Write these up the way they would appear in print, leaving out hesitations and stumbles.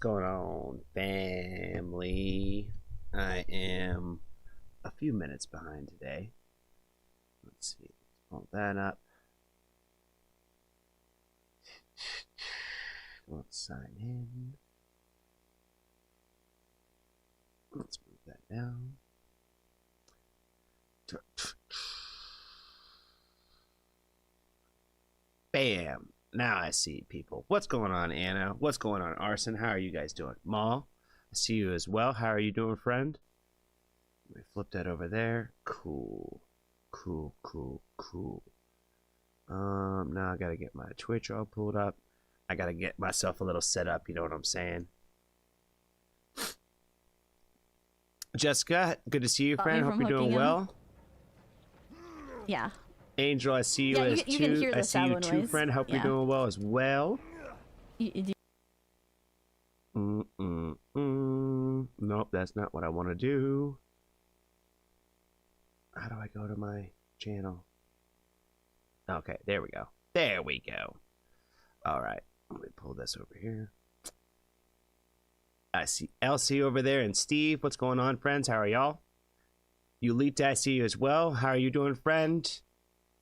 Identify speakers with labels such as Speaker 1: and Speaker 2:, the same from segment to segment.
Speaker 1: Going on, family? I am a few minutes behind today. Let's see. Pull that up. Let's sign in. Let's move that down. Bam. Now I see people. What's going on, Anna? What's going on, Arson? How are you guys doing? Ma, I see you as well. How are you doing, friend? Let me flip that over there. Cool. Cool. Now I gotta get my Twitch all pulled up. I gotta get myself a little set up, you know what I'm saying? Jessica, good to see you, friend. Hope you're doing well.
Speaker 2: Yeah.
Speaker 1: Angel, I see you as two. I see you too, friend. Hope you're doing well as well. Nope, that's not what I want to do. How do I go to my channel? Okay, there we go. There we go. All right, let me pull this over here. I see Elsie over there and Steve. What's going on, friends? How are y'all? Yulita, I see you as well. How are you doing, friend?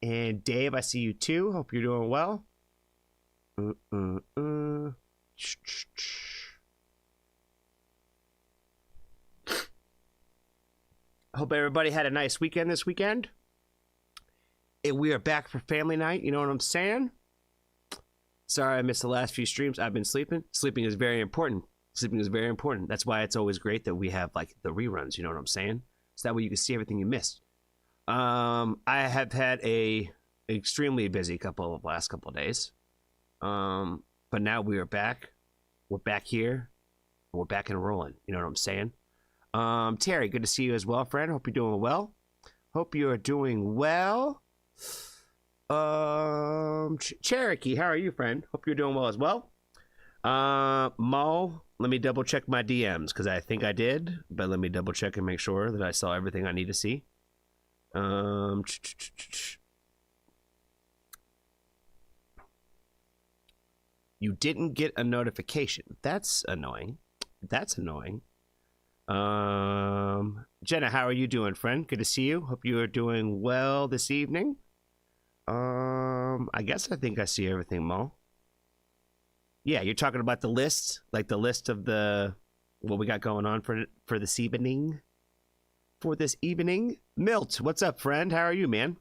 Speaker 1: And Dave, I see you too. Hope you're doing well. Hope everybody had a nice weekend this weekend. And we are back for family night. You know what I'm saying? Sorry I missed the last few streams. I've been sleeping. Sleeping is very important. Sleeping is very important. That's why it's always great that we have like the reruns. You know what I'm saying? So that way you can see everything you missed. I have had a extremely busy last couple of days. But now we are back. We're back here. We're back and rolling. You know what I'm saying? Terry, good to see you as well, friend. Hope you're doing well. Hope you are doing well. Cherokee, how are you, friend? Hope you're doing well as well. Mo, let me double check my DMs because I think I did, but let me double check and make sure that I saw everything I need to see. You didn't get a notification. That's annoying. That's annoying. Jenna, how are you doing, friend? Good to see you. Hope you are doing well this evening. I think I see everything, Mo. Yeah, you're talking about the list, like the list of what we got going on for this evening. For this evening, Milt, what's up, friend? How are you, man?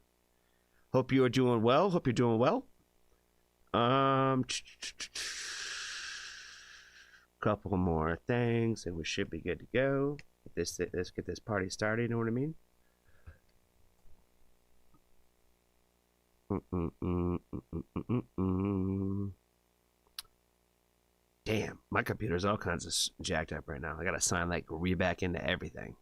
Speaker 1: Hope you are doing well. Hope you're doing well. Couple more things, and we should be good to go. Let's get this party started. You know what I mean? Damn, my computer's all kinds of jacked up right now. I gotta sign like back into everything.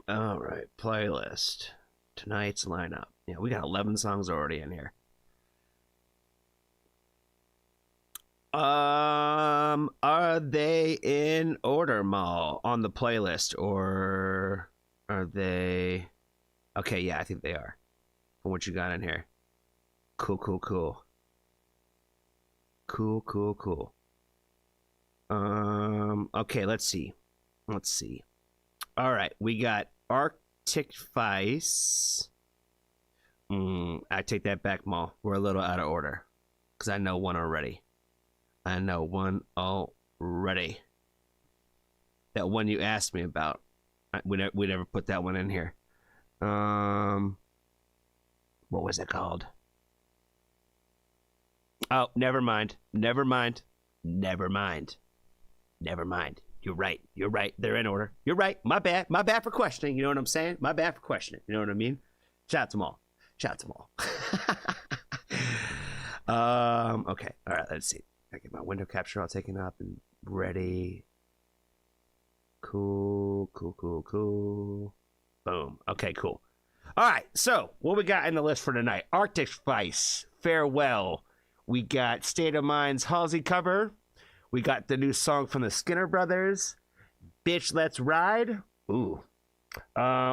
Speaker 1: All right, playlist. Tonight's lineup. Yeah, we got 11 songs already in here. Are they in order, Mal, on the playlist, or are they? Okay, yeah, I think they are. From what you got in here. Cool. Okay, let's see. All right, we got Arctic Vice. I take that back, Mal. We're a little out of order. Because I know one already. That one you asked me about. We never put that one in here. What was it called? Oh, never mind. You're right. They're in order. You're right. My bad for questioning. You know what I'm saying? My bad for questioning. You know what I mean? Shout out to them all. Okay. All right. Let's see. I get my window capture all taken up and ready. Cool. Boom. Okay, cool. All right. So what we got in the list for tonight? Arctic Vice, Farewell. We got State of Mind's Halsey cover. We got the new song from the Skinner Brothers, Bitch Let's Ride. Ooh,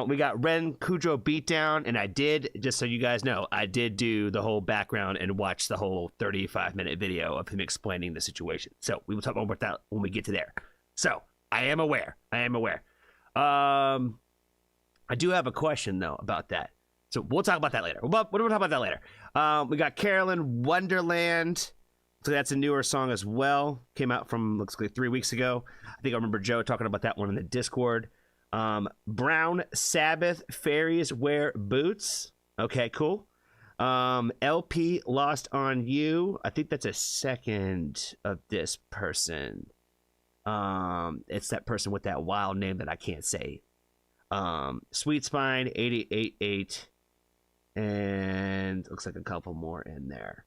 Speaker 1: We got Ren Cujo Beatdown, and I did, just so you guys know, I did do the whole background and watch the whole 35-minute video of him explaining the situation. So we will talk more about that when we get to there. So I am aware. I do have a question, though, about that. So we'll talk about that later. We'll talk about that later. We got Carolyn Wonderland. So that's a newer song as well. Came out from, looks like 3 weeks ago. I think I remember Joe talking about that one in the Discord. Brown Sabbath, Fairies Wear Boots. Okay, cool. LP Lost on You. I think that's a second of this person. It's that person with that wild name that I can't say. Sweet Spine, 88.8. And looks like a couple more in there.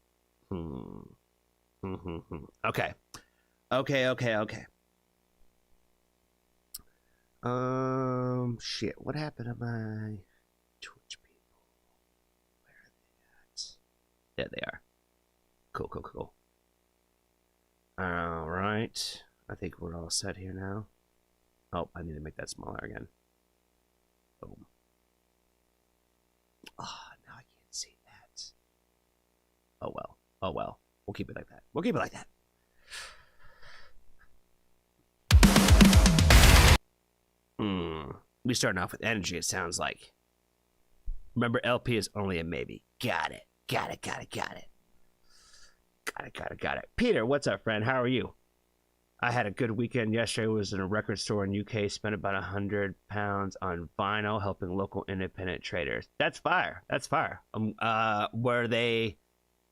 Speaker 1: Okay. Shit. What happened to my Twitch people? Where are they at? There they are. Cool. All right. I think we're all set here now. Oh, I need to make that smaller again. Boom. Oh, now I can't see that. Oh well. We'll keep it like that. We starting off with energy, it sounds like. Remember, LP is only a maybe. Got it. Peter, what's up, friend? How are you? I had a good weekend yesterday. Was in a record store in UK. Spent about £100 on vinyl, helping local independent traders. That's fire. Were they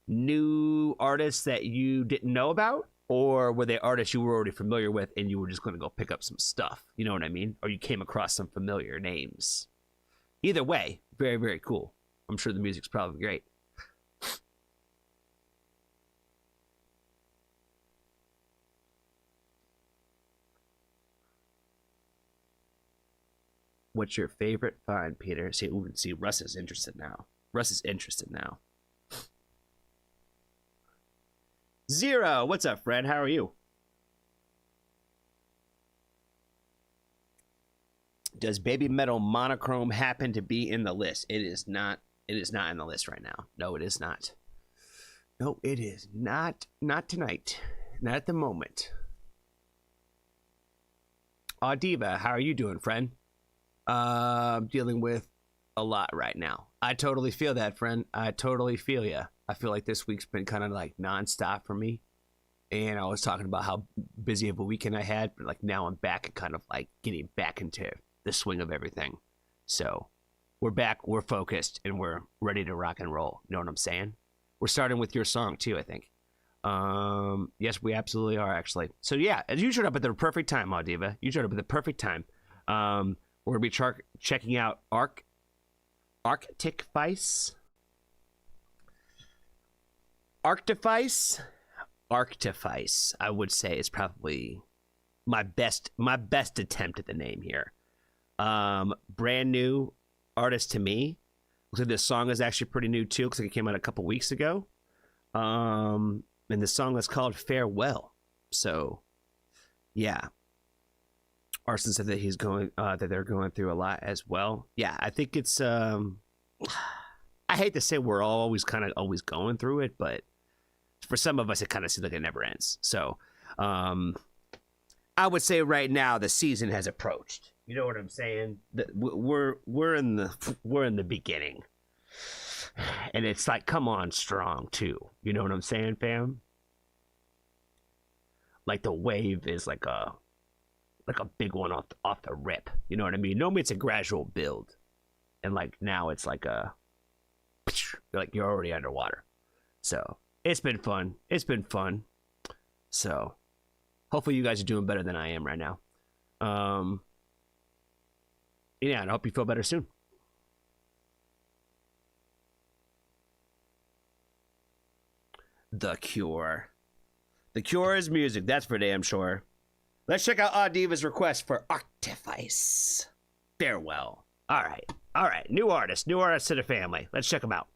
Speaker 1: new artists that you didn't know about? Or were they artists you were already familiar with and you were just going to go pick up some stuff? You know what I mean? Or you came across some familiar names. Either way, very, very cool. I'm sure the music's probably great. What's your favorite find, Peter? See, Russ is interested now. Zero, what's up, Fred? How are you? Does Baby Metal Monochrome happen to be in the list? It is not. It is not in the list right now. No, it is not. No, it is not. Not tonight. Not at the moment. Diva, how are you doing, friend? Dealing with a lot right now. I totally feel that, friend. I totally feel ya. I feel like this week's been kind of like nonstop for me. And I was talking about how busy of a weekend I had, but like now I'm back and kind of like getting back into the swing of everything. So we're back, we're focused, and we're ready to rock and roll. You know what I'm saying? We're starting with your song too, I think. Yes, we absolutely are, actually. So yeah, you showed up at the perfect time, Diva. You showed up at the perfect time. We're gonna be checking out Arctifice, I would say, is probably my best attempt at the name here. Brand new artist to me. Looks like this song is actually pretty new too. Looks like it came out a couple weeks ago. And the song is called Farewell. So yeah. Arson said that he's going that they're going through a lot as well. Yeah, I think it's I hate to say we're always going through it, but for some of us it kind of seems like it never ends. So I would say right now the season has approached. You know what I'm saying? We're in the beginning. And it's like, come on strong too. You know what I'm saying, fam? Like the wave is like a big one off the rip. You know what I mean? Normally it's a gradual build. And like now it's like you're already underwater. So it's been fun. So hopefully you guys are doing better than I am right now. Yeah, and I hope you feel better soon. The Cure. The Cure is music, that's for damn sure. Let's check out Diva's request for Arctifice. Farewell. All right. New artist to the family. Let's check them out.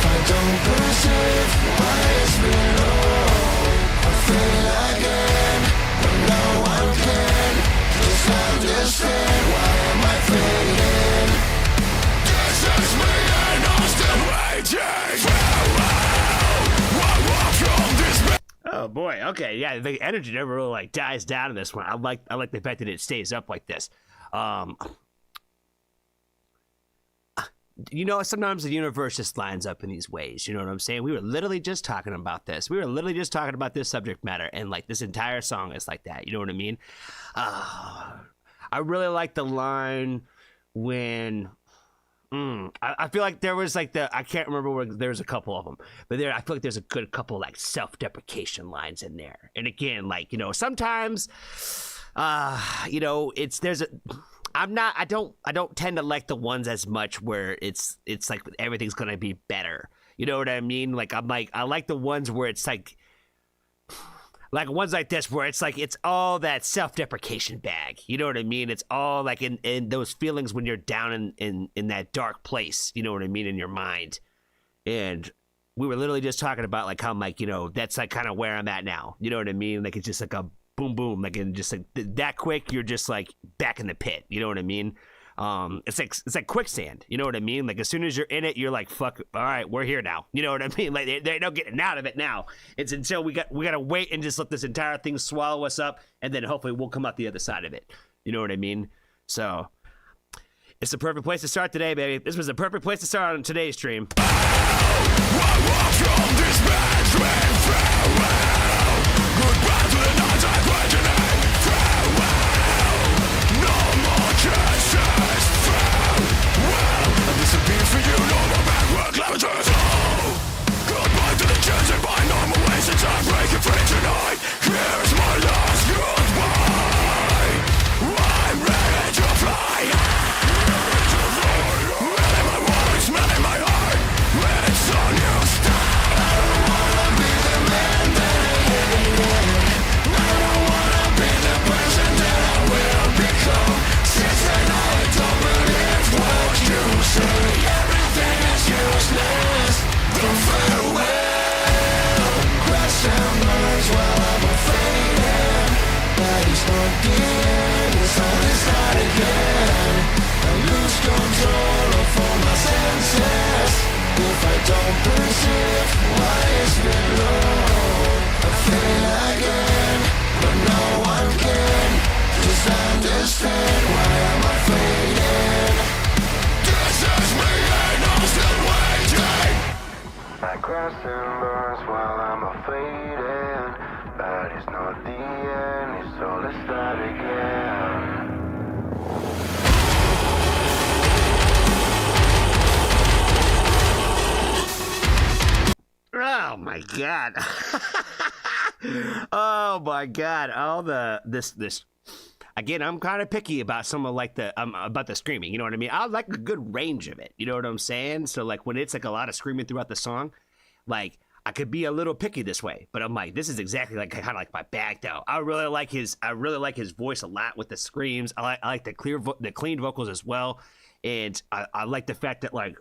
Speaker 3: If I don't perceive why it's below, I feel again, but no one can just understand why am I fading. This is me and I'm still waiting. I walk from this.
Speaker 1: Oh boy, okay, yeah, the energy never really like dies down in this one. I like the fact that it stays up like this. You know, sometimes the universe just lines up in these ways. You know what I'm saying? We were literally just talking about this. We were literally just talking about this subject matter, and like this entire song is like that. You know what I mean? I really like the line when. I feel like there was like I can't remember where there's a couple of them, but I feel like there's a good couple like self-deprecation lines in there. And again, like, you know, sometimes, you know, I don't tend to like the ones as much where it's like everything's gonna be better. You know what I mean? Like I like the ones where it's like ones like this where it's like it's all that self-deprecation bag. You know what I mean? It's all like in those feelings when you're down in that dark place. You know what I mean, in your mind. And we were literally just talking about like how I'm like, you know, that's like kind of where I'm at now. You know what I mean? Like it's just like a boom boom, like in just like that quick, you're just like back in the pit. You know what I mean? It's like quicksand. You know what I mean? Like as soon as you're in it, you're like, fuck, all right, we're here now. You know what I mean? Like they're not getting out of it now. It's until we gotta wait and just let this entire thing swallow us up, and then hopefully we'll come out the other side of it. You know what I mean? So it's the perfect place to start today, baby. This was the perfect place to start on today's stream.
Speaker 3: Goodbye to the nights I graduate. Farewell. No more chances. Farewell. I disappear for you. No more backward clemences. Oh. Goodbye to the chance and my normal ways. Since I'm breaking free tonight. Here's my last goodbye. I'm ready to fly. Smelling my voice, smelling my heart. It's a new start. I don't wanna be the man that I hated. I don't wanna be the person that I will become. Since I know I don't believe what you say. Everything is useless. The farewell. Crash and burns while I'm fading. But it's not the end. It's only start again. I lose control of all my senses. If I don't perceive why it's below, I feel again, but no one can just understand why am I fading. This is me and I'm still waiting. I crash and burns while I'm fading, but it's not the end, it's all a start again.
Speaker 1: Oh my god. Oh my god. All this again, I'm kind of picky about some of like about the screaming, you know what I mean? I like a good range of it, you know what I'm saying? So like when it's like a lot of screaming throughout the song, like I could be a little picky this way, but I'm like, this is exactly like kind of like my bag though. I really like his voice a lot with the screams. I like the clean vocals as well, and I like the fact that like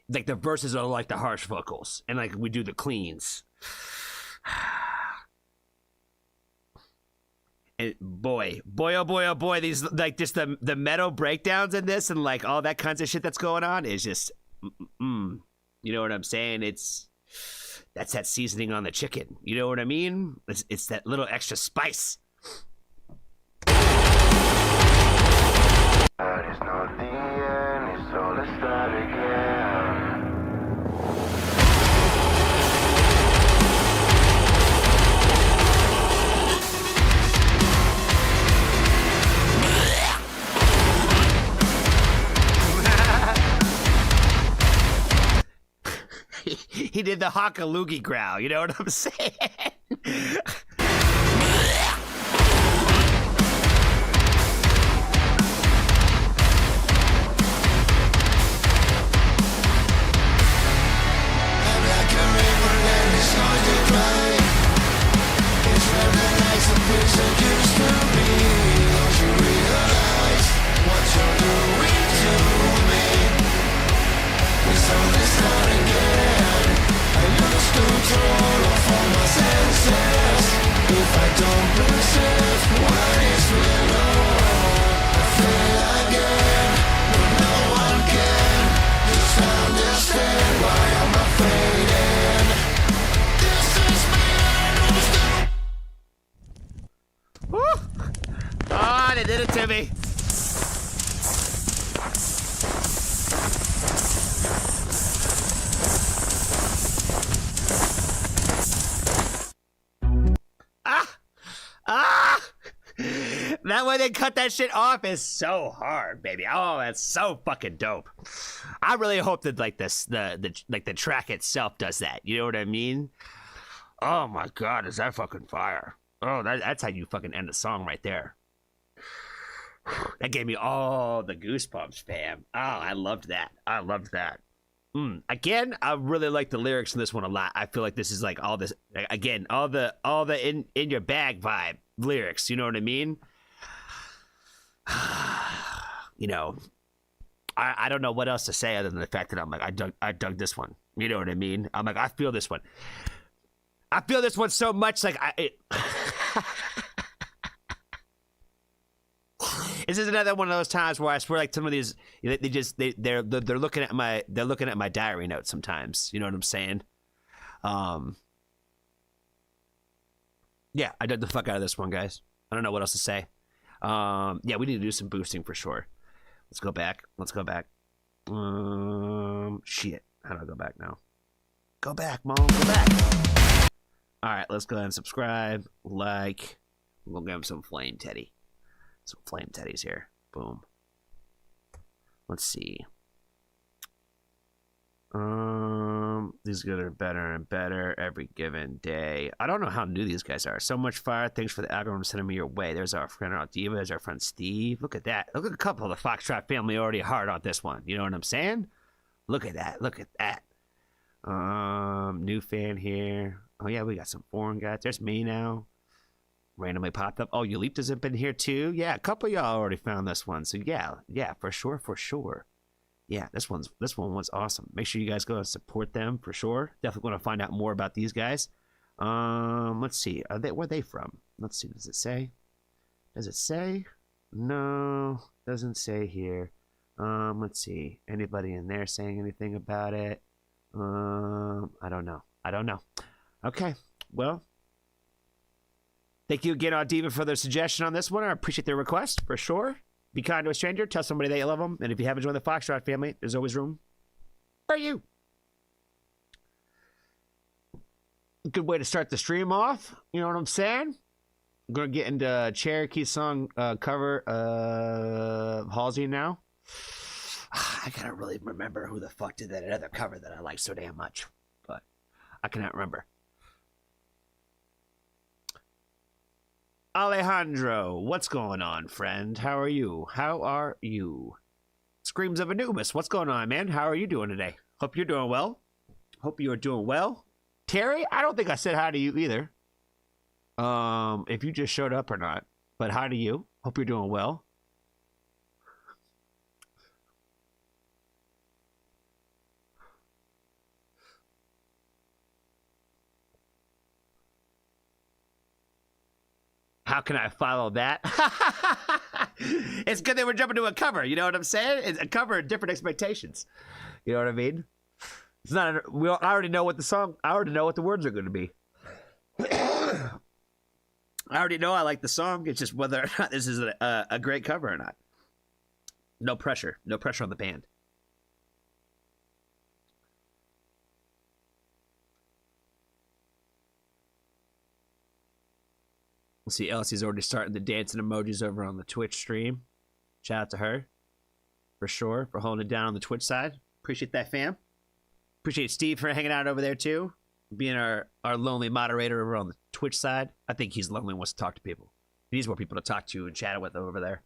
Speaker 1: the verses are like the harsh vocals, and like we do the cleans. And boy, oh boy, these like just the metal breakdowns in this and like all that kinds of shit that's going on is just, you know what I'm saying? That's that seasoning on the chicken. You know what I mean? It's that little extra spice.
Speaker 3: But it's not the end, it's all a start again.
Speaker 1: He did the Hockaloogie growl, you know what I'm saying?
Speaker 3: What you're doing to me is only starting.
Speaker 1: Woo! Oh, they did it to me. That way they cut that shit off is so hard, baby. Oh, that's so fucking dope. I really hope that like this, the track itself does that. You know what I mean? Oh my god, is that fucking fire? Oh, that's how you fucking end a song right there. That gave me all the goosebumps, fam. Oh, I loved that. I loved that. Again, I really like the lyrics in this one a lot. I feel like this is like all this again, all the in your bag vibe lyrics. You know what I mean? You know, I don't know what else to say other than the fact that I'm like I dug this one. You know what I mean? I'm like I feel this one. I feel this one so much. Like this is another one of those times where I swear, like some of these, they're looking at my diary notes sometimes. You know what I'm saying? Yeah, I dug the fuck out of this one, guys. I don't know what else to say. Yeah, we need to do some boosting for sure. Let's go back. Shit. How do I go back now? Go back, Mom. Go back. All right, let's go ahead and subscribe, like. We'll give him some flame teddy. Some flame teddies here. Boom. Let's see. These guys are better and better every given day. I don't know how new these guys are. So much fire. Thanks for the algorithm sending me your way. There's our friend Aldiva. There's our friend Steve. Look at that. Look at a couple of the Foxtrot family already hard on this one. You know what I'm saying? Look at that. Look at that. New fan here. Oh yeah, we got some foreign guys. There's me now. Randomly popped up. Oh, Yulita's have been here too. Yeah, a couple of y'all already found this one. So yeah, for sure. Yeah, this one was awesome. Make sure you guys go and support them for sure. Definitely want to find out more about these guys. Let's see. Where are they from? Let's see. Does it say? Does it say? No, doesn't say here. Let's see. Anybody in there saying anything about it? I don't know. Okay, well. Thank you again, Audiva, for their suggestion on this one. I appreciate their request, for sure. Be kind to a stranger. Tell somebody that you love them. And if you haven't joined the Foxtrot family, there's always room for you. Good way to start the stream off. You know what I'm saying? I'm going to get into Cherokee's song cover Halsey now. I gotta really remember who the fuck did that other cover that I like so damn much. But I cannot remember. Alejandro, what's going on, friend? How are you? Screams of Anubis, what's going on, man? How are you doing today? Hope you're doing well. Hope you are doing well. Terry, I don't think I said hi to you either. If you just showed up or not. But hi to you. Hope you're doing well. How can I follow that? It's good they were jumping to a cover. You know what I'm saying? It's a cover, different expectations. You know what I mean? It's not. I already know what the song. I already know what the words are going to be. I already know I like the song. It's just whether or not this is a great cover or not. No pressure. No pressure on the band. We'll see, Elsie's already starting the dancing emojis over on the Twitch stream. Shout out to her, for sure, for holding it down on the Twitch side. Appreciate that, fam. Appreciate Steve for hanging out over there, too. Being our lonely moderator over on the Twitch side. I think he's lonely and wants to talk to people. He needs more people to talk to and chat with over there.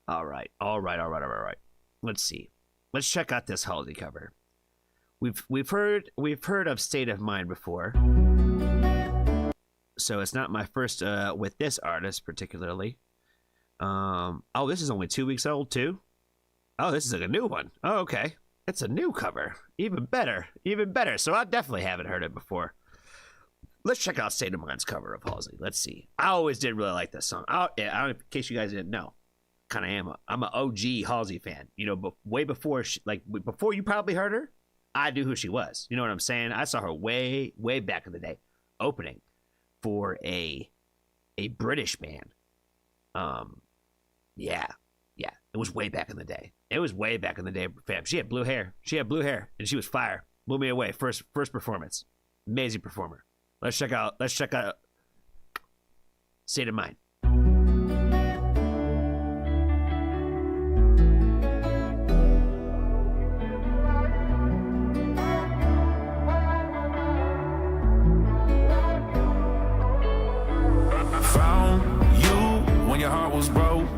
Speaker 1: All right. Let's see. Let's check out this holiday cover. We've heard of State of Mind before, so it's not my first with this artist particularly. Oh, this is only 2 weeks old too. Oh, this is like a new one. Oh, okay. It's a new cover. Even better. Even better. So I definitely haven't heard it before. Let's check out State of Mind's cover of Halsey. Let's see. I always did really like this song. In case you guys didn't know, kind of am. I'm an OG Halsey fan. You know, but way before before you probably heard her, I knew who she was. You know what I'm saying? I saw her way back in the day, opening for a British band. Yeah. It was way back in the day. Fam. She had blue hair. And she was fire. Blew me away. First performance. Amazing performer. Let's check out State of Mind.
Speaker 3: Found you when your heart was broke.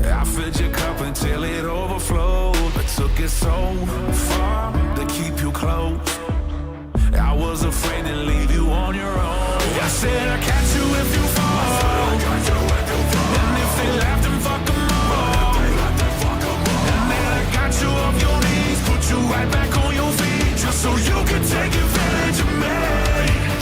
Speaker 3: I filled your cup until it overflowed, but took it so far to keep you close. I was afraid to leave you on your own. I said I'd catch you if you fall, and if they laughed and fuck them all, and then I got you off your knees, put you right back on your feet, just so you could take advantage of me.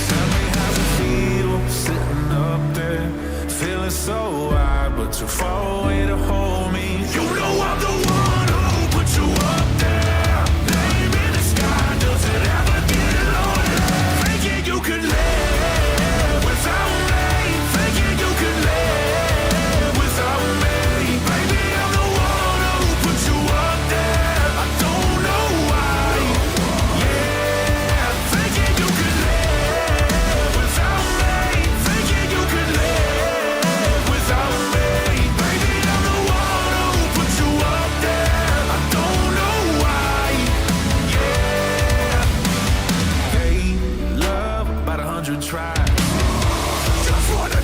Speaker 3: Tell me how you feel sitting up there, feeling so high but too far away to hold me. You know I'm the one who put you up there. Name in the sky, does it ever get lonely? Thinking you could live without me. Thinking you could live without me. Baby, I'm the one who put you up there. I don't know why. Yeah, thinking you could live without me. Thinking you could live without me. Baby, I'm the one who put you up there. I don't know why. Yeah, gave love about 100 tries. Just wanna.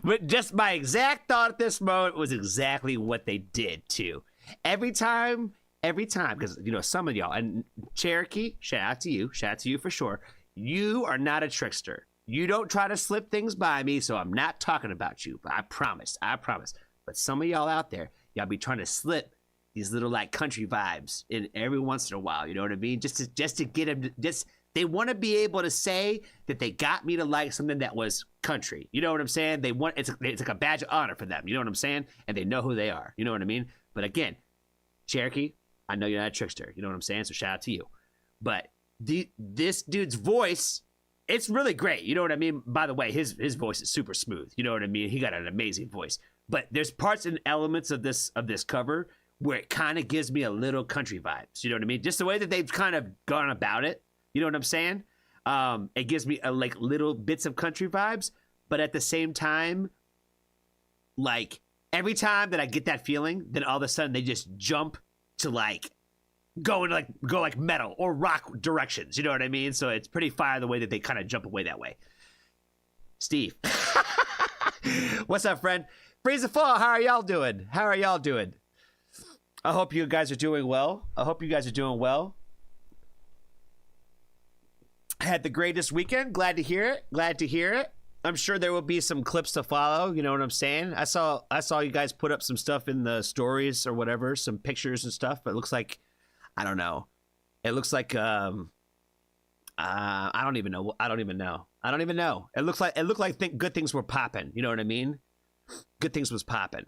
Speaker 1: But just my exact thought at this moment was exactly what they did too. Every time, because you know some of y'all, and Cherokee, shout out to you for sure. You are not a trickster. You don't try to slip things by me, so I'm not talking about you. I promise. But some of y'all out there, y'all be trying to slip these little like country vibes in every once in a while. You know what I mean? Just to get them. They want to be able to say that they got me to like something that was country. You know what I'm saying? They want it's like a badge of honor for them. You know what I'm saying? And they know who they are. You know what I mean? But again, Cherokee, I know you're not a trickster. You know what I'm saying? So shout out to you. But this dude's voice, it's really great. You know what I mean? By the way, his voice is super smooth. You know what I mean? He got an amazing voice. But there's parts and elements of this cover where it kind of gives me a little country vibes. You know what I mean? Just the way that they've kind of gone about it. You know what I'm saying? It gives me like little bits of country vibes, but at the same time, like every time that I get that feeling, then all of a sudden they just jump to like go like metal or rock directions. You know what I mean? So it's pretty fire the way that they kind of jump away that way. Steve, what's up, friend? Freeze the Fall. How are y'all doing? I hope you guys are doing well. Had the greatest weekend. Glad to hear it. I'm sure there will be some clips to follow. You know what I'm saying? I saw you guys put up some stuff in the stories or whatever, some pictures and stuff. But it looks like, I don't know. It looks like I don't even know. It looked like good things were popping. You know what I mean? Good things was popping.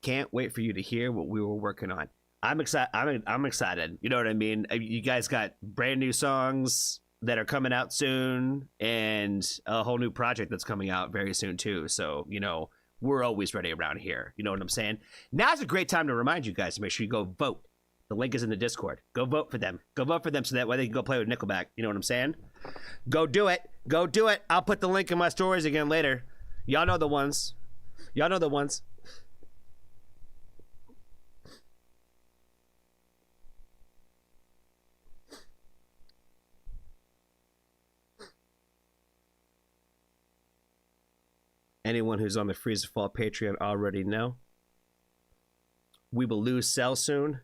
Speaker 1: Can't wait for you to hear what we were working on. I'm excited. I'm excited. You know what I mean? You guys got brand new songs that are coming out soon and a whole new project that's coming out very soon too. So, you know, we're always ready around here. You know what I'm saying? Now's a great time to remind you guys to make sure you go vote. The link is in the Discord. Go vote for them. So that way they can go play with Nickelback. You know what I'm saying? Go do it. I'll put the link in my stories again later. Y'all know the ones. Anyone who's on the Freeze the Fall Patreon already know. We will lose Cell soon.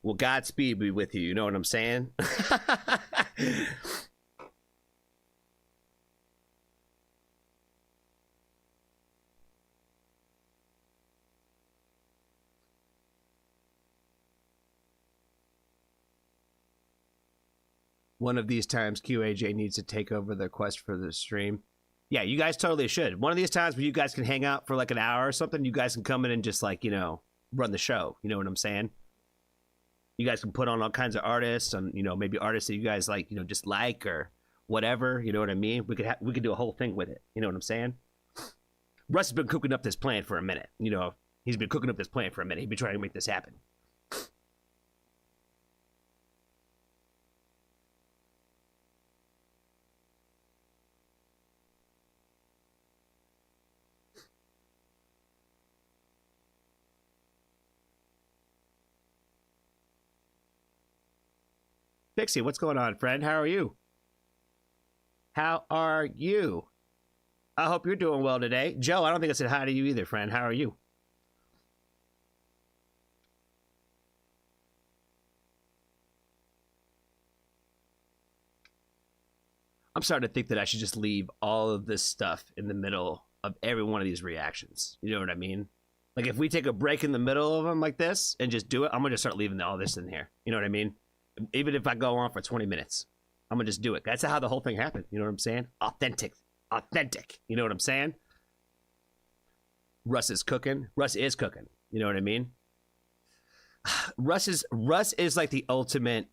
Speaker 1: Well, Godspeed be with you. You know what I'm saying? One of these times, QAJ needs to take over the quest for the stream. Yeah, you guys totally should. One of these times where you guys can hang out for like an hour or something, you guys can come in and just like, you know, run the show. You know what I'm saying? You guys can put on all kinds of artists and, you know, maybe artists that you guys like, you know, just like or whatever. You know what I mean? We could do a whole thing with it. You know what I'm saying? Russ has been cooking up this plan for a minute. You know, he's been cooking up this plan for a minute. He's been trying to make this happen. Pixie, what's going on, friend? How are you? How are you? I hope you're doing well today. Joe, I don't think I said hi to you either, friend. How are you? I'm starting to think that I should just leave all of this stuff in the middle of every one of these reactions. You know what I mean? Like if we take a break in the middle of them like this and just do it, I'm going to start leaving all this in here. You know what I mean? Even if I go on for 20 minutes, I'm going to just do it. That's how the whole thing happened. You know what I'm saying? Authentic. You know what I'm saying? Russ is cooking. Russ is cooking. You know what I mean? Russ is like the ultimate.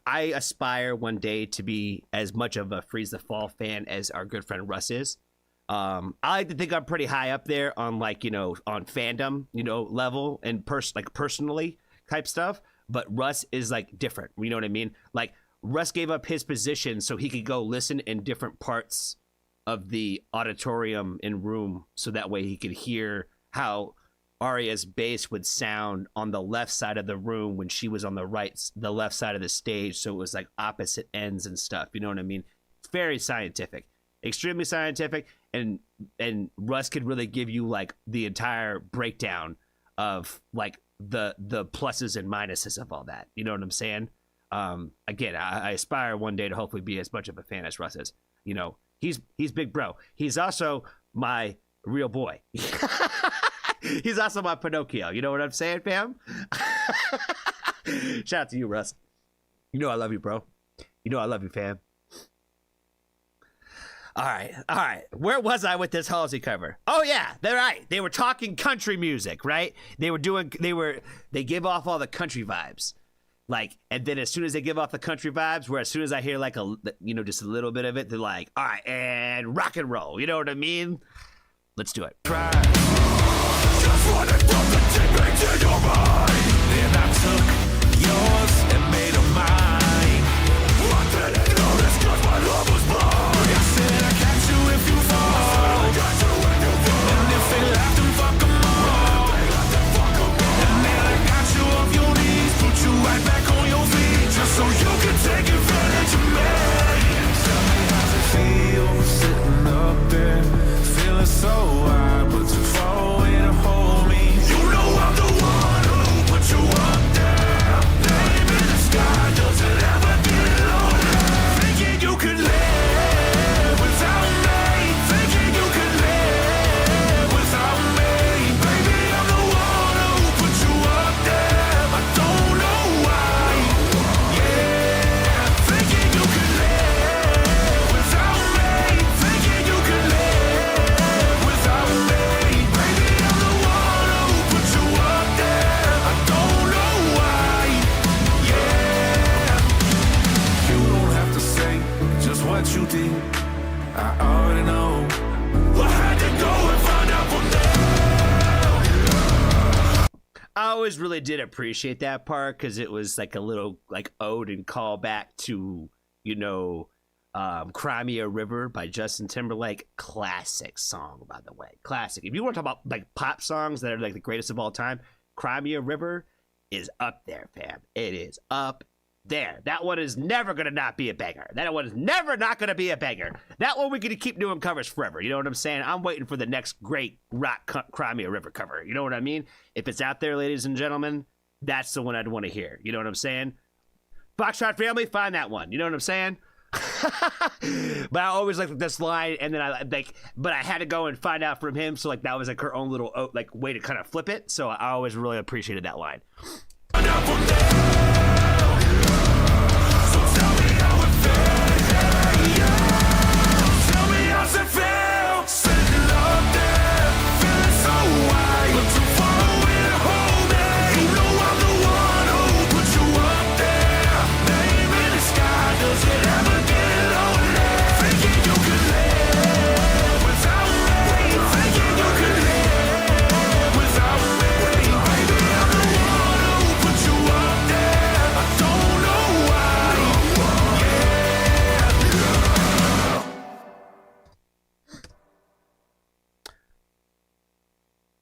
Speaker 1: I aspire one day to be as much of a Freeze the Fall fan as our good friend Russ is. I like to think I'm pretty high up there on like, you know, on fandom, you know, level and personally type stuff. But Russ is like different. You know what I mean? Like Russ gave up his position so he could go listen in different parts of the auditorium and room, so that way he could hear how Arya's bass would sound on the left side of the room when she was on the left side of the stage. So it was like opposite ends and stuff. You know what I mean? It's very scientific, extremely scientific. And Russ could really give you like the entire breakdown of like the pluses and minuses of all that. You know what I'm saying? Again, I aspire one day to hopefully be as much of a fan as Russ is. You know, he's big bro. He's also my real boy. He's also my Pinocchio. You know what I'm saying, fam? Shout out to you, Russ. You know I love you, bro. You know I love you, fam. All right. Where was I with this Halsey cover? Oh yeah, they're right. They were talking country music, right? They give off all the country vibes. Like, and then as soon as they give off the country vibes, where as soon as I hear like just a little bit of it, they're like, all right, and rock and roll. You know what I mean? Let's do it.
Speaker 3: Just running from the deep into your mind. Then I took yours and made them mine. I didn't notice 'cause my love was blind. I said I catch you if you fall. And if they laugh, then fuck 'em all. And then I got you off your knees, put you right back on your feet, just so you can take advantage of me. Tell me how's it feel sitting up there, feeling so high, but too far away to hold me. You know I'm the one who put you up there. Name in the sky doesn't ever get lonely. Thinking you could live without me. Thinking you could live without me. Baby, I'm the one who put you up there. I don't know why. Yeah, thinking you could live without me. Thinking you could live without me. Baby, I'm the one who put you up there. I don't know why. Yeah, you don't have to say just what you did. I already know. I had to go and find out from there.
Speaker 1: I always really did appreciate that part because it was like a little like ode and callback to, you know, Cry Me a River by Justin Timberlake. Classic song, by the way. Classic. If you want to talk about like pop songs that are like the greatest of all time, Cry Me a River is up there, fam. It is up there. That one is never going to not be a banger. That one is never not going to be a banger. That one we could keep doing covers forever. You know what I'm saying? I'm waiting for the next great rock Cry Me a River cover. You know what I mean? If it's out there, ladies and gentlemen, that's the one I'd want to hear. You know what I'm saying? Foxtrot family, find that one. You know what I'm saying? But I always like this line, and then but I had to go and find out from him. So like that was like her own little like way to kind of flip it. So I always really appreciated that line.
Speaker 3: So tell me how it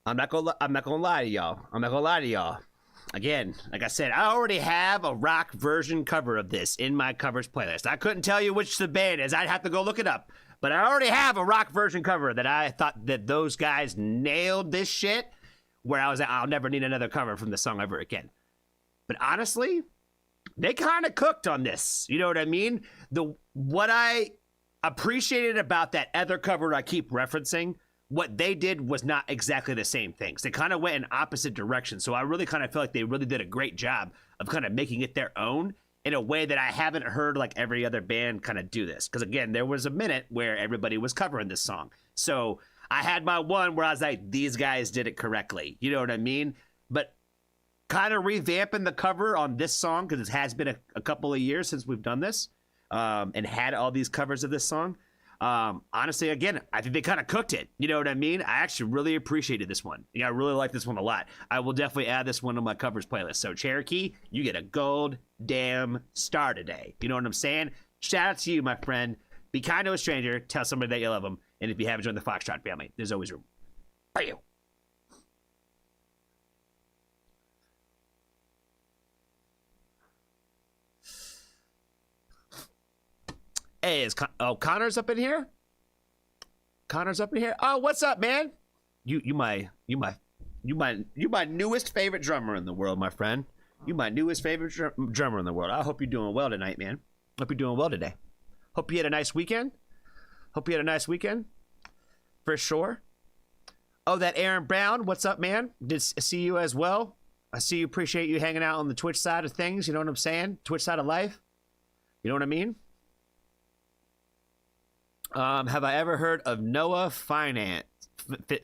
Speaker 1: I'm not gonna lie to y'all. Again, like I said, I already have a rock version cover of this in my covers playlist. I couldn't tell you which the band is. I'd have to go look it up. But I already have a rock version cover that I thought that those guys nailed this shit, where I was like, I'll never need another cover from the song ever again. But honestly, they kind of cooked on this. You know what I mean? What I appreciated about that other cover I keep referencing, what they did was not exactly the same things. They kind of went in opposite directions. So I really kind of feel like they really did a great job of kind of making it their own in a way that I haven't heard like every other band kind of do this. Because again, there was a minute where everybody was covering this song. So I had my one where I was like, these guys did it correctly. You know what I mean? But kind of revamping the cover on this song, because it has been a couple of years since we've done this and had all these covers of this song. Honestly, again, I think they kind of cooked it. You know what I mean? I actually really appreciated this one. Yeah, I really like this one a lot. I will definitely add this one to my covers playlist. So Cherokee, you get a gold damn star today. You know what I'm saying? Shout out to you, my friend. Be kind to a stranger. Tell somebody that you love them. And if you haven't joined the Foxtrot family, there's always room for you. Hey, Connor's up in here? Connor's up in here? Oh, what's up, man? You my newest favorite drummer in the world, my friend. You my newest favorite drummer in the world. I hope you're doing well tonight, man. Hope you're doing well today. Hope you had a nice weekend. For sure. Oh, that Aaron Brown. What's up, man? Did see you as well. I see you. Appreciate you hanging out on the Twitch side of things. You know what I'm saying? Twitch side of life. You know what I mean? Have I ever heard of Noah Finance?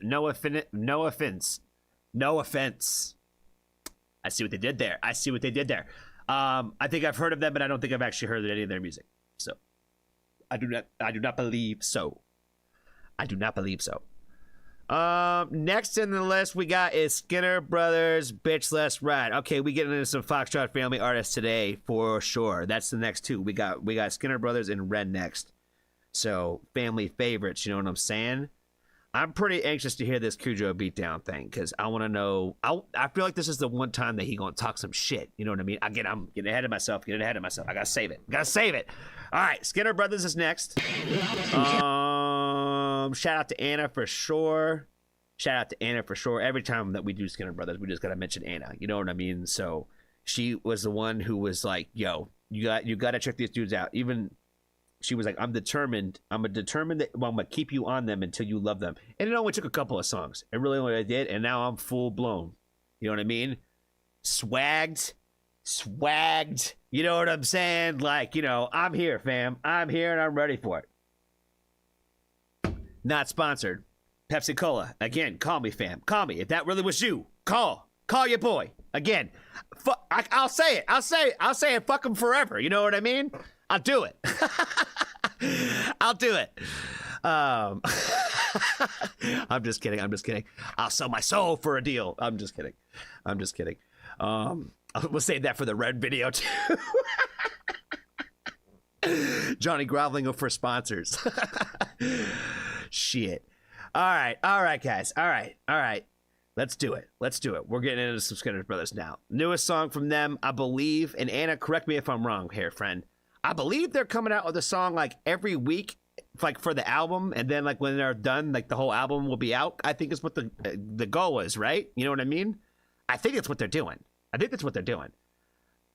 Speaker 1: No offense. I see what they did there. I think I've heard of them, but I don't think I've actually heard any of their music. So I do not believe so. Next in the list we got is Skinner Brothers, Bitch Let's Ride. Okay, we get into some Foxtrot family artists today for sure. That's the next two. We got Skinner Brothers and Ren next. So, family favorites, you know what I'm saying? I'm pretty anxious to hear this Cujo beatdown thing, because I want to know. I feel like this is the one time that he going to talk some shit. You know what I mean? I'm getting ahead of myself. I got to save it. All right, Skinner Brothers is next. Shout out to Anna for sure. Every time that we do Skinner Brothers, we just got to mention Anna. You know what I mean? So, she was the one who was like, yo, you got to check these dudes out. Even... she was like, I'm determined that I'm going to keep you on them until you love them. And it only took a couple of songs. It really only did. And now I'm full blown. You know what I mean? Swagged. You know what I'm saying? Like, you know, I'm here, fam. I'm here and I'm ready for it. Not sponsored. Pepsi Cola. Again, call me, fam. Call me. If that really was you, call your boy. Again, I'll say it. Fuck him forever. You know what I mean? I'll do it. I'm just kidding. I'll sell my soul for a deal. I'm just kidding. We'll save that for the Red video too. Johnny groveling for sponsors. Shit. All right, guys. All right. Let's do it. We're getting into some Skinner Brothers now. Newest song from them, I believe, and Anna, correct me if I'm wrong here, friend. I believe they're coming out with a song like every week, like for the album, and then like when they're done, like the whole album will be out. I think is what the goal is, right? You know what I mean? I think that's what they're doing.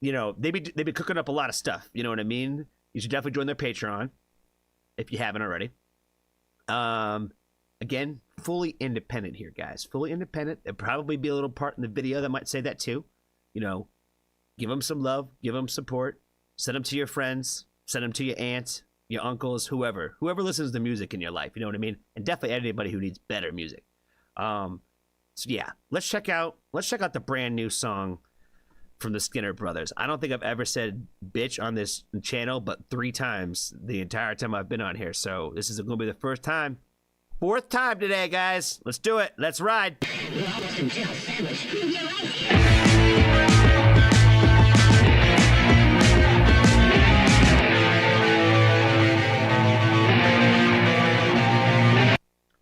Speaker 1: You know, they've been cooking up a lot of stuff. You know what I mean? You should definitely join their Patreon if you haven't already. Again, fully independent here, guys. Fully independent. There'll probably be a little part in the video that might say that too. You know, give them some love, give them support. Send them to your friends, send them to your aunts, your uncles, whoever listens to music in your life, you know what I mean? And definitely anybody who needs better music. So yeah, let's check out the brand new song from the Skinner Brothers. I don't think I've ever said bitch on this channel, but 3 times the entire time I've been on here. So this is going to be the fourth time today, guys. Let's do it. Let's ride.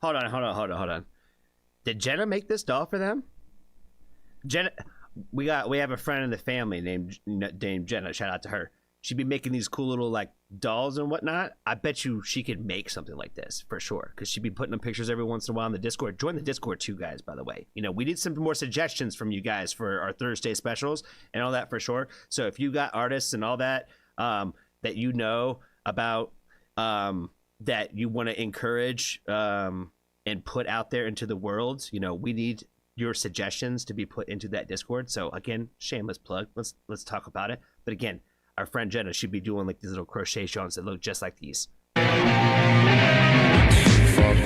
Speaker 1: Hold on. Did Jenna make this doll for them? Jenna, we have a friend in the family named Jenna. Shout out to her. She'd be making these cool little like dolls and whatnot. I bet you she could make something like this for sure, because she'd be putting up pictures every once in a while in the Discord. Join the Discord too, guys, by the way. You know, we need some more suggestions from you guys for our Thursday specials and all that for sure. So if you got artists and all that that you know about that you want to encourage and put out there into the world, you know, we need your suggestions to be put into that Discord. So again, shameless plug. Let's talk about it. But again, our friend Jenna should be doing like these little crochet shows that look just like these.
Speaker 3: Fuck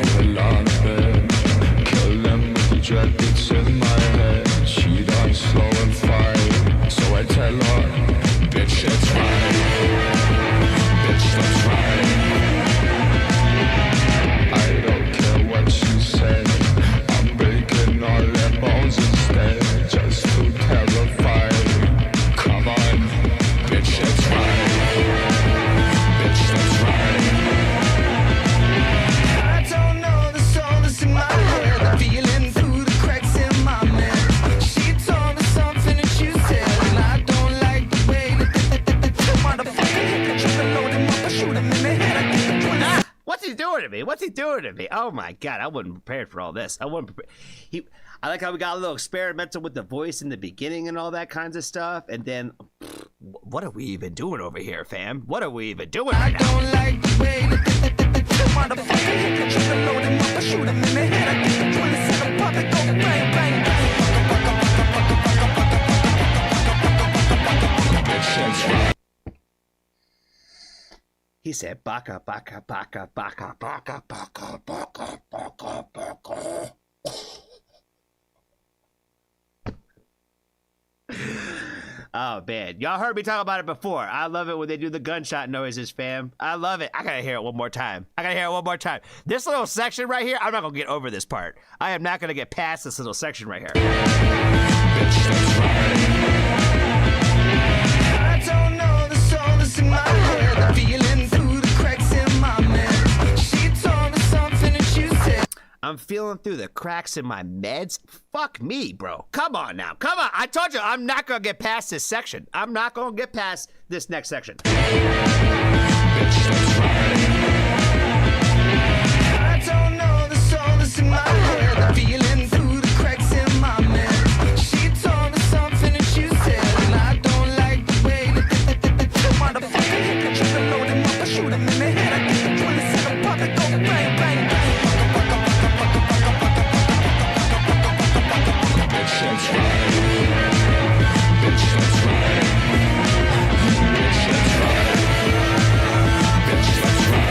Speaker 3: the lamp, kill them with the dread beats in my head. She done slow and fine, so I tell her, bitch, that's right. Bitch, that's right. I don't care what she said. I'm breaking all their bones instead, just to terrify. Come on. Bitch, that's right. Bitch, that's right. I don't know the soul that's in my head. I'm feeling through the cracks in my meds. She told me something that you said, and I don't like the way that motherfucker hit the load him up, I shoot him in the head.
Speaker 1: What's he doing to me? What's he doing to me? Oh my god, I wasn't prepared for all this. I wasn't prepared. I like how we got a little experimental with the voice in the beginning and all that kinds of stuff, and then what are we even doing over here, fam? What are we even doing right now?
Speaker 3: I don't like the way that motherfucker hit the load him up, I shoot him in the head. I get the 27 pop it, go bang bang. Bitch, that's right.
Speaker 1: He said, baka, baka, baka, baka, baka, baka, baka, baka, baka. Oh, man. Y'all heard me talk about it before. I love it when they do the gunshot noises, fam. I love it. I gotta hear it one more time. This little section right here, I'm not gonna get over this part. I am not gonna get past this little section right here.
Speaker 3: Bitch, that's right. I don't know the soul that's in my head. I'm feeling through the cracks in my meds. She told me something that you said.
Speaker 1: I'm feeling through the cracks in my meds. Fuck me, bro. Come on now. Come on. I told you I'm not going to get past this section. I'm not going to get past this next section.
Speaker 3: Bitch, that's right. I don't know the soul that's in my head. I'm feeling through the cracks in my meds. She told me something that you said, and I don't like the way that motherfucker hit the load him up, I shoot him in the head. I get the 27 pop it, go bang bang. Bitch, that's right. Bitch, that's right. Bitch, that's right. Bitch, that's right. Bitch, that's right. Bitch, that's right.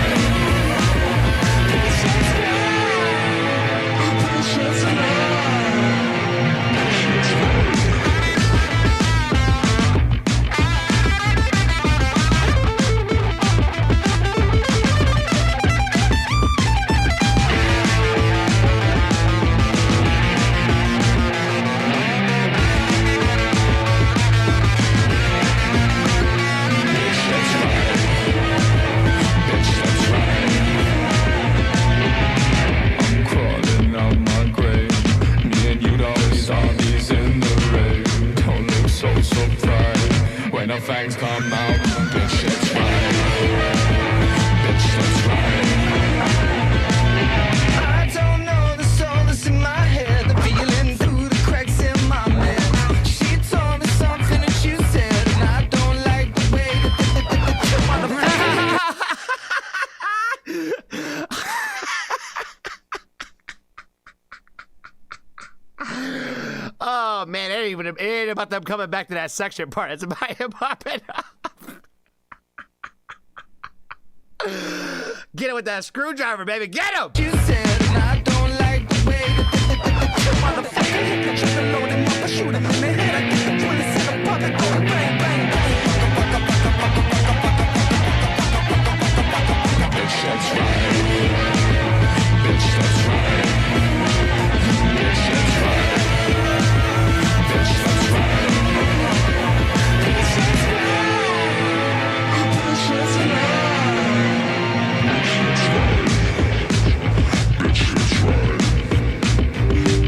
Speaker 3: When the fangs come out, bitch, that's right. Bitch, that's right. I don't know the soul that's in my head. The feeling through the cracks in my meds. She told me something that you said, and I don't like the way
Speaker 1: Oh man, it ain't about them coming back to that section part. It's about him popping up. Get it with that screwdriver, baby. Get him!
Speaker 3: you said, and I don't like the way motherfucker hit the load him up, I shoot him in the head. I get the 27 pop it, go bang bang. Bitch, that's right. Bitch, that's right. Bitch, that's right. Bitch, that's right. Bitch, that's right. Bitch, that's right. Bitch, that's right.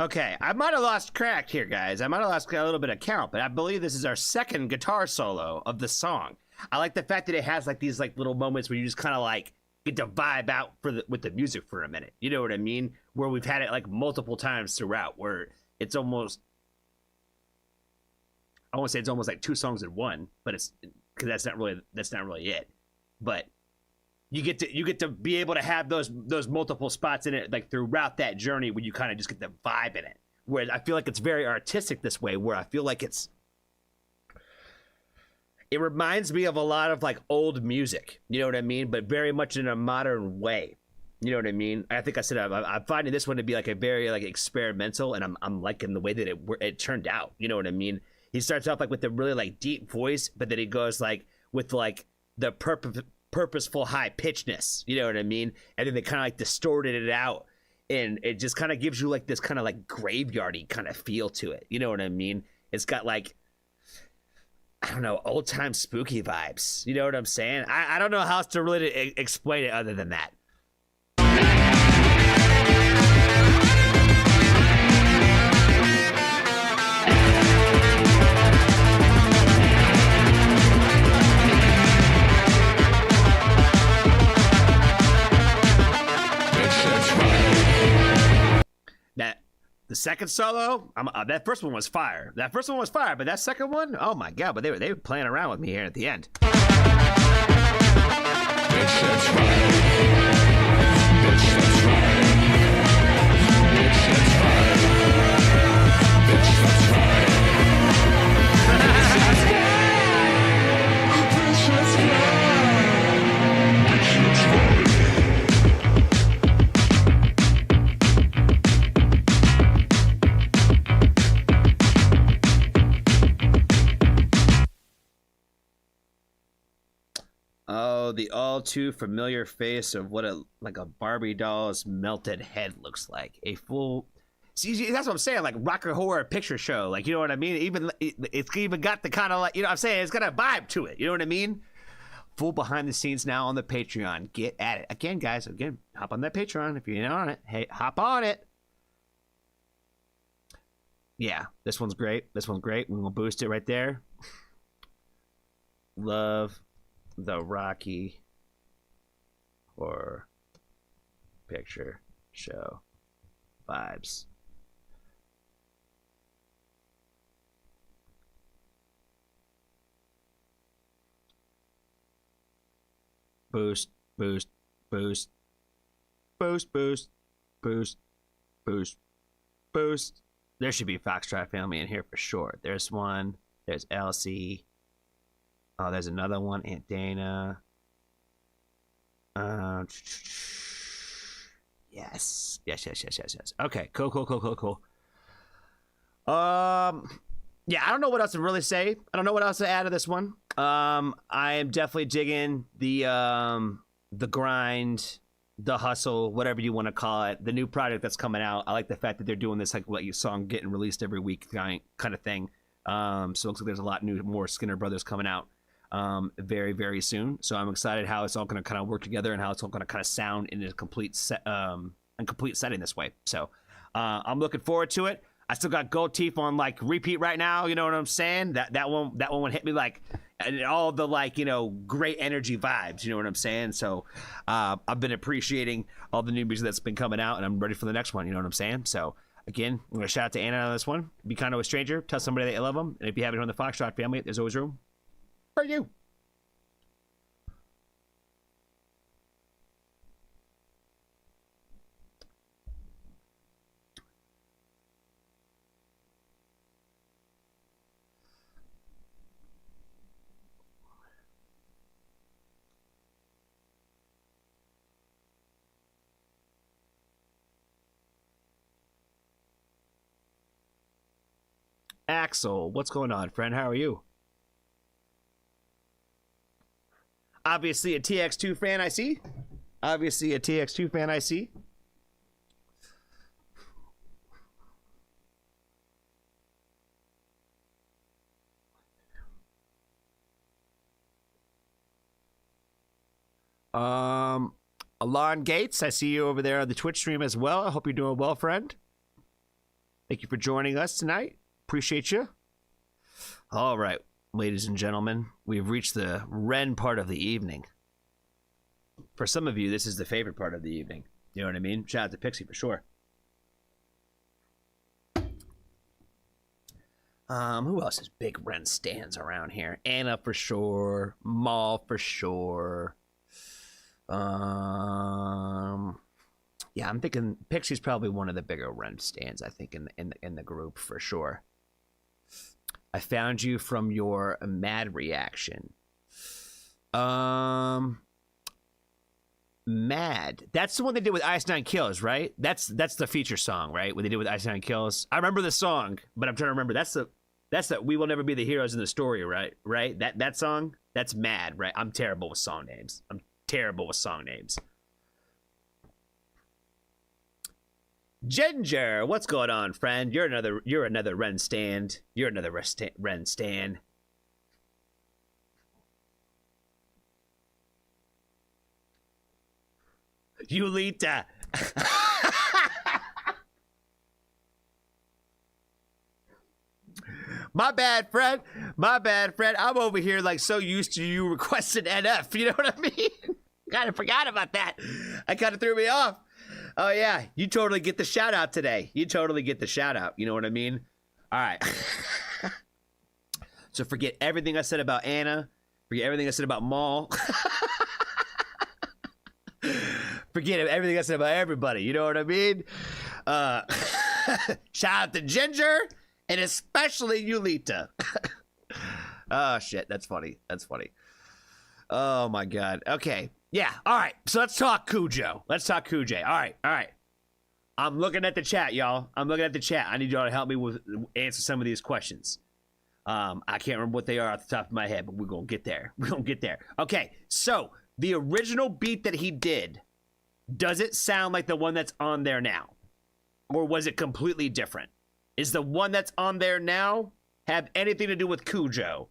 Speaker 1: Okay, I might have lost track here, guys. I might have lost a little bit of count, but I believe this is our second guitar solo of the song. I like the fact that it has like these like little moments where you just kind of like get to vibe out with the music for a minute. You know what I mean? Where we've had it like multiple times throughout, where it's almost, I won't say it's almost like two songs in one, but it's because that's not really it. But you get to be able to have those multiple spots in it like throughout that journey where you kind of just get the vibe in it. Whereas I feel like it's very artistic this way, where I feel like it reminds me of a lot of like old music, you know what I mean? But very much in a modern way, you know what I mean? I think I said I'm finding this one to be like a very like experimental, and I'm liking the way that it turned out, you know what I mean? He starts off like with the really like deep voice, but then he goes like with like the purposeful high pitchedness, you know what I mean? And then they kind of like distorted it out, and it just kind of gives you like this kind of like graveyardy kind of feel to it, you know what I mean? It's got like, I don't know, old time spooky vibes. You know what I'm saying? I don't know how else to really explain it other than that. The second solo, that first one was fire. But that second one, oh my god! But they were playing around with me here at the end. Oh, the all too familiar face of what a Barbie doll's melted head looks like. A full, see, that's what I'm saying. Like Rocker Horror Picture Show, like, you know what I mean? It's even got the kind of like, you know what I'm saying? It's got a vibe to it. You know what I mean? Full behind the scenes now on the Patreon. Get at it again, guys. Again, hop on that Patreon if you're not on it. Hey, hop on it. Yeah, this one's great. We're gonna boost it right there. Love the Rocky Horror Picture Show vibes. Boost. There should be Foxtrot family in here for sure. There's one. There's Elsie. Oh, there's another one. Aunt Dana. Yes. Okay, cool. Yeah, I don't know what else to really say. I don't know what else to add to this one. I am definitely digging the grind, the hustle, whatever you want to call it, the new project that's coming out. I like the fact that they're doing this like what you song getting released every week kind of thing. So it looks like there's a lot more Skinner Brothers coming out very, very soon. So I'm excited how it's all going to kind of work together and how it's all going to kind of sound in a complete setting this way. So I'm looking forward to it. I still got Gold Teeth on like repeat right now. You know what I'm saying? That one hit me like all the like, you know, great energy vibes. You know what I'm saying? So I've been appreciating all the new music that's been coming out, and I'm ready for the next one. You know what I'm saying? So again, I'm gonna shout out to Anna on this one. Be kind of a stranger. Tell somebody that you love them, and if you haven't joined the Foxtrot family, there's always room for you. Axel, what's going on, friend? How are you? Obviously a TX2 fan, I see. Alon Gates, I see you over there on the Twitch stream as well. I hope you're doing well, friend. Thank you for joining us tonight. Appreciate you. All right, ladies and gentlemen, we've reached the Ren part of the evening. For some of you, this is the favorite part of the evening. You know what I mean? Shout out to Pixie for sure. Who else is big Ren stands around here? Anna for sure. Maul for sure. Yeah, I'm thinking Pixie's probably one of the bigger Ren stands, I think, in the group for sure. I found you from your mad reaction. Mad. That's the one they did with Ice Nine Kills, right? That's the feature song, right? What they did with Ice Nine Kills. I remember the song, but I'm trying to remember. That's the We Will Never Be the Heroes in the Story, right? Right? That song? That's Mad, right? I'm terrible with song names. Ginger, what's going on, friend? You're another Ren stand. You're another Ren stand. Yulita. My bad, friend. I'm over here like so used to you requesting NF. You know what I mean? Kind of forgot about that. That kind of threw me off. Oh, yeah. You totally get the shout out today. You know what I mean? All right. So forget everything I said about Anna. Forget everything I said about Maul. Forget everything I said about everybody. You know what I mean? Shout out to Ginger and especially Yulita. Oh, shit. That's funny. Oh, my God. Okay. Yeah. All right. So let's talk Cujo. All right. I'm looking at the chat, y'all. I need y'all to help me with answer some of these questions. I can't remember what they are off the top of my head, but we're going to get there. Okay. So the original beat that he did, does it sound like the one that's on there now? Or was it completely different? Is the one that's on there now have anything to do with Cujo?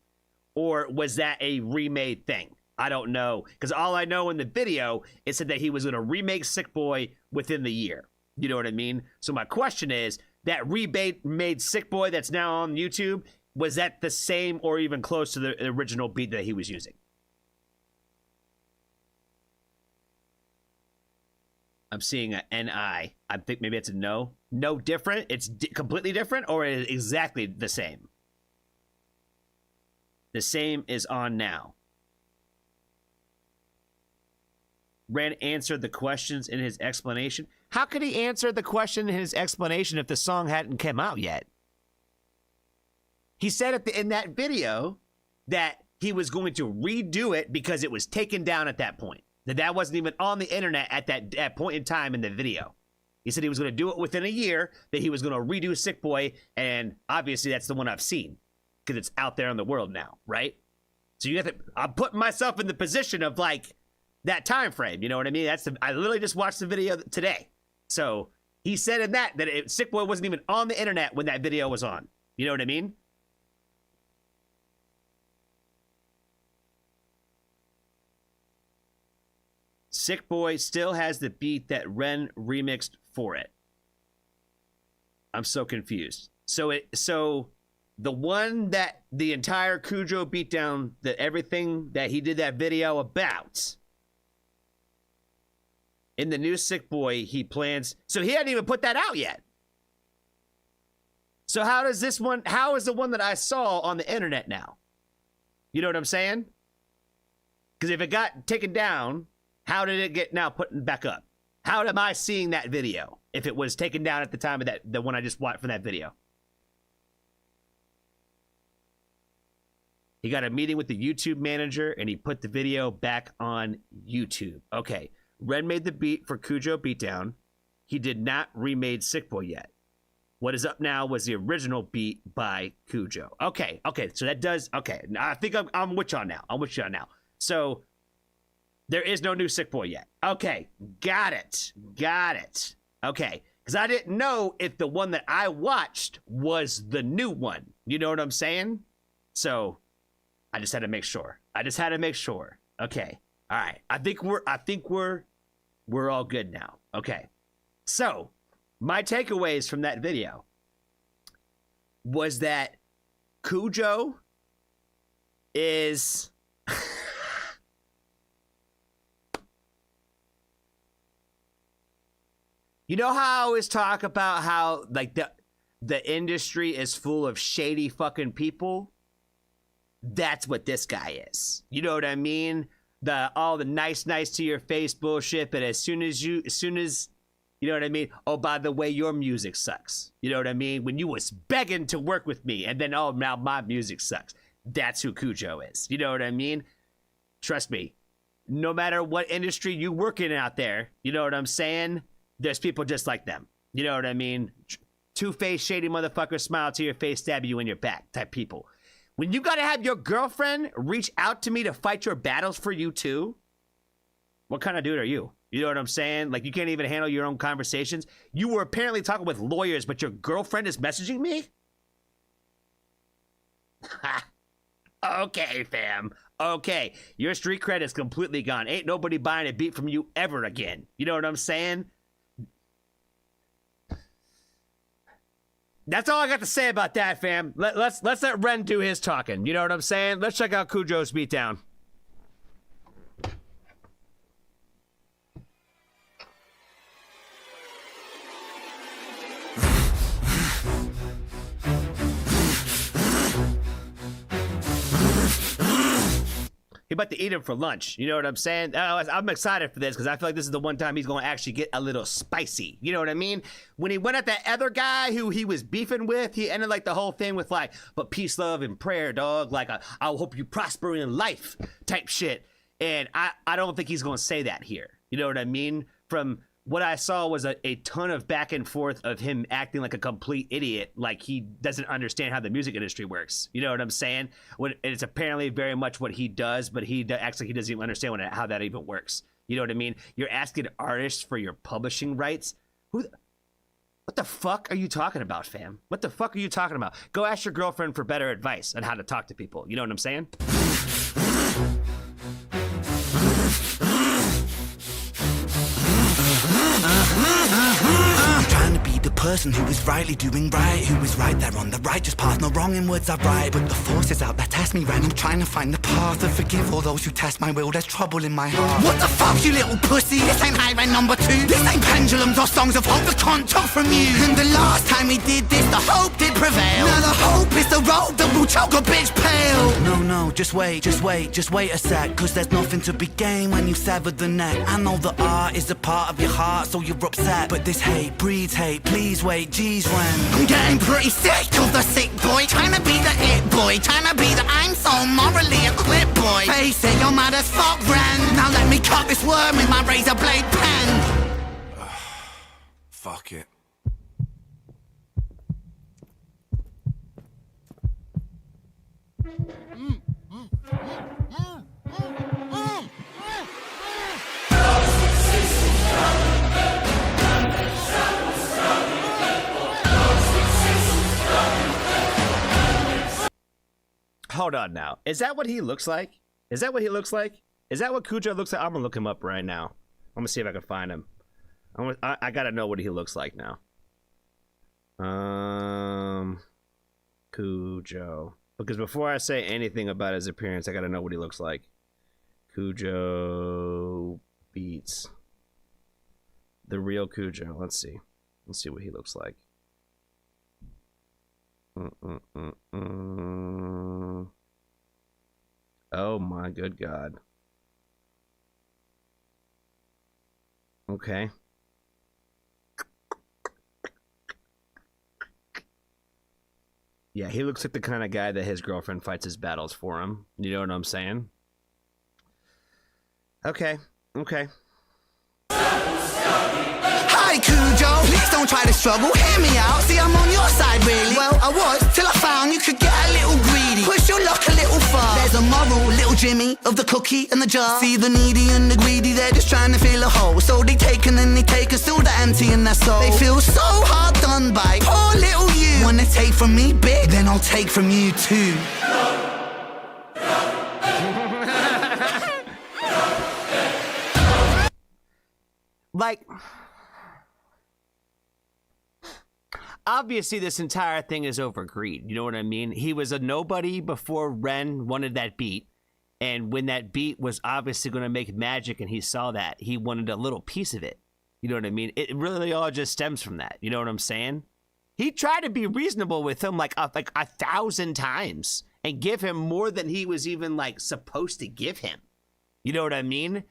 Speaker 1: Or was that a remade thing? I don't know. Because all I know in the video, it said that he was going to remake Sick Boy within the year. You know what I mean? So my question is, that remade Sick Boy that's now on YouTube, was that the same or even close to the original beat that he was using? I'm seeing an NI. I think maybe it's a no. No different? It's completely different, or is it exactly the same? The same is on now. Ren answered the questions in his explanation. How could he answer the question in his explanation if the song hadn't come out yet? He said in that video that he was going to redo it because it was taken down at that point. That wasn't even on the internet at that point in time in the video. He said he was going to do it within a year, that he was going to redo Sick Boy, and obviously that's the one I've seen because it's out there in the world now, right? So you have to. I'm putting myself in the position of like that time frame. You know what I mean? I literally just watched the video today. So he said in that Sick Boy wasn't even on the internet when that video was on. You know what I mean? Sick Boy still has the beat that Ren remixed for it. I'm so confused. So the one that the entire Cujo beatdown, that everything that he did that video about, in the new Sick Boy, he plans. So he hadn't even put that out yet. So how is the one that I saw on the internet now? You know what I'm saying? Because if it got taken down, how did it get now put back up? How am I seeing that video if it was taken down at the time of the one I just watched from that video? He got a meeting with the YouTube manager and he put the video back on YouTube. Okay. Ren made the beat for Cujo Beatdown. He did not remade Sick Boy yet. What is up now was the original beat by Cujo. Okay. So that does. Okay. I think I'm with y'all now. So there is no new Sick Boy yet. Okay. Got it. Okay. Because I didn't know if the one that I watched was the new one. You know what I'm saying? So I just had to make sure. Okay. All right. I think we're all good now. Okay. So my takeaways from that video was that Cujo is you know how I always talk about how like the industry is full of shady fucking people? That's what this guy is. You know what I mean? All the nice to your face bullshit, but as soon as you know what I mean? Oh, by the way, your music sucks. You know what I mean? When you was begging to work with me, and then, oh, now my music sucks. That's who Cujo is. You know what I mean? Trust me. No matter what industry you work in out there, you know what I'm saying? There's people just like them. You know what I mean? Two-faced, shady motherfucker, smile to your face, stab you in your back type people. When you gotta have your girlfriend reach out to me to fight your battles for you too, what kind of dude are you? You know what I'm saying? Like, you can't even handle your own conversations. You were apparently talking with lawyers, but your girlfriend is messaging me? Okay, fam. Okay. Your street cred is completely gone. Ain't nobody buying a beat from you ever again. You know what I'm saying? That's all I got to say about that, fam. Let's let Ren do his talking. You know what I'm saying? Let's check out Cujo's beatdown. He about to eat him for lunch. You know what I'm saying? I'm excited for this because I feel like this is the one time he's going to actually get a little spicy. You know what I mean? When he went at that other guy who he was beefing with, he ended like the whole thing with like, but peace, love, and prayer, dog. Like, I hope you prosper in life type shit. And I don't think he's going to say that here. You know what I mean? From what I saw was a ton of back and forth of him acting like a complete idiot, like he doesn't understand how the music industry works. You know what I'm saying? It's apparently very much what he does, but he acts like he doesn't even understand how that even works. You know what I mean? You're asking artists for your publishing rights. What the fuck are you talking about, fam? What the fuck are you talking about? Go ask your girlfriend for better advice on how to talk to people. You know what I'm saying?
Speaker 3: Trying to be the person who is rightly doing right, who is right there on the righteous path, no wrong in words I write. But the forces out that test me random, trying to find the path and forgive all those who test my will. There's trouble in my heart. What the fuck, you little pussy? This ain't highway number 2. This ain't pendulums or songs of hope that can't talk from you. And the last time we did this, the hope did prevail. Now the hope is the road that will choke a bitch pale. No, just wait a sec. Cause there's nothing to be gained when you sever the neck. I know that art is a part of your heart, so you're upset. But this hate breeds hate, please wait, geez, Ren. I'm getting pretty sick of the sick boy, trying to be the it boy, trying to be the I'm so morally equipped boy. Face it, you're mad as fuck, Ren. Now let me cut this worm with my razor blade pen.
Speaker 4: Fuck it.
Speaker 1: Hold on now. Is that what he looks like? Is that what he looks like? Is that what Cujo looks like? I'm gonna look him up right now. I'm gonna see if I can find him. I gotta know what he looks like now. Cujo. Because before I say anything about his appearance, I gotta know what he looks like. Cujo beats. The real Cujo. Let's see. Let's see what he looks like. Oh my good God. Okay. Yeah, he looks like the kind of guy that his girlfriend fights his battles for him. You know what I'm saying? Okay.
Speaker 3: Hi Cujo, please don't try to struggle, hear me out, see I'm on your side really. Well, I was, till I found you could get a little greedy. Push your luck a little far. There's a moral, little Jimmy, of the cookie and the jar. See the needy and the greedy, they're just trying to fill a hole. So they take and then they take and still they're empty in their soul. They feel so hard done by, poor little you. Wanna take from me big, then I'll take from you too.
Speaker 1: Like, obviously this entire thing is over greed. You know what I mean? He was a nobody before Ren wanted that beat. And when that beat was obviously going to make magic and he saw that, he wanted a little piece of it. You know what I mean? It really all just stems from that. You know what I'm saying? He tried to be reasonable with him like 1,000 times and give him more than he was even like supposed to give him. You know what I mean?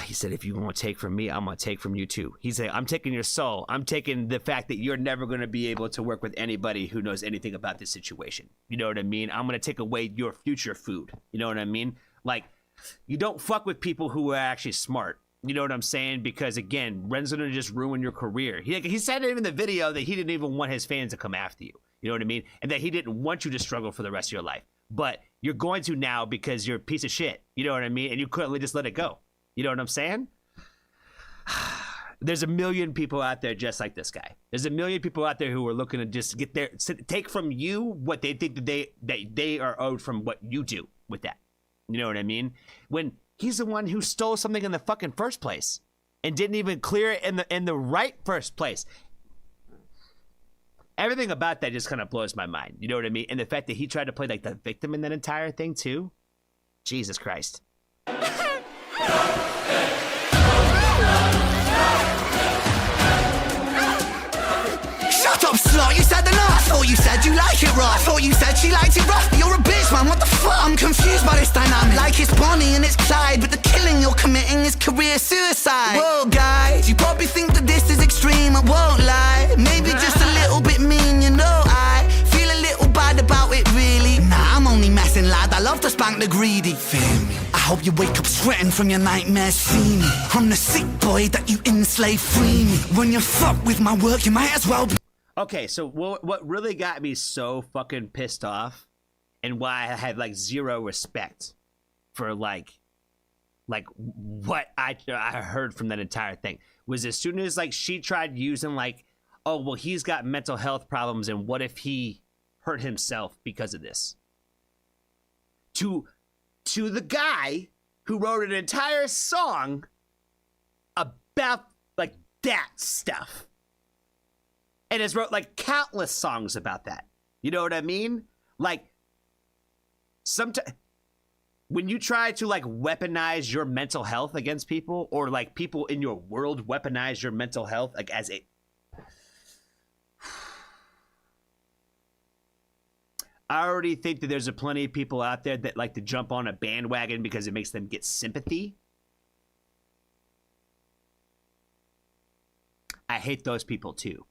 Speaker 1: He said, if you want to take from me, I'm going to take from you too. He said, I'm taking your soul. I'm taking the fact that you're never going to be able to work with anybody who knows anything about this situation. You know what I mean? I'm going to take away your future food. You know what I mean? Like, you don't fuck with people who are actually smart. You know what I'm saying? Because again, Ren's going to just ruin your career. He said in the video that he didn't even want his fans to come after you. You know what I mean? And that he didn't want you to struggle for the rest of your life. But you're going to now because you're a piece of shit. You know what I mean? And you couldn't just let it go. You know what I'm saying? There's a million people out there just like this guy. There's a million people out there who are looking to just get their take from you what they think that they are owed from what you do with that. You know what I mean? When he's the one who stole something in the fucking first place and didn't even clear it in the right first place. Everything about that just kind of blows my mind. You know what I mean? And the fact that he tried to play like the victim in that entire thing too. Jesus Christ.
Speaker 3: Shut up, slut, you said enough. I thought you said you like it rough. I thought you said she liked it rough. You're a bitch, man, what the fuck? I'm confused by this dynamic. Like it's Bonnie and it's Clyde, but the killing you're committing is career suicide. Whoa, guys, you probably think that this is extreme, I won't lie. Maybe just a little bit mean, you know, I feel a little bad about it, really. Nah, I'm only messing, lad, I love to spank the greedy. Feel me? I hope you wake up sweating from your nightmares, see me. I'm the sick boy that you enslave, free me. When you fuck with my work, you might as well be.
Speaker 1: Okay, so what really got me so fucking pissed off and why I had like zero respect for like what I heard from that entire thing was as soon as like she tried using like, oh, well, he's got mental health problems and what if he hurt himself because of this? To the guy who wrote an entire song about like that stuff. And has wrote like countless songs about that. You know what I mean? Like, sometimes when you try to like weaponize your mental health against people, or like people in your world weaponize your mental health, like as a, I already think that there's a plenty of people out there that like to jump on a bandwagon because it makes them get sympathy. I hate those people too.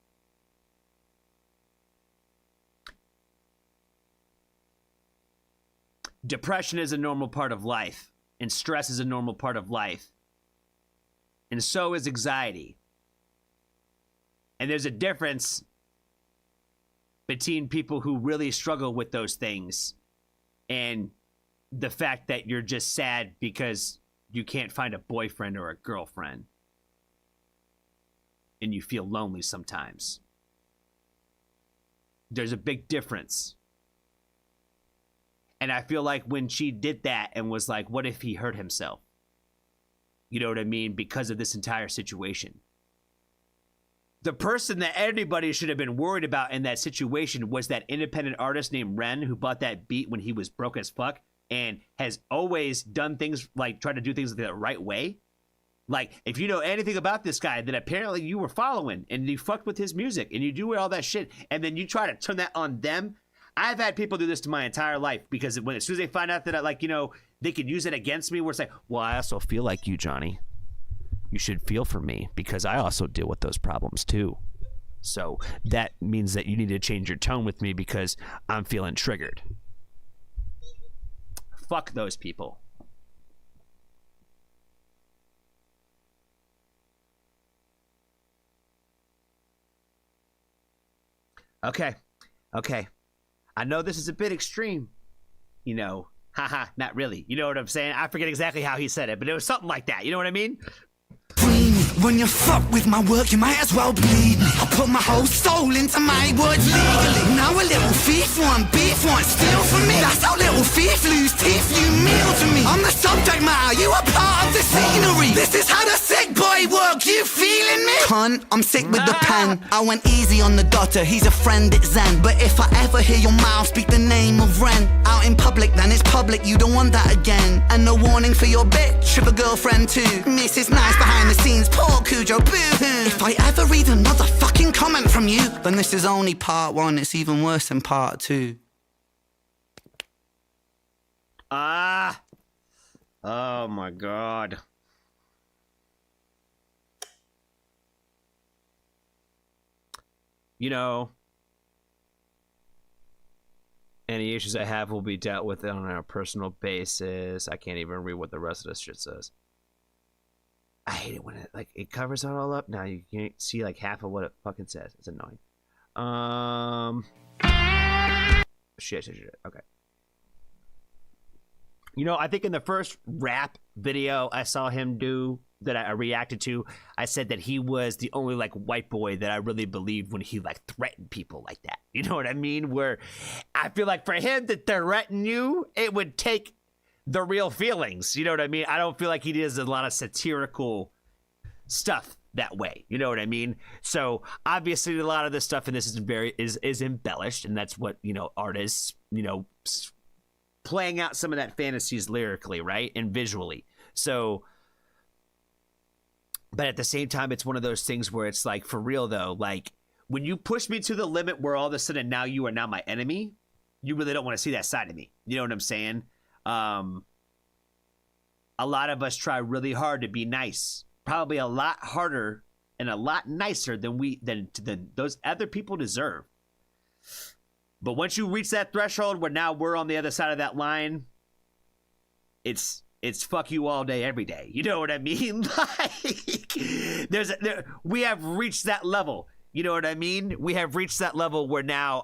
Speaker 1: Depression is a normal part of life, and stress is a normal part of life, and so is anxiety. And there's a difference between people who really struggle with those things and the fact that you're just sad because you can't find a boyfriend or a girlfriend, and you feel lonely sometimes. There's a big difference. And I feel like when she did that and was like, what if he hurt himself? You know what I mean? Because of this entire situation. The person that everybody should have been worried about in that situation was that independent artist named Ren who bought that beat when he was broke as fuck and has always done things like try to do things the right way. Like, if you know anything about this guy, then apparently you were following and you fucked with his music and you do all that shit and then you try to turn that on them. I've had people do this to my entire life because as soon as they find out that I, like, you know, they could use it against me, where it's like, well, I also feel like you, Johnny. You should feel for me because I also deal with those problems too. So that means that you need to change your tone with me because I'm feeling triggered. Fuck those people. Okay. I know this is a bit extreme, you know, haha, not really. You know what I'm saying? I forget exactly how he said it, but it was something like that. You know what I mean?
Speaker 3: When you fuck with my work, you might as well bleed me. I put my whole soul into my words legally. Now a little thief want beef, want steal from me. That's how little thief lose teeth, you meal to me. I'm the subject matter, you are part of the scenery. This is how the sick boy works, you feeling me? Cunt, I'm sick with the pen. I went easy on the daughter, he's a friend, it's Zen. But if I ever hear your mouth speak the name of Ren out in public, then it's public, you don't want that again. And no warning for your bitch, if a girlfriend too. Mrs. Nice behind the scenes, poor Cujo, boo-hoo. If I ever read another fucking comment from you, then this is only part one, it's even worse than part two.
Speaker 1: Ah. Oh my god. You know, any issues I have will be dealt with on a personal basis. I can't even read what the rest of this shit says. I hate it when it covers it all up. Now you can't see like half of what it fucking says. It's annoying. Shit. Okay. You know, I think in the first rap video I saw him do that I reacted to, I said that he was the only like white boy that I really believed when he like threatened people like that. You know what I mean? Where I feel like for him to threaten you, it would take the real feelings. You know what I mean? I don't feel like he does a lot of satirical stuff that way. You know what I mean? So obviously a lot of this stuff in this is embellished, and that's what, you know, artists, you know, playing out some of that fantasies lyrically, right? And visually. So, but at the same time, it's one of those things where it's like, for real though, like when you push me to the limit where all of a sudden now you are now my enemy, you really don't want to see that side of me. You know what I'm saying? A lot of us try really hard to be nice, probably a lot harder and a lot nicer than those other people deserve. But once you reach that threshold where now we're on the other side of that line, it's fuck you all day, every day. You know what I mean? Like, we have reached that level. You know what I mean? We have reached that level where now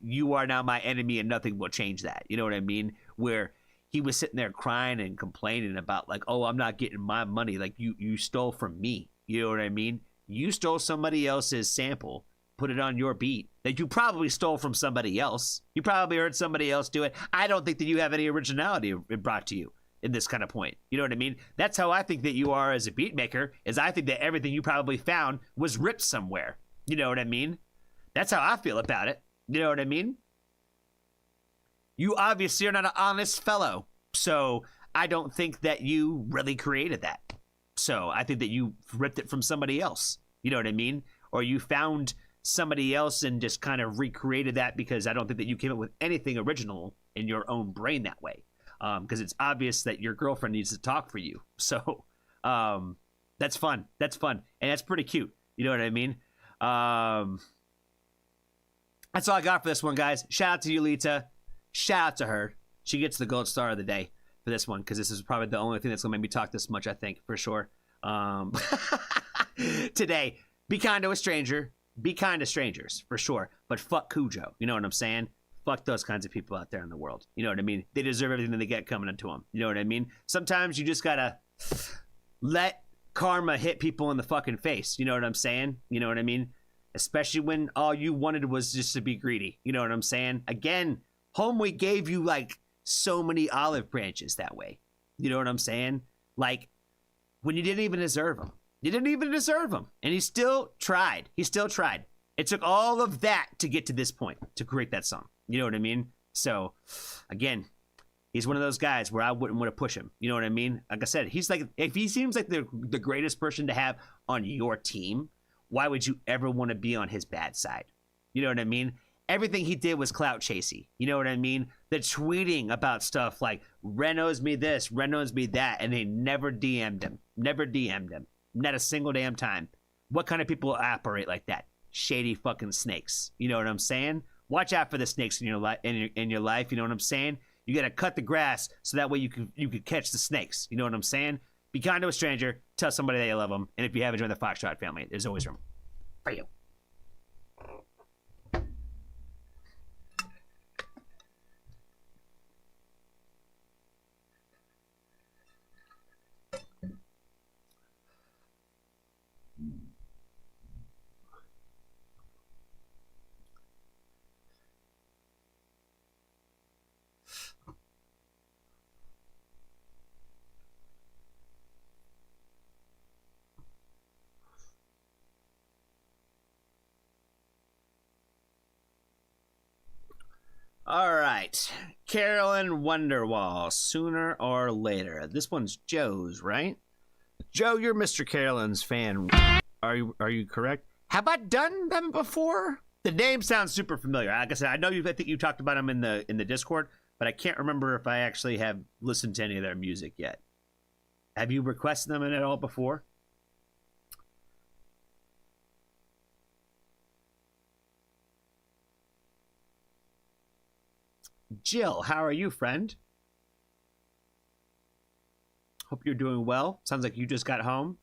Speaker 1: you are now my enemy and nothing will change that. You know what I mean? Where he was sitting there crying and complaining about like, oh, I'm not getting my money. Like you stole from me. You know what I mean? You stole somebody else's sample, put it on your beat that you probably stole from somebody else. You probably heard somebody else do it. I don't think that you have any originality brought to you in this kind of point. You know what I mean? That's how I think that you are as a beat maker, is I think that everything you probably found was ripped somewhere. You know what I mean? That's how I feel about it. You know what I mean? You obviously are not an honest fellow. So I don't think that you really created that. So I think that you ripped it from somebody else. You know what I mean? Or you found somebody else and just kind of recreated that, because I don't think that you came up with anything original in your own brain that way. Because it's obvious that your girlfriend needs to talk for you. So that's fun. That's fun. And that's pretty cute. You know what I mean? That's all I got for this one, guys. Shout out to Yulita. Shout out to her. She gets the gold star of the day for this one, because this is probably the only thing that's going to make me talk this much, I think, for sure. Today, be kind to a stranger. Be kind to strangers, for sure. But fuck Cujo. You know what I'm saying? Fuck those kinds of people out there in the world. You know what I mean? They deserve everything that they get coming into them. You know what I mean? Sometimes you just gotta let karma hit people in the fucking face. You know what I'm saying? You know what I mean? Especially when all you wanted was just to be greedy. You know what I'm saying? Again, Homeweek gave you like so many olive branches that way. You know what I'm saying? Like when you didn't even deserve them. You didn't even deserve them. And he still tried. He still tried. It took all of that to get to this point, to create that song. You know what I mean? So, again, he's one of those guys where I wouldn't want to push him. You know what I mean? Like I said, he's like, if he seems like the greatest person to have on your team, why would you ever want to be on his bad side? You know what I mean? Everything he did was clout chasey. You know what I mean? The tweeting about stuff like, Ren owes me this, Ren owes me that, and they never DM'd him. Never DM'd him. Not a single damn time. What kind of people operate like that? Shady fucking snakes. You know what I'm saying? Watch out for the snakes in your life. In your life, you know what I'm saying? You gotta cut the grass so that way you can catch the snakes. You know what I'm saying? Be kind to a stranger. Tell somebody that you love them. And if you haven't joined the Foxtrot family, there's always room for you. All right. Carolyn Wonderwall, Sooner or Later. This one's Joe's, right? Joe, you're Mr. Carolyn's fan. Are you correct? Have I done them before? The name sounds super familiar. Like I said, I think you talked about them in the Discord, but I can't remember if I actually have listened to any of their music yet. Have you requested them at all before? Jill, how are you, friend? Hope you're doing well. Sounds like you just got home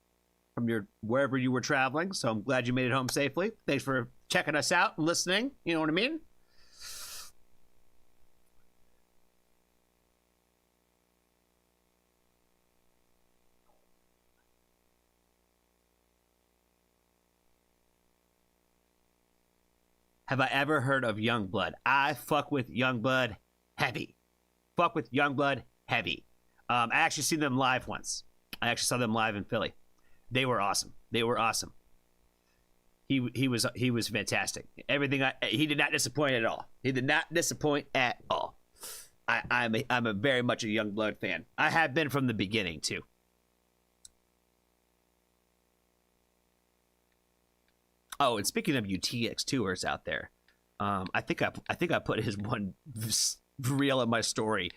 Speaker 1: from wherever you were traveling, so I'm glad you made it home safely. Thanks for checking us out and listening. You know what I mean? Have I ever heard of Youngblood? I fuck with Youngblood heavy. Fuck with Youngblood heavy. I actually seen them live once. I actually saw them live in Philly. They were awesome. He was fantastic. He did not disappoint at all. He did not disappoint at all. I'm a very much a Youngblood fan. I have been from the beginning too. Oh, and speaking of UTX tours out there, I think I put his one reel in my story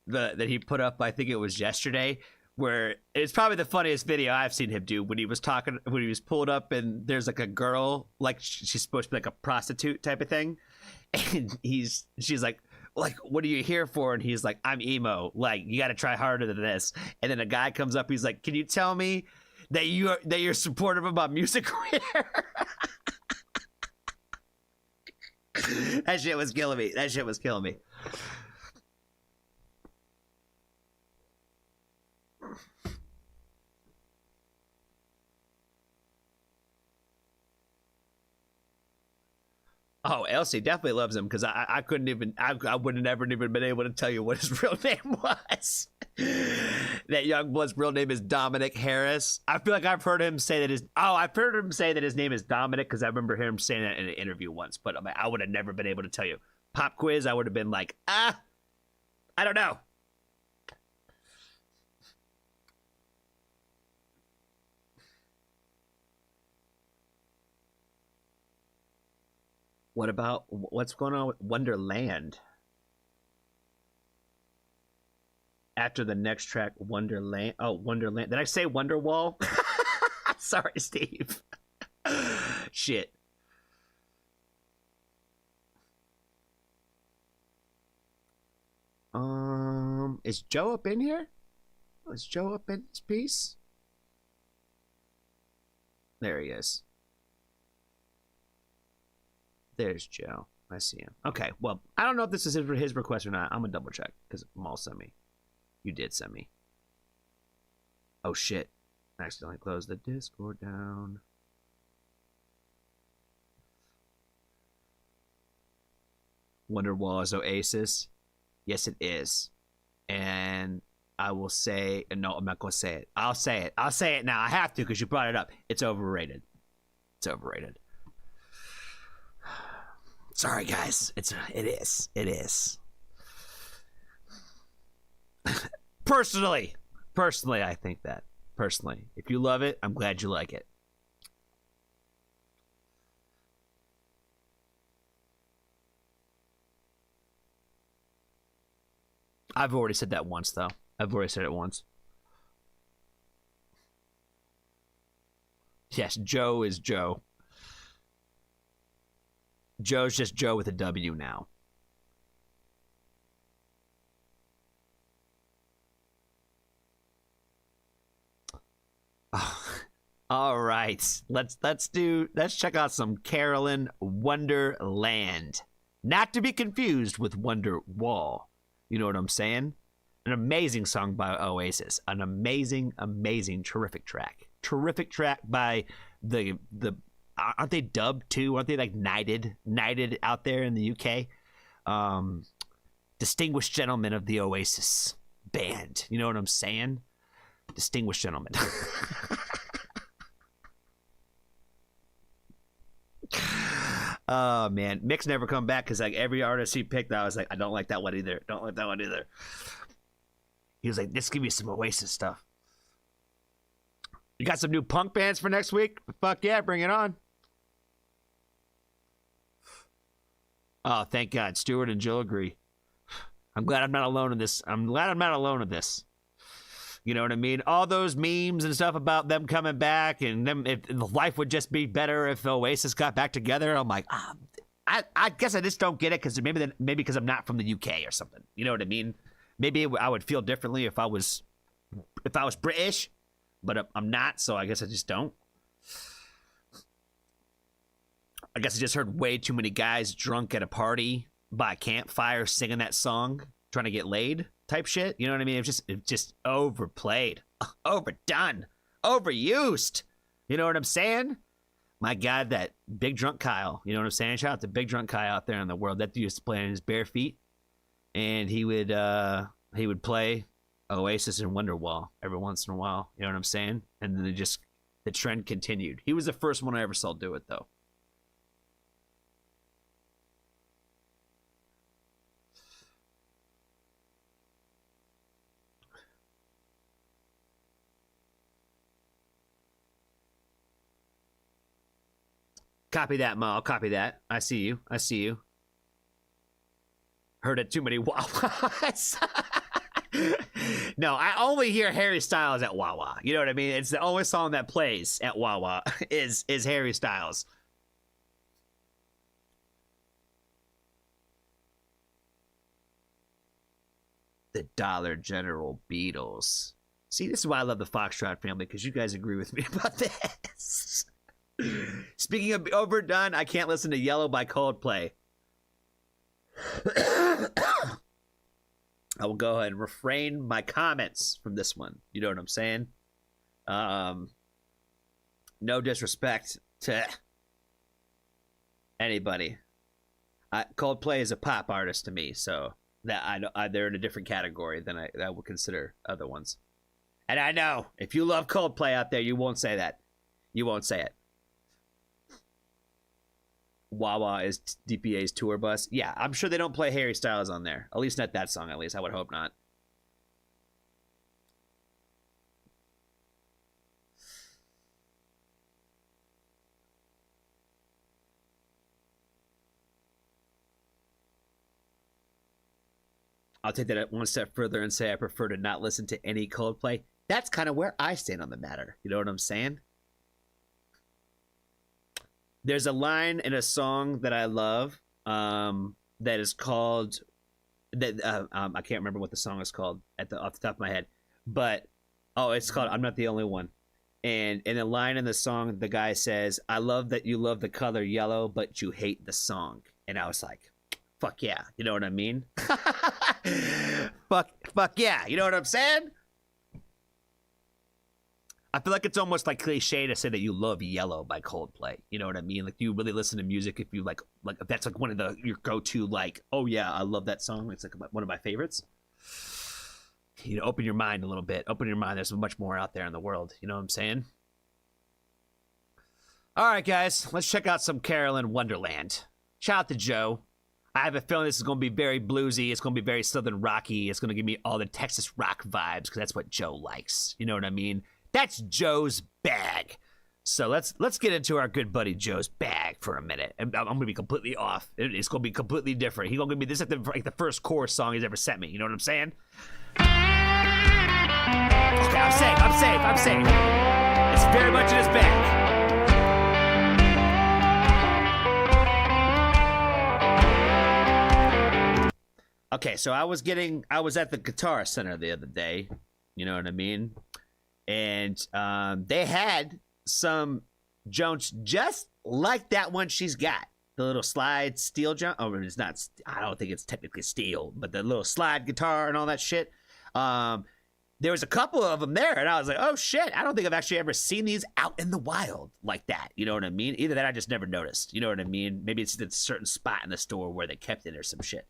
Speaker 1: that he put up. I think it was yesterday, where it's probably the funniest video I've seen him do when he was pulled up and there's like a girl, like she's supposed to be like a prostitute type of thing, and she's like, what are you here for? And he's like, I'm emo. Like, you got to try harder than this. And then a guy comes up, he's like, can you tell me that you're supportive of my music career? That shit was killing me. Oh, Elsie definitely loves him, because I couldn't even, I would have never even been able to tell you what his real name was. That Youngblood's real name is Dominic Harris. I feel like I've heard him say that his name is Dominic, because I remember him saying that in an interview once, but I would have never been able to tell you. Pop quiz, I would have been like, I don't know. What's going on with Wonderland? After the next track, Wonderland. Oh, Wonderland. Did I say Wonderwall? Sorry, Steve. Shit. Is Joe up in here? Is Joe up in this piece? There he is. There's Joe. I see him. Okay, well, I don't know if this is his request or not. I'm gonna double check, because Maul sent me. You did send me. Oh shit. I accidentally closed the Discord down. Wonderwall is Oasis. Yes, it is. And I will say, no, I'm not gonna say it. I'll say it. I'll say it now. I have to, because you brought it up. It's overrated. It's overrated. Sorry, guys. It is. Personally, I think that. Personally, if you love it, I'm glad you like it. I've already said that once, though. I've already said it once. Yes, Joe is Joe. Joe's just Joe with a W now. All right, let's check out some Carolyn Wonderland, not to be confused with Wonderwall. You know what I'm saying? An amazing song by Oasis, an amazing, terrific track by the aren't they dubbed too? Aren't they like knighted out there in the UK? Distinguished gentlemen of the Oasis band. You know what I'm saying? Distinguished gentlemen. Oh man, Mick's never come back because like every artist he picked, I was like, I don't like that one either. Don't like that one either. He was like, "This give me some Oasis stuff." You got some new punk bands for next week? Fuck yeah, bring it on. Oh, thank God, Stuart and Jill agree. I'm glad I'm not alone in this. I'm glad I'm not alone in this. You know what I mean? All those memes and stuff about them coming back and them, if life would just be better if Oasis got back together. I'm like, I guess I just don't get it because maybe because I'm not from the UK or something. You know what I mean? Maybe I would feel differently if I was British, but I'm not, so I guess I just don't. I guess I just heard way too many guys drunk at a party by a campfire singing that song, trying to get laid type shit. You know what I mean? It's just overplayed, overdone, overused. You know what I'm saying? My God, that Big Drunk Kyle. You know what I'm saying? Shout out to Big Drunk Kyle out there in the world. That dude used to play on his bare feet, and he would play Oasis and Wonderwall every once in a while. You know what I'm saying? And then the trend continued. He was the first one I ever saw do it, though. Copy that, Ma. I'll copy that. I see you. I see you. Heard it too many Wawas. No, I only hear Harry Styles at Wawa. You know what I mean? It's the only song that plays at Wawa is Harry Styles. The Dollar General Beatles. See, this is why I love the Foxtrot family, because you guys agree with me about this. Speaking of overdone, I can't listen to Yellow by Coldplay. I will go ahead and refrain my comments from this one. You know what I'm saying? No disrespect to anybody. Coldplay is a pop artist to me, so that they're in a different category than I would consider other ones. And I know if you love Coldplay out there, you won't say that. You won't say it. Wawa is DPA's tour bus. Yeah, I'm sure they don't play Harry Styles on there. At least not that song, at least. I would hope not. I'll take that one step further and say I prefer to not listen to any Coldplay. That's kind of where I stand on the matter. You know what I'm saying? There's a line in a song that I love that is called I can't remember what the song is called off the top of my head, but it's called "I'm Not the Only One." And in a line in the song, the guy says, "I love that you love the color yellow, but you hate the song." And I was like, "Fuck yeah!" You know what I mean? fuck yeah! You know what I'm saying? I feel like it's almost like cliche to say that you love Yellow by Coldplay. You know what I mean? Like, do you really listen to music if you like if that's like one of your go-to, like, oh yeah, I love that song. It's like one of my favorites. You know, open your mind a little bit. Open your mind. There's much more out there in the world. You know what I'm saying? All right, guys, let's check out some Carolyn Wonderland. Shout out to Joe. I have a feeling this is going to be very bluesy. It's going to be very Southern rocky. It's going to give me all the Texas rock vibes because that's what Joe likes. You know what I mean? That's Joe's bag. So let's get into our good buddy Joe's bag for a minute. And I'm going to be completely off. It's going to be completely different. He's going to give me this like the first chorus song he's ever sent me. You know what I'm saying? Okay, I'm safe. It's very much in his bag. Okay, so I was at the Guitar Center the other day. You know what I mean? And they had some Jones just like that one she's got. The little slide steel Jones. Oh, it's not. I don't think it's technically steel, but the little slide guitar and all that shit. There was a couple of them there, and I was like, oh shit, I don't think I've actually ever seen these out in the wild like that. You know what I mean? Either that, I just never noticed. You know what I mean? Maybe it's a certain spot in the store where they kept it or some shit.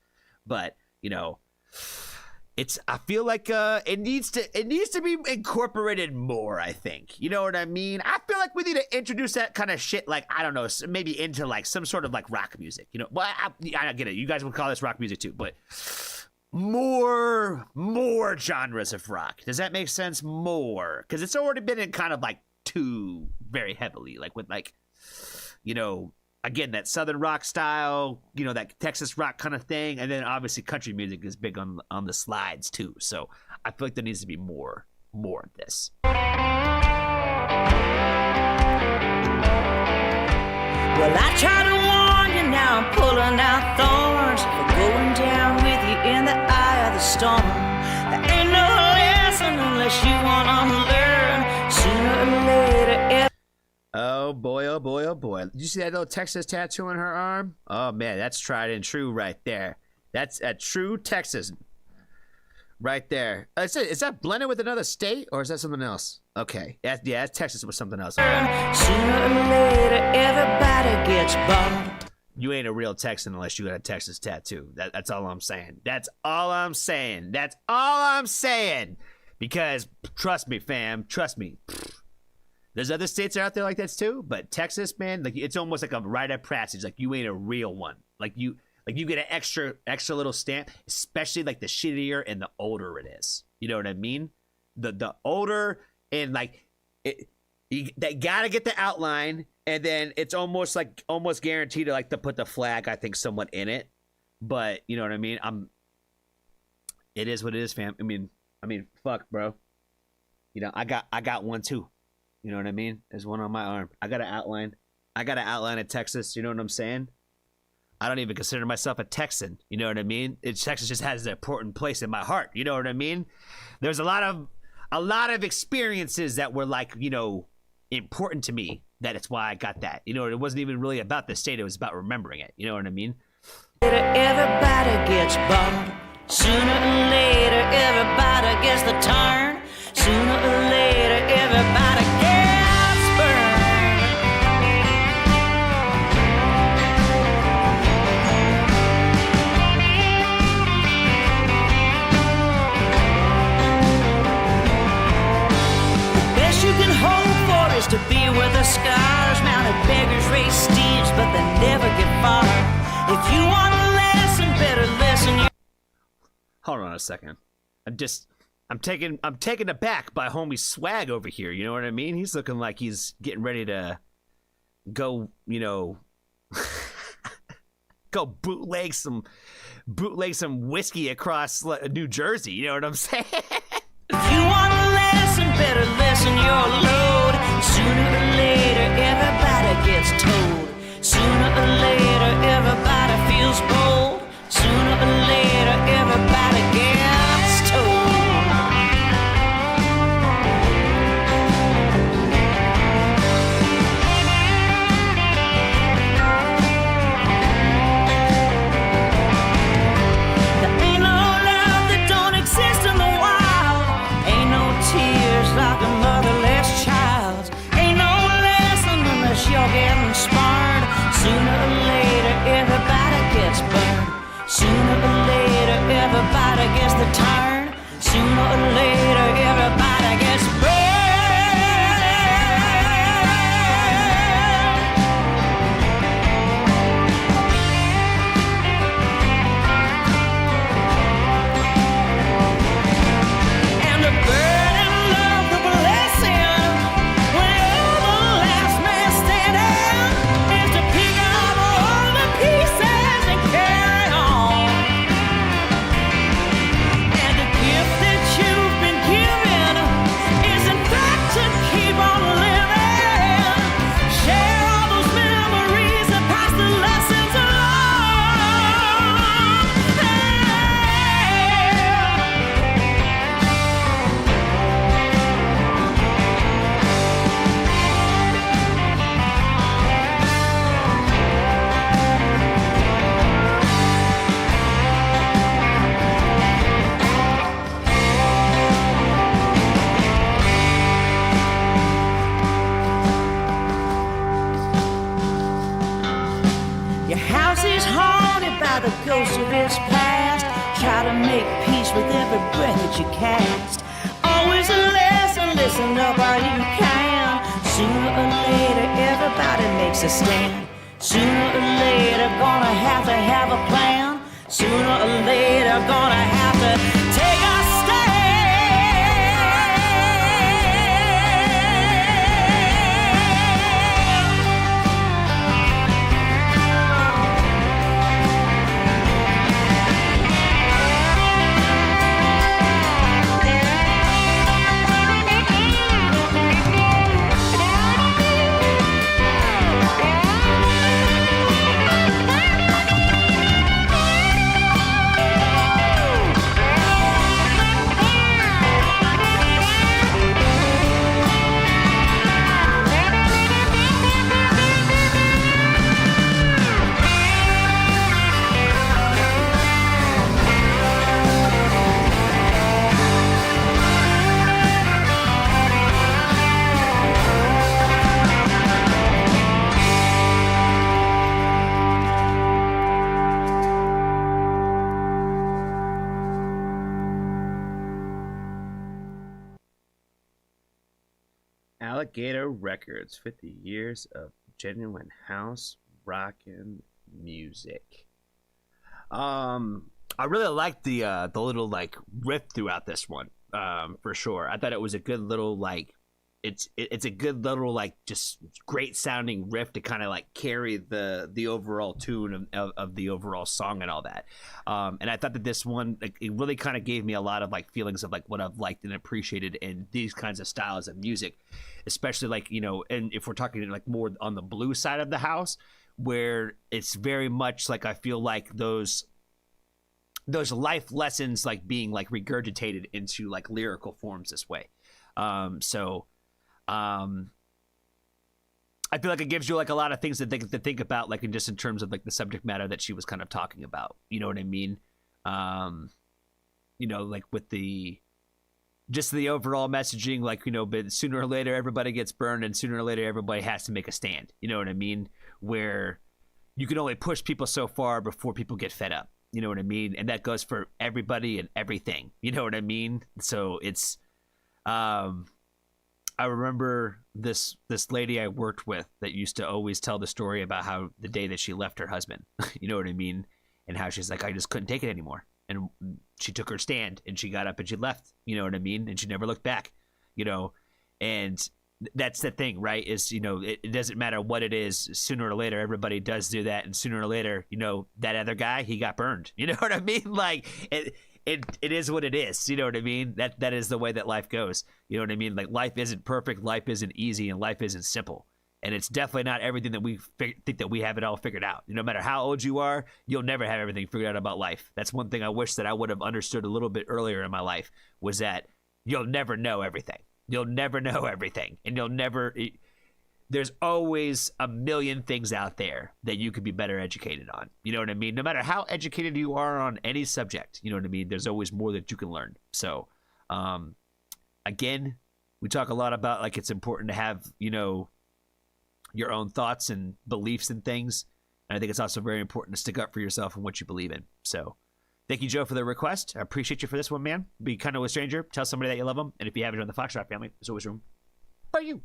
Speaker 1: But, you know, I feel like it needs to be incorporated more, I think. You know what I mean? I feel like we need to introduce that kind of shit, like, I don't know, maybe into like some sort of like rock music, you know? Well, I get it. You guys would call this rock music too, but more genres of rock. Does that make sense? More, because it's already been in kind of like two very heavily, like with like, you know, again, that Southern rock style, you know, that Texas rock kind of thing. And then obviously country music is big on the slides too. So I feel like there needs to be more of this.
Speaker 5: Well, I try to warn you, now I'm pulling out thorns for going down with you in the eye of the storm. There ain't no lesson unless you want to learn sooner or later.
Speaker 1: Oh boy, oh boy, oh boy. Did you see that little Texas tattoo on her arm? Oh man, that's tried and true right there. That's a true Texas right there. Is that blended with another state or is that something else? Okay. That's Texas with something else.
Speaker 5: Sooner or later, everybody gets burned.
Speaker 1: You ain't a real Texan unless you got a Texas tattoo. That's all I'm saying. That's all I'm saying. That's all I'm saying. Because trust me, fam. Trust me. There's other states out there like that too, but Texas, man, like it's almost like a rite of passage. Like you ain't a real one. Like you get an extra little stamp, especially like the shittier and the older it is. You know what I mean? The older and like they gotta get the outline, and then it's almost guaranteed to like to put the flag, I think, somewhat in it. But you know what I mean? It is what it is, fam. I mean, fuck, bro. You know, I got one too. You know what I mean? There's one on my arm. I got an outline of Texas. You know what I'm saying? I don't even consider myself a Texan. You know what I mean? Texas just has an important place in my heart. You know what I mean? There's a lot of experiences that were like, you know, important to me. That it's why I got that. You know, it wasn't even really about the state. It was about remembering it. You know what I mean?
Speaker 5: Everybody gets burned. Sooner or later, everybody gets the turn. Sooner or later, everybody gets burned. The best you can hope for is to be where the scars mounted beggars race steeds, but they never get far. If you want a lesson, better listen.
Speaker 1: Hold on a second. I'm taken aback by homie's swag over here. You know what I mean? He's looking like he's getting ready to go, you know, go bootleg some whiskey across New Jersey. You know what I'm saying?
Speaker 5: If you want a lesson, better listen your load. Sooner or later, everybody gets told. Sooner or later, everybody feels bold. Sooner or later, everybody gets told. Like a motherless child. Ain't no lesson unless you're getting sparred. Sooner or later, everybody gets burned. Sooner or later, everybody gets the turn. Sooner or later, everybody gets burned. And a bird in love, the blessing, when you're the last man standing, is to pick up all the pieces and carry on. And the gift that you've been given is in fact to keep on living. Share all those memories and pass the lessons along. Your house is haunted by the ghost of its past. Try to make peace with every breath that you cast. Always a lesson, listen up while you can. Sooner or later, everybody makes a stand. Sooner or later, gonna have a plan. Sooner or later, gonna have to take a stand.
Speaker 1: Alligator Records, 50 years of genuine house rockin' music. I really liked the little like riff throughout this one, for sure. I thought it was a good little like it's a good little like just great sounding riff to kind of like carry the overall tune of the overall song and all that. And I thought that this one, like, it really kind of gave me a lot of like feelings of like what I've liked and appreciated in these kinds of styles of music, especially like, you know, and if we're talking like more on the blues side of the house, where it's very much like I feel like those life lessons like being like regurgitated into like lyrical forms this way. I feel like it gives you like a lot of things to think about, like in terms of like the subject matter that she was kind of talking about. You know what I mean? You know, like with the overall messaging, like, you know, but sooner or later everybody gets burned, and sooner or later everybody has to make a stand. You know what I mean? Where you can only push people so far before people get fed up. You know what I mean? And that goes for everybody and everything. You know what I mean? So it's, I remember this lady I worked with that used to always tell the story about how the day that she left her husband, you know what I mean? And how she's like, I just couldn't take it anymore. And she took her stand and she got up and she left, you know what I mean? And she never looked back, you know? And that's the thing, right? Is, you know, it doesn't matter what it is. Sooner or later, everybody does do that. And sooner or later, you know, that other guy, he got burned. You know what I mean? Like, it is what it is. You know what I mean? That is the way that life goes. You know what I mean? Like, life isn't perfect, life isn't easy, and life isn't simple. And it's definitely not everything that we think that we have it all figured out. No matter how old you are, you'll never have everything figured out about life. That's one thing I wish that I would have understood a little bit earlier in my life, was that you'll never know everything. You'll never know everything. And there's always a million things out there that you could be better educated on. You know what I mean? No matter how educated you are on any subject, you know what I mean? There's always more that you can learn. So, again, we talk a lot about, like, it's important to have, you know, your own thoughts and beliefs and things. And I think it's also very important to stick up for yourself and what you believe in. So thank you, Joe, for the request. I appreciate you for this one, man. Be kind of a stranger. Tell somebody that you love them. And if you haven't joined the Foxtrot family, there's always room for you.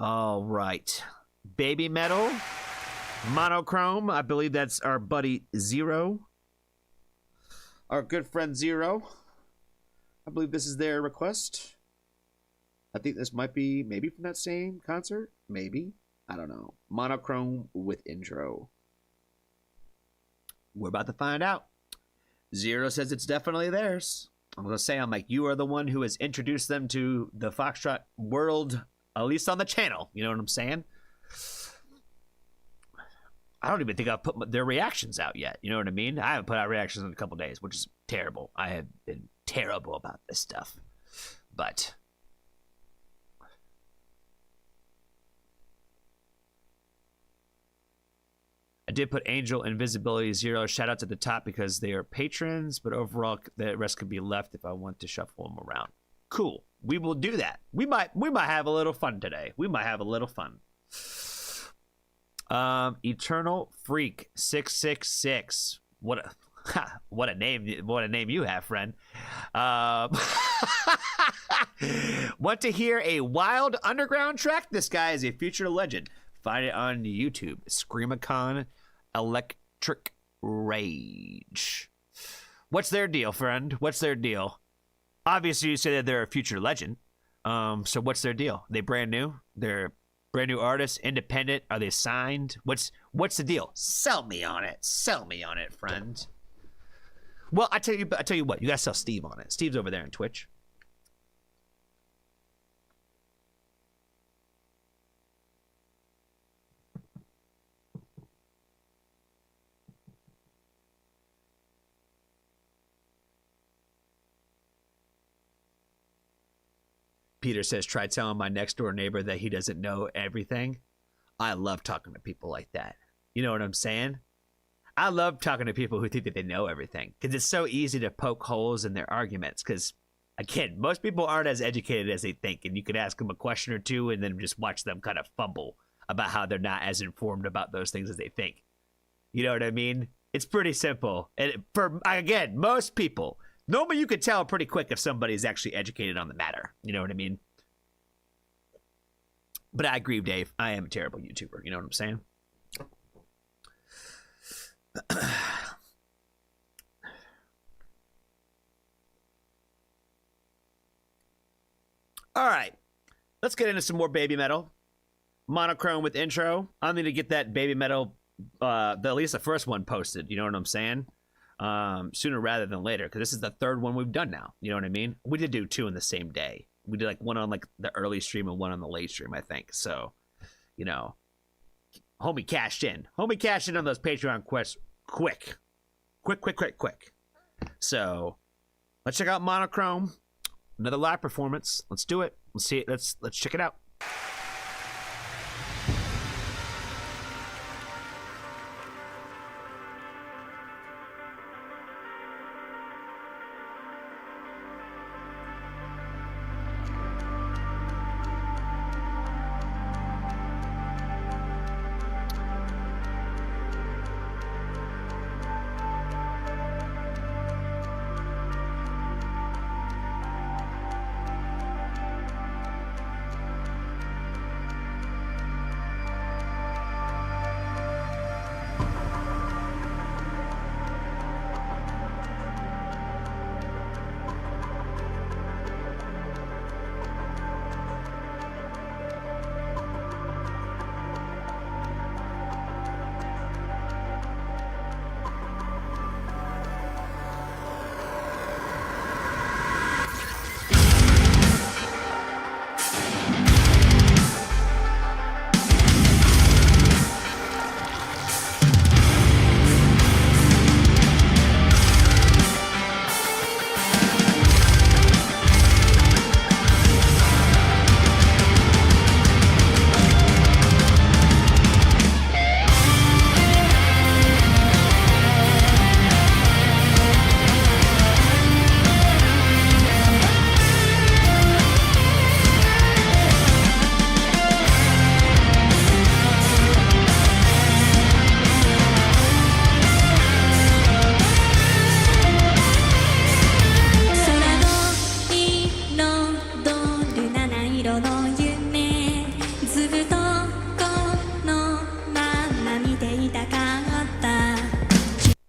Speaker 1: All right. Baby Metal, Monochrome. I believe that's our buddy Zero. Our good friend Zero. I believe this is their request. I think this might be maybe from that same concert. Maybe. I don't know. Monochrome with intro. We're about to find out. Zero says it's definitely theirs. I'm going to say, I'm like, you are the one who has introduced them to the Foxtrot world, at least on the channel. You know what I'm saying? I don't even think I've put their reactions out yet. You know what I mean? I haven't put out reactions in a couple days, which is terrible. I have been terrible about this stuff. But I did put Angel Invisibility Zero shout outs at the top because they are patrons, but overall the rest could be left if I want to shuffle them around. Cool. We will do that. We might have a little fun today. We might have a little fun. Eternal Freak 666. What a name! What a name you have, friend. Want to hear a wild underground track? This guy is a future legend. Find it on YouTube. Screamacon Electric Rage. What's their deal, friend? What's their deal? Obviously, you say that they're a future legend. So what's their deal? They brand new? They're brand new artists, independent? Are they signed? What's the deal? Sell me on it. Sell me on it, friend. Well, I tell you what. You gotta sell Steve on it. Steve's over there on Twitch. Peter says, try telling my next door neighbor that he doesn't know everything. I love talking to people like that. You know what I'm saying? I love talking to people who think that they know everything, because it's so easy to poke holes in their arguments. Because, again, most people aren't as educated as they think, and you could ask them a question or two and then just watch them kind of fumble about how they're not as informed about those things as they think. You know what I mean? It's pretty simple. And for, again, most people, normally you could tell pretty quick if somebody's actually educated on the matter. You know what I mean? But I agree, Dave. I am a terrible YouTuber. You know what I'm saying? All right. Let's get into some more baby metal. Monochrome with intro. I'm going to get that baby metal, at least the first one posted. You know what I'm saying? Sooner rather than later, because this is the third one we've done now. You know what I mean? We did do two in the same day. We did like one on like the early stream and one on the late stream, I think. So, you know, homie cashed in. Homie cashed in on those Patreon quests quick. So, let's check out Monochrome. Another live performance. Let's do it. Let's see it. Let's check it out.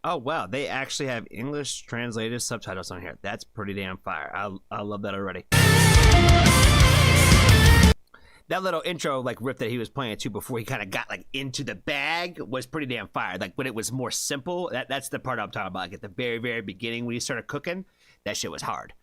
Speaker 1: Oh, wow. They actually have English translated subtitles on here. That's pretty damn fire. I love that already. That little intro like riff that he was playing too before he kind of got like into the bag was pretty damn fire. Like when it was more simple, that's the part I'm talking about. Like at the very, very beginning when he started cooking, that shit was hard.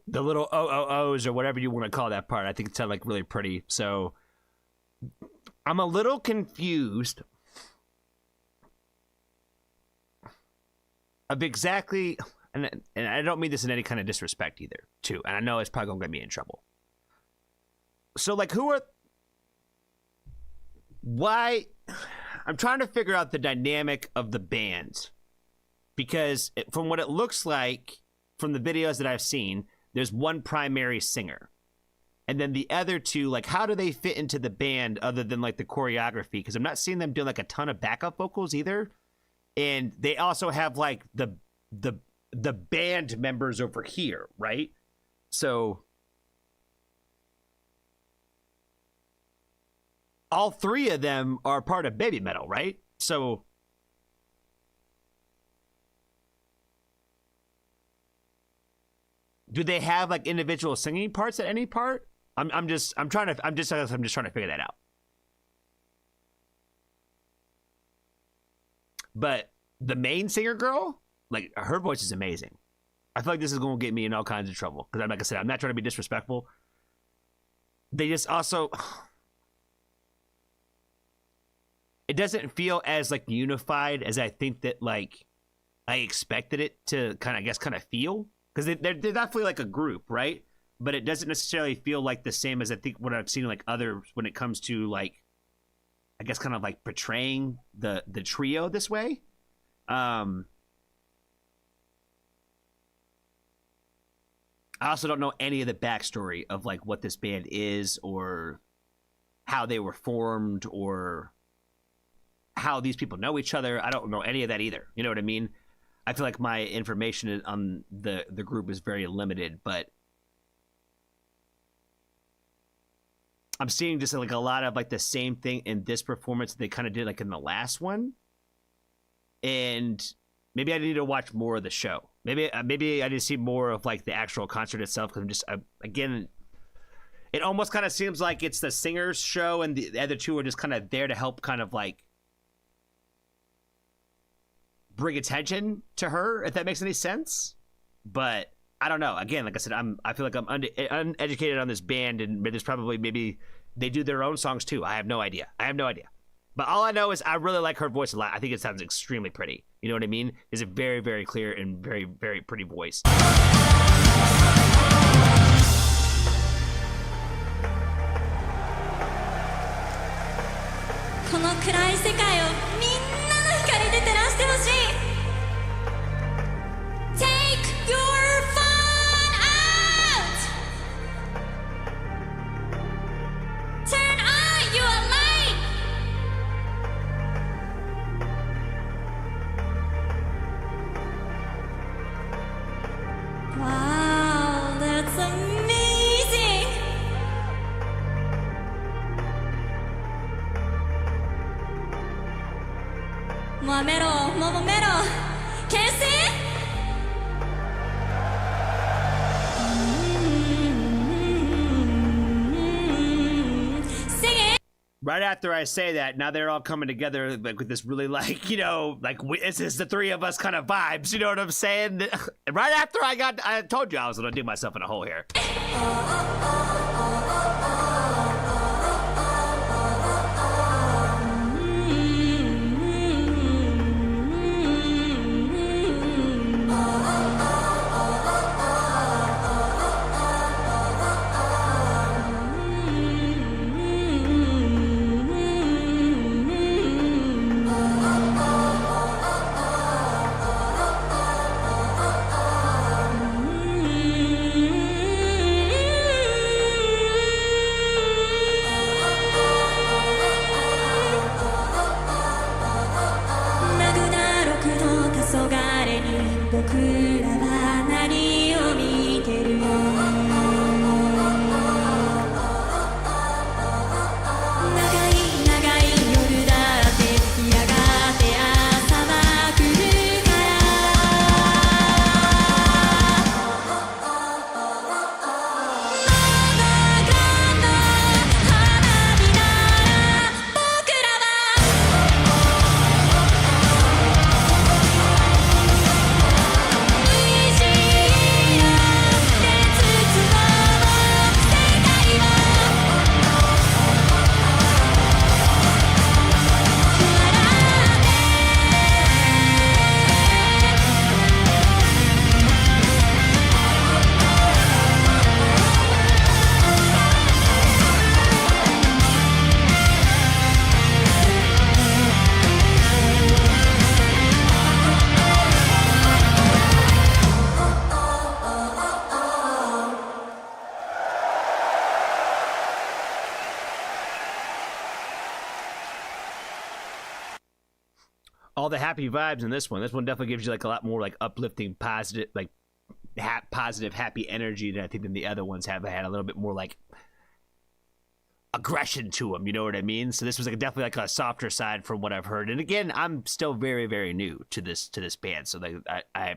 Speaker 1: the little OOOs or whatever you want to call that part. I think it sounded like really pretty. So I'm a little confused of exactly, and I don't mean this in any kind of disrespect either, too. And I know it's probably going to get me in trouble. So, like, why? I'm trying to figure out the dynamic of the bands. Because from what it looks like, from the videos that I've seen, there's one primary singer. And then the other two, like, how do they fit into the band other than, like, the choreography? Because I'm not seeing them doing, like, a ton of backup vocals either. And they also have, like, the band members over here, right? So all three of them are part of Baby Metal, right? So do they have like individual singing parts at any part? I'm just trying to figure that out. But the main singer girl, like, her voice is amazing. I feel like this is going to get me in all kinds of trouble because, like I said, I'm not trying to be disrespectful. They just also, it doesn't feel as like unified as I think that like I expected it to kind of feel, because they're definitely like a group, right? But it doesn't necessarily feel like the same as I think what I've seen like others when it comes to like, I guess kind of like portraying the trio this way. I also don't know any of the backstory of like what this band is or how they were formed or how these people know each other. I don't know any of that either. You know what I mean? I feel like my information on the group is very limited, but I'm seeing just like a lot of like the same thing in this performance that they kind of did like in the last one. And maybe I need to watch more of the show. Maybe I need to see more of like the actual concert itself, because I'm just again, it almost kind of seems like it's the singer's show and the other two are just kind of there to help kind of like bring attention to her, if that makes any sense. But I don't know. Again, like I said, I feel like I'm uneducated on this band, and there's probably maybe they do their own songs too. I have no idea. But all I know is I really like her voice a lot. I think it sounds extremely pretty. You know what I mean? It's a very, very clear and very, very pretty voice.
Speaker 2: この暗い世界をみんなの光で照らしてほしい。 Take your fun out. Turn on your light. Wow, that's amazing. Momero, can you see? Sing it.
Speaker 1: Right after I say that, now they're all coming together like with this really like, you know, like this is the three of us kind of vibes. You know what I'm saying? Right after I told you I was going to dig myself in a hole here. all the happy vibes in this one. This one definitely gives you like a lot more like uplifting, positive, like positive, happy energy than I think than the other ones have. I had a little bit more like aggression to them, you know what I mean? So this was like definitely like a softer side from what I've heard. And again, I'm still very, very new to this band, so like, I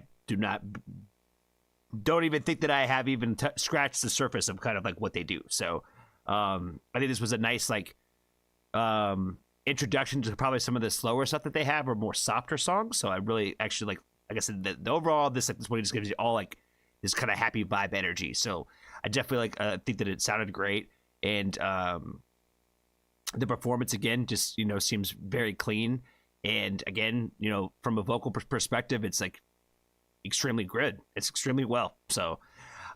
Speaker 1: don't even think that I have even scratched the surface of kind of like what they do. So I think this was a nice like introduction to probably some of the slower stuff that they have or more softer songs. So I really actually like I said, the overall this one just gives you all like this kind of happy vibe energy. So I definitely like think that it sounded great. And the performance again just seems very clean, and again from a vocal perspective it's like extremely good. It's extremely well. So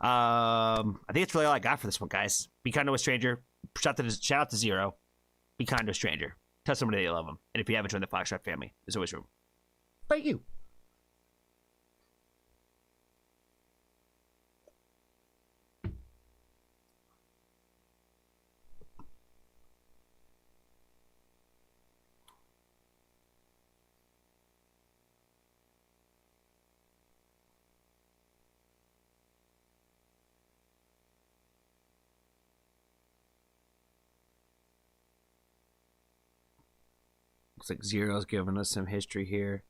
Speaker 1: I think it's really all I got for this one, guys. Be kind to a stranger. Shout out to Zero. Be kind to a stranger. Tell somebody that you love them, and if you haven't joined the Foxtrot family, there's always room for you. Looks like Zero's giving us some history here.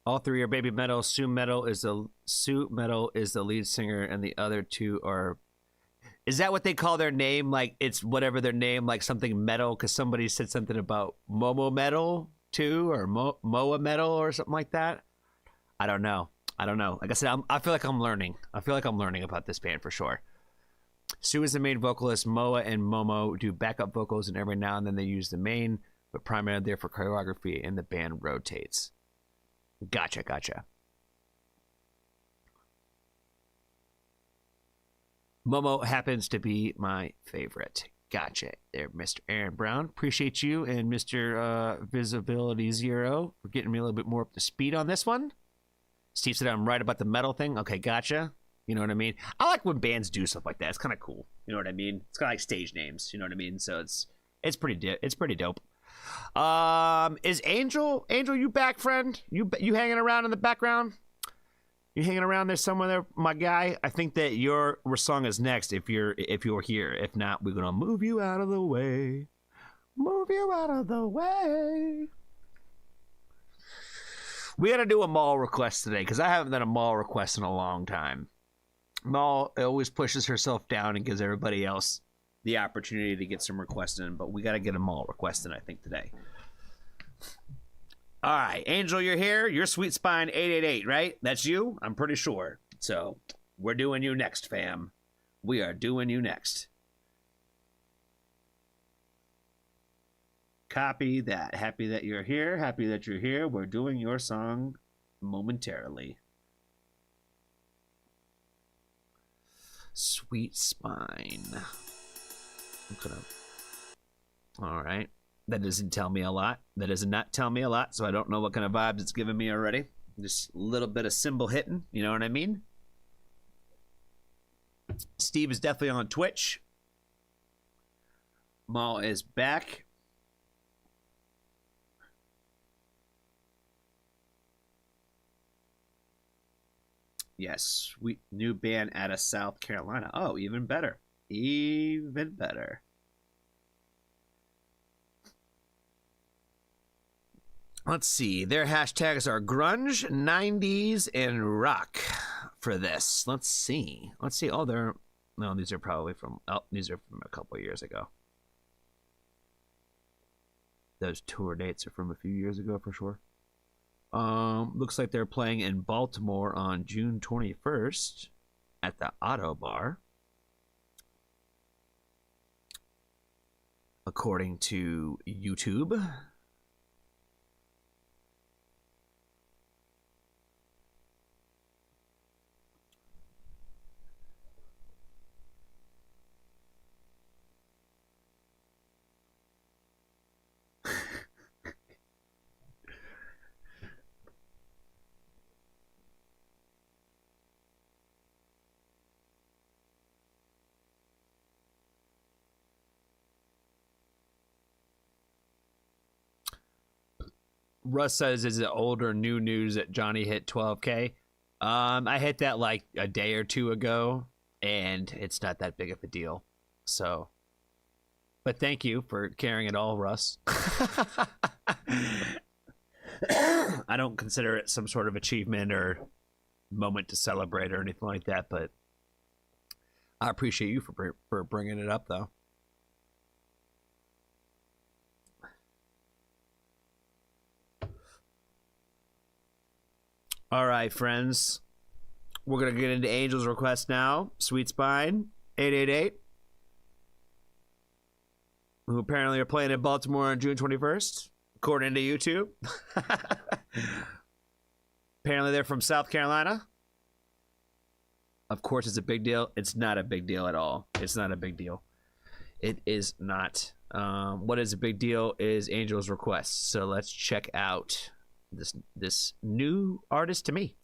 Speaker 1: All three are Baby Metal. Sue Metal is the lead singer, and the other two are. Is that what they call their name? Like it's whatever their name, like something metal? Because somebody said something about Momo Metal too, or Moa Metal, or something like that. I don't know. Like I said, I feel like I'm learning. I feel like I'm learning about this band for sure. Sue is the main vocalist. Moa and Momo do backup vocals, and every now and then they use the main, but primarily there for choreography, and the band rotates. Gotcha. Momo happens to be my favorite. Gotcha. There, Mr. Aaron Brown. Appreciate you and Mr. Visibility Zero for getting me a little bit more up to speed on this one. Steve said I'm right about the metal thing. Okay, gotcha. You know what I mean? I like when bands do stuff like that. It's kind of cool. You know what I mean? It's kind of like stage names. You know what I mean? So it's pretty dope. Is Angel, you back, friend? You hanging around in the background? You hanging around there somewhere there, my guy? I think that your song is next if you're here. If not, we're gonna move you out of the way. We gotta do a mall request today because I haven't done a mall request in a long time. Mall always pushes herself down and gives everybody else the opportunity to get some requests in, but we got to get a mall request in, I think, today. All right, Angel, you're here. You're Sweet Spine 888, right? That's you? I'm pretty sure. So we're doing you next, fam. We are doing you next. Copy that. Happy that you're here. We're doing your song momentarily. Sweet Spine. All right. That doesn't tell me a lot. That does not tell me a lot, so I don't know what kind of vibes it's giving me already. Just a little bit of cymbal hitting, you know what I mean? Steve is definitely on Twitch. Maul is back. Yes, sweet new band out of South Carolina. Oh, even better. Even better. Let's see. Their hashtags are grunge, 90s, and rock for this. Let's see. Oh, these are probably these are from a couple of years ago. Those tour dates are from a few years ago for sure. Looks like they're playing in Baltimore on June 21st at the Auto Bar. According to YouTube. Russ says, is it old or new news that Johnny hit 12K? I hit that like a day or two ago, and it's not that big of a deal. So, but thank you for carrying it all, Russ. I don't consider it some sort of achievement or moment to celebrate or anything like that, but I appreciate you for bringing it up, though. All right, friends. We're going to get into Angel's request now. Sweet Spine, 888, who apparently are playing in Baltimore on June 21st, according to YouTube. Apparently they're from South Carolina. Of course it's a big deal. It's not a big deal at all. It's not a big deal. It is not. What is a big deal is Angel's request. So let's check out this new artist to me.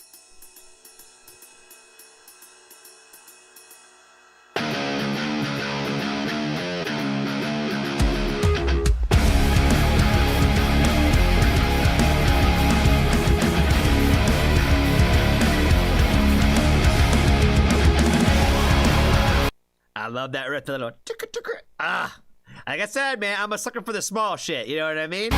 Speaker 1: I love that riff, the little like I said, man, I'm a sucker for the small shit. You know what I mean?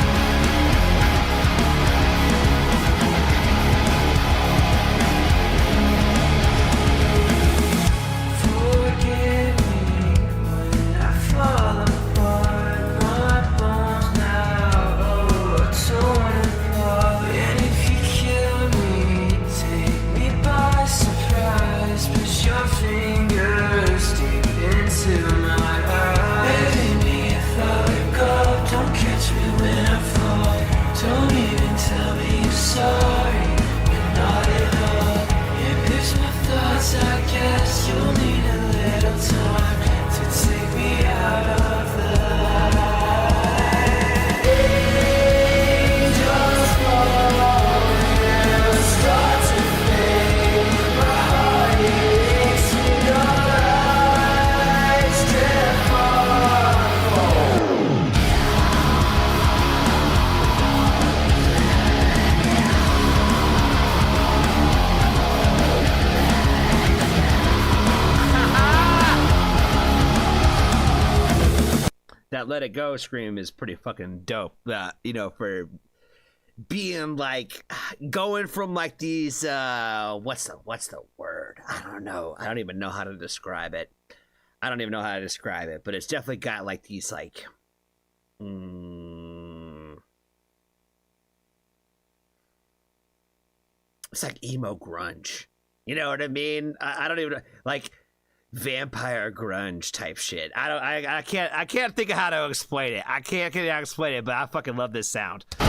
Speaker 3: Forgive me when I fall apart. My bones now are torn apart. And if you kill me, take me by surprise. Push your fingers deep into my eyes. Baby, if I let go, don't catch me when I fall. Don't even tell me you're sorry. You're not at all. It picks my thoughts, I guess you'll need a little time to take me out of the light. Angels fall and start to fade. My heart aches when your eyes drift far.
Speaker 1: That Let It Go scream is pretty fucking dope. You know, for being like going from like these what's the word? I don't know. I don't even know how to describe it. But it's definitely got like these like it's like emo grunge. You know what I mean? I don't even like vampire grunge type shit. I can't think of how to explain it. I can't explain it, but I fucking love this sound.
Speaker 3: Dig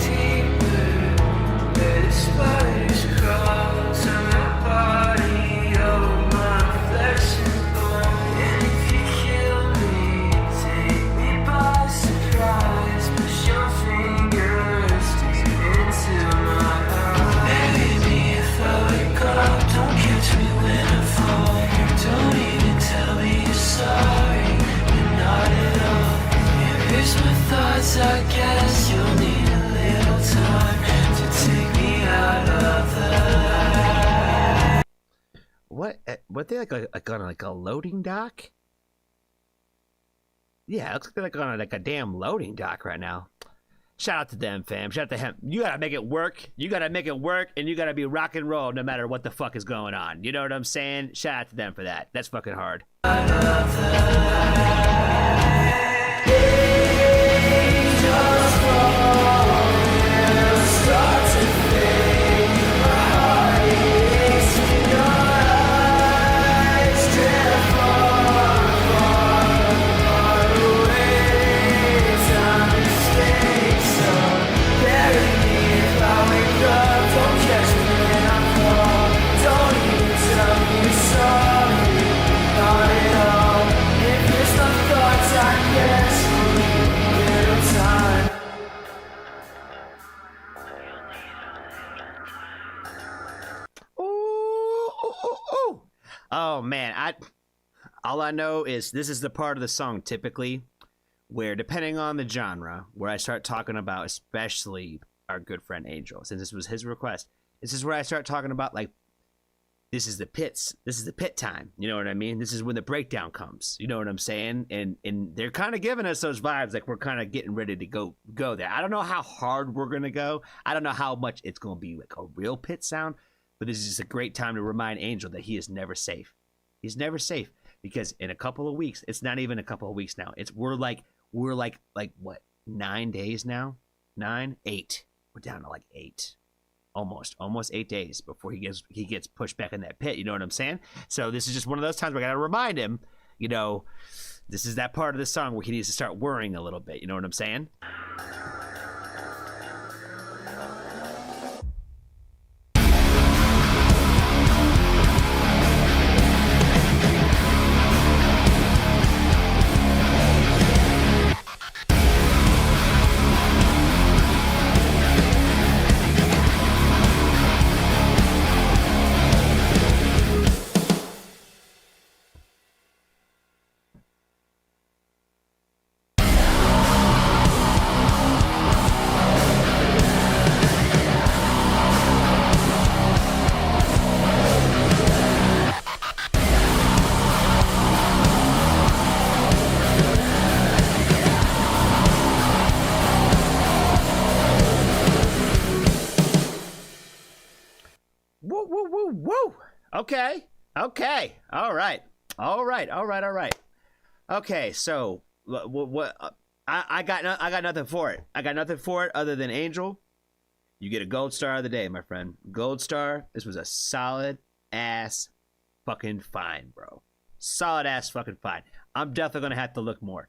Speaker 3: deeper, let the spiders crawl to my body, oh my flesh and bone. And if you kill me, take me by surprise. Push your fingers deep into my eyes. Baby, if I let go, don't catch me when I fall. Don't even tell me you're sorry. You're not at all. Here's my thoughts, I guess you'll need a little time to take me out of the light.
Speaker 1: What they like on like a loading dock? Yeah, it looks like they're like on like a damn loading dock right now. Shout out to them, fam. Shout out to him. You gotta make it work. You gotta make it work, and you gotta be rock and roll no matter what the fuck is going on. You know what I'm saying? Shout out to them for that. That's fucking hard. Oh man, all I know is this is the part of the song typically where, depending on the genre, where I start talking about, especially our good friend Angel, since this was his request, this is where I start talking about, like, this is the pits. This is the pit time. You know what I mean? This is when the breakdown comes. You know what I'm saying? And they're kind of giving us those vibes, like we're kind of getting ready to go there. I don't know how hard we're gonna go. I don't know how much it's gonna be like a real pit sound, but this is just a great time to remind Angel that he is never safe. He's never safe, because in a couple of weeks, it's not even a couple of weeks now. We're like what, 9 days now? 9, 8. We're down to like 8. Almost 8 days before he gets pushed back in that pit. You know what I'm saying? So this is just one of those times where I gotta remind him, you know, this is that part of the song where he needs to start worrying a little bit. You know what I'm saying? Woo. Okay. All right. Okay, so what I got nothing for it. I got nothing for it other than Angel. You get a gold star of the day, my friend. Gold star. This was a solid ass fucking fine, bro. Solid ass fucking fine. I'm definitely gonna have to look more.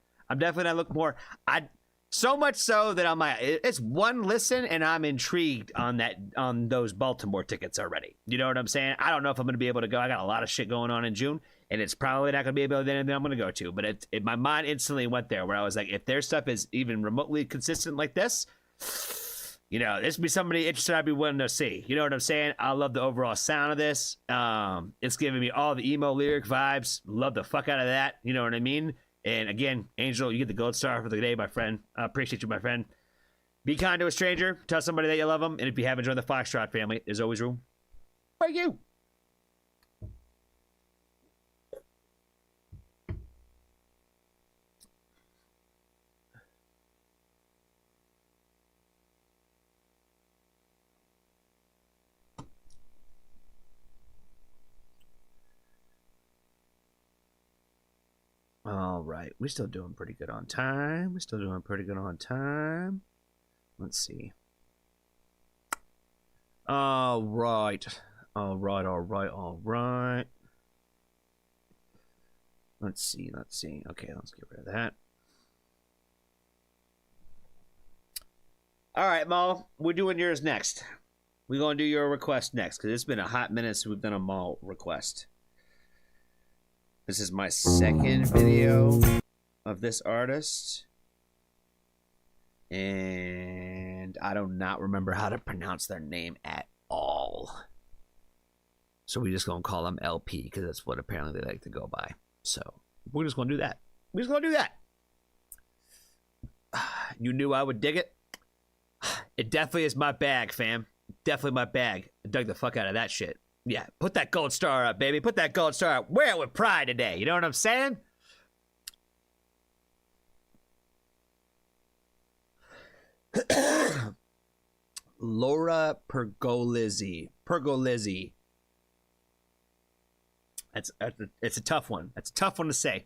Speaker 1: So much so that I'm like, it's one listen and I'm intrigued on those Baltimore tickets already. You know what I'm saying? I don't know if I'm going to be able to go. I got a lot of shit going on in June, and it's probably not going to be able to be anything I'm going to go to. But my mind instantly went there, where I was like, if their stuff is even remotely consistent like this, you know, this would be somebody interested I'd be willing to see. You know what I'm saying? I love the overall sound of this. It's giving me all the emo lyric vibes. Love the fuck out of that. You know what I mean? And again, Angel, you get the gold star for the day, my friend. I appreciate you, my friend. Be kind to a stranger. Tell somebody that you love them. And if you haven't joined the Foxtrot family, there's always room for you. All right, we're still doing pretty good on time. Let's see. All right. Let's see. Okay, let's get rid of that. All right, Maul, we're doing yours next. We're going to do your request next, because it's been a hot minute since we've done a Maul request. This is my second video of this artist, and I do not remember how to pronounce their name at all. So we're just going to call them LP, because that's what apparently they like to go by. So we're just going to do that. You knew I would dig it? It definitely is my bag, fam. Definitely my bag. I dug the fuck out of that shit. Yeah, put that gold star up, baby. Put that gold star up. Wear it with pride today. You know what I'm saying? Laura Pergolizzi. It's a tough one. That's a tough one to say.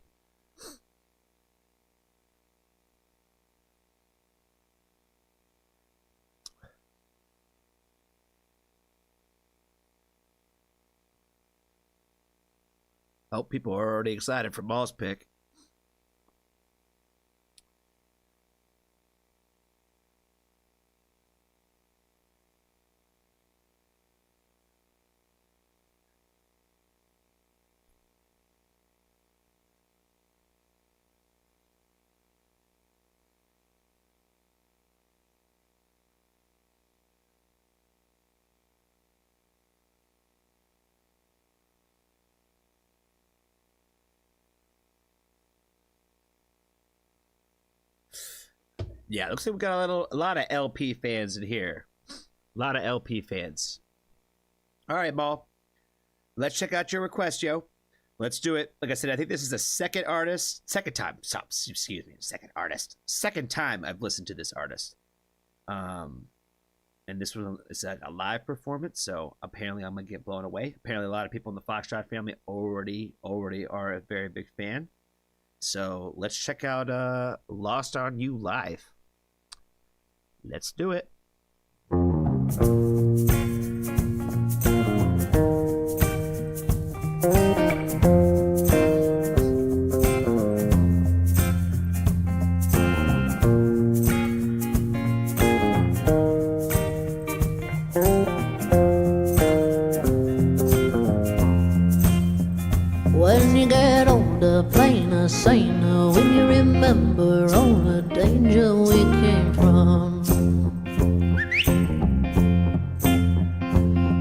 Speaker 1: Oh, people are already excited for Maul's pick. Yeah, looks like we got a lot of LP fans in here. A lot of LP fans. All right, Ball. Let's check out your request, yo. Let's do it. Like I said, I think this is the second time I've listened to this artist. And this one is a live performance, so apparently I'm gonna get blown away. Apparently a lot of people in the Foxtrot family already are a very big fan. So let's check out Lost on You live. Let's do it.
Speaker 6: When you get older, plainer, saner, when you remember all the danger we came from,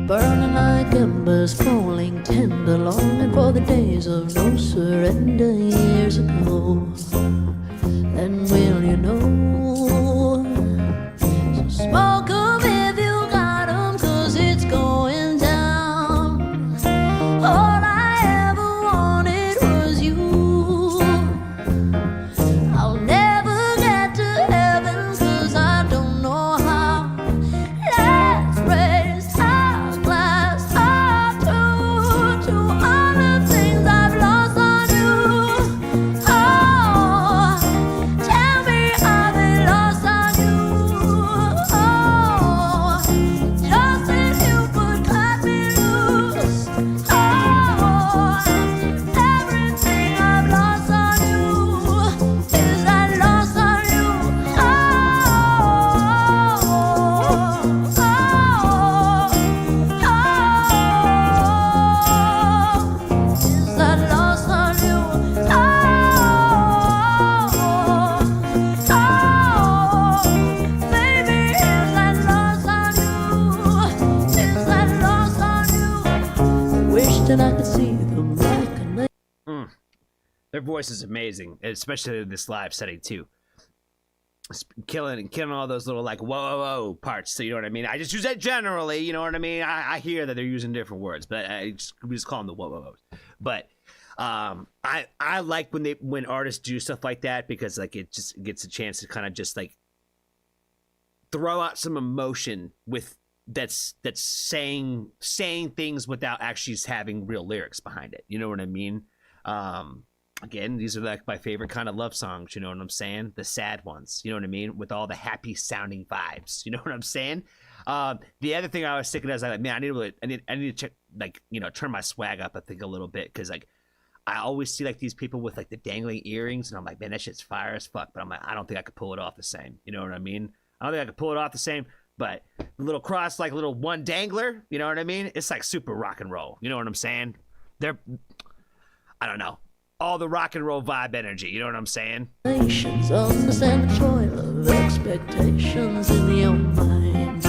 Speaker 6: burning like embers, falling tender, longing for the days of no surrender years ago. And will you know? So smoke 'em if you got 'em, 'cause it's going down. All I ever wanted was you. I'll never get to heaven 'cause I don't know how. Let's raise our glass up to all the things I've lost on you. Oh, tell me are they lost on you? Oh, just if you could cut me loose. Oh, everything I've lost on you is that lost on you. Is that lost on you? Baby, is that lost on you? Is that lost on you? I wish that I could see them like a night.
Speaker 1: Their voice is amazing, especially in this live setting too. Killing all those little like whoa parts. So you know what I mean. I just use that generally. You know what I mean. I hear that they're using different words, but we just call them the whoa. But I like when artists do stuff like that, because like it just gets a chance to kind of just like throw out some emotion with that's saying things without actually having real lyrics behind it. You know what I mean? Again, these are like my favorite kind of love songs, you know what I'm saying? The sad ones, you know what I mean? With all the happy sounding vibes, you know what I'm saying? The other thing I was thinking is like, man, I need to check, like, you know, turn my swag up, I think, a little bit, because like I always see like these people with like the dangling earrings, and I'm like, man, that shit's fire as fuck. But I'm like, I don't think I could pull it off the same. You know what I mean? I don't think I could pull it off the same. But the little cross, like a little one dangler, you know what I mean? It's like super rock and roll. You know what I'm saying? I don't know. All the rock and roll vibe energy, you know what I'm saying?
Speaker 6: Nations understand the toil of expectations in your mind.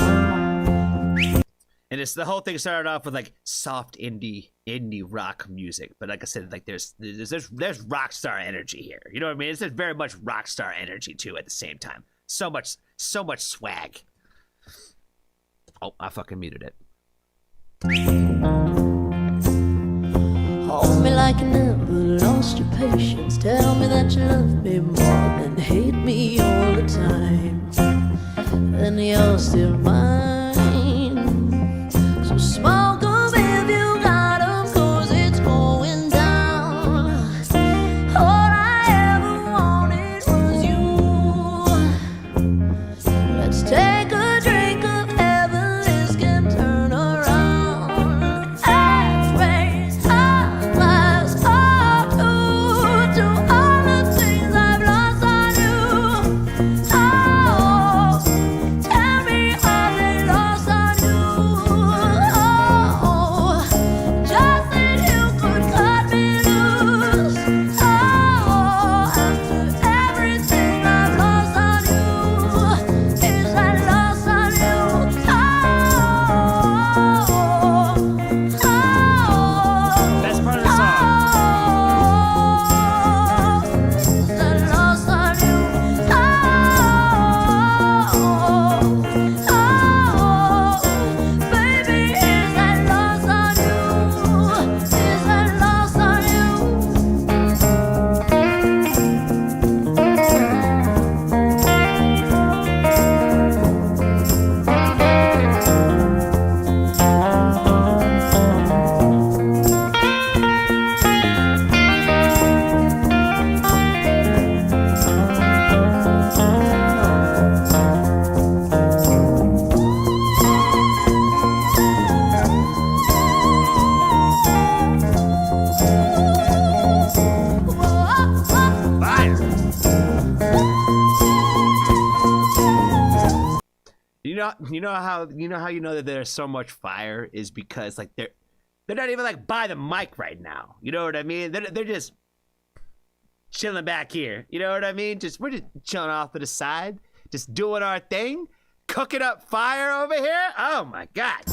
Speaker 1: And it's the whole thing started off with like soft indie rock music, but like I said, like there's rock star energy here. You know what I mean? It's just very much rock star energy too at the same time. So much swag. Oh, I fucking muted it.
Speaker 6: Hold me like you never lost your patience. Tell me that you love me more than hate me all the time. And you're still mine. So smoke 'em if you got 'em, 'cause it's going down. All I ever wanted was you. Let's take a drink of heaven, this can turn around. Let's raise our glass up to all the things I've lost on you. Oh, tell me are they
Speaker 1: you know that there's so much fire is because like they're not even like by the mic right now. You know what I mean? They're just chilling back here. You know what I mean? We're just chilling off to the side, just doing our thing, cooking up fire over here. Oh my God.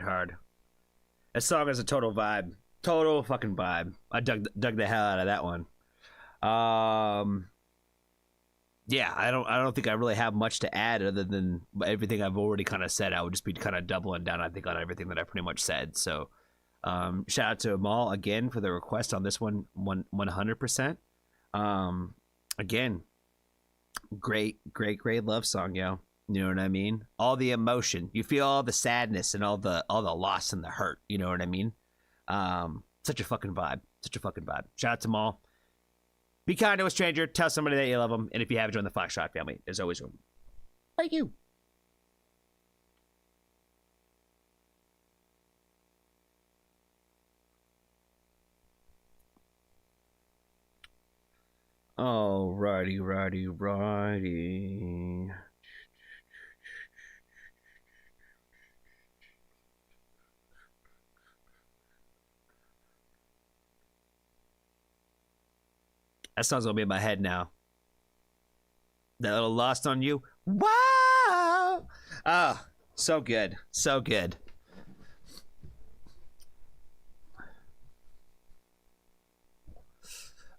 Speaker 1: Hard. That song is a total vibe. Total fucking vibe. I dug the hell out of that one. Yeah, I don't think I really have much to add other than everything I've already kind of said. I would just be kind of doubling down, I think, on everything that I pretty much said. So, shout out to Amal again for the request on this one, 100%. Again, great love song, yo. You know what I mean? All the emotion. You feel all the sadness and all the loss and the hurt. You know what I mean? Such a fucking vibe. Shout out to Maul. Be kind to a stranger. Tell somebody that you love them. And if you haven't joined the Foxtrot family, there's always room. Thank you. Oh, righty. That song's gonna be in my head now. That little Lost on You. Wow! Oh, so good.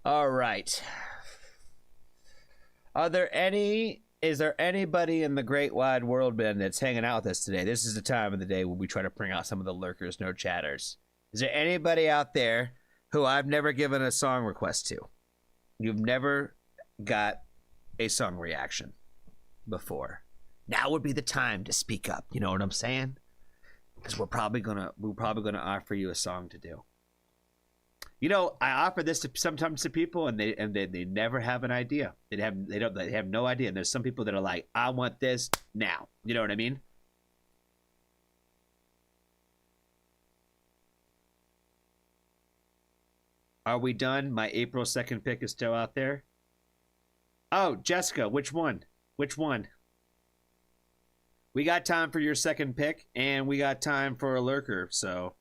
Speaker 1: All right. Is there anybody in the great wide world, Ben, that's hanging out with us today? This is the time of the day when we try to bring out some of the lurkers, no chatters. Is there anybody out there who I've never given a song request to? You've never got a song reaction before. Now would be the time to speak up. You know what I'm saying? Because we're probably gonna offer you a song to do. You know, I offer this sometimes to people, and they never have an idea. They have no idea. And there's some people that are like, I want this now. You know what I mean? Are we done? My April 2nd pick is still out there. Oh, Jessica, which one? We got time for your second pick, and we got time for a lurker, so.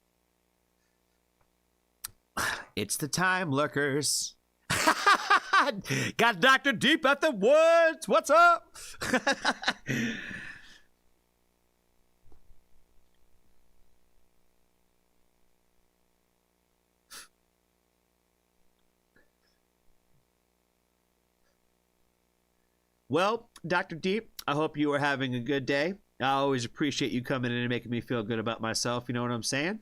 Speaker 1: It's the time, lurkers. Got Dr. Deep at the woods. What's up? Well, Dr. Deep, I hope you are having a good day. I always appreciate you coming in and making me feel good about myself. You know what I'm saying?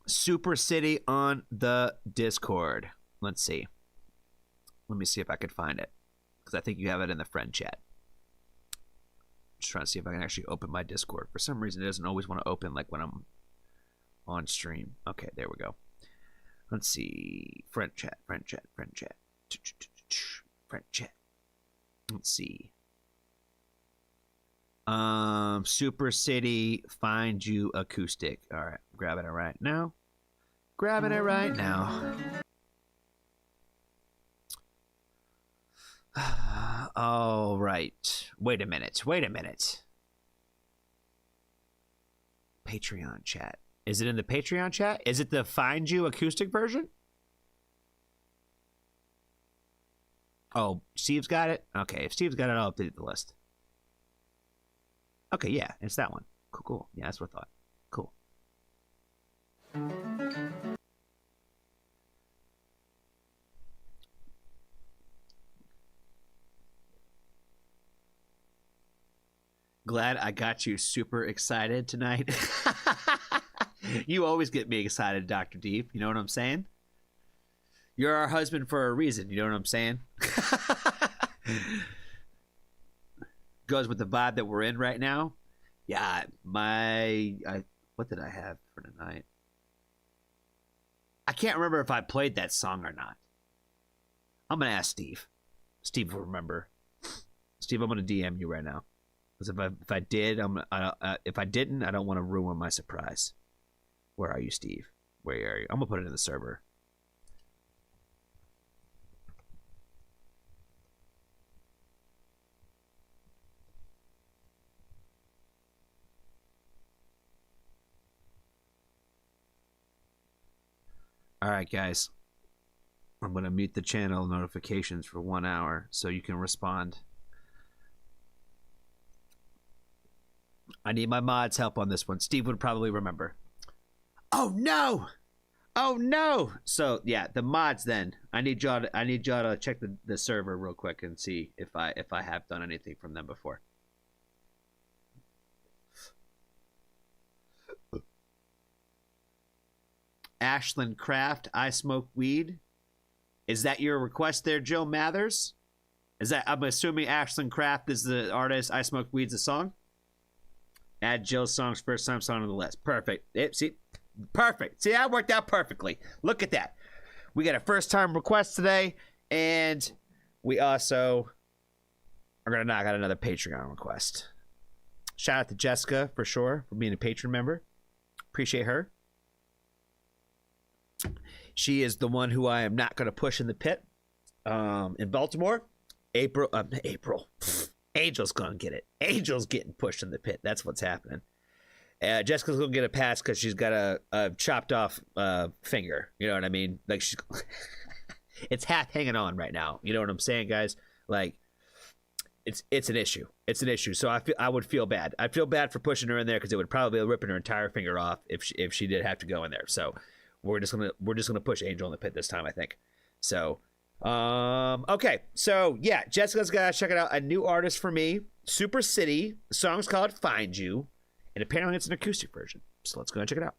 Speaker 1: Super City on the Discord. Let's see. Let me see if I can find it, because I think you have it in the friend chat. Just trying to see if I can actually open my Discord. For some reason, it doesn't always want to open like when I'm on stream. Okay, there we go. Let's see. Friend chat. Let's see. Super City, Find You Acoustic. All right, grabbing it right now. Grabbing it right now. All right. Wait a minute. Patreon chat. Is it in the Patreon chat? Is it the Find You acoustic version? Oh, Steve's got it? Okay, if Steve's got it, I'll update the list. Okay, yeah, it's that one. Cool. Yeah, that's what I thought. Cool. Glad I got you super excited tonight. You always get me excited, Dr. Deep. You know what I'm saying? You're our husband for a reason. You know what I'm saying? Goes with the vibe that we're in right now. Yeah, what did I have for tonight? I can't remember if I played that song or not. I'm going to ask Steve. Steve will remember. Steve, I'm going to DM you right now. Because if I did, if I didn't, I don't want to ruin my surprise. Where are you, Steve? Where are you? I'm gonna put it in the server. All right, guys. I'm gonna mute the channel notifications for 1 hour so you can respond. I need my mods' help on this one. Steve would probably remember. Oh no! Oh no! So yeah, the mods. Then I need y'all to check the server real quick and see if I have done anything from them before. Ashland Craft, I Smoke Weed. Is that your request there, Joe Mathers? Is that, I'm assuming Ashland Craft is the artist. I Smoke Weed's the song. Add Jill's song's first time song on the list. Perfect. See, perfect. See, that worked out perfectly. Look at that. We got a first time request today, and we also are gonna knock out another Patreon request. Shout out to Jessica for sure for being a patron member. Appreciate her. She is the one who I am not gonna push in the pit. In Baltimore, April. Angel's gonna get it. Angel's getting pushed in the pit. That's what's happening. Jessica's gonna get a pass because she's got a chopped off finger. You know what I mean? Like she's, it's half hanging on right now. You know what I'm saying, guys? Like, it's an issue. It's an issue. So I would feel bad. I'd feel bad for pushing her in there because it would probably be ripping her entire finger off if she did have to go in there. So we're just gonna push Angel in the pit this time, I think. So. Okay, so yeah, Jessica's gotta check it out. A new artist for me, Super City. The song's called Find You, and apparently it's an acoustic version. So let's go and check it out.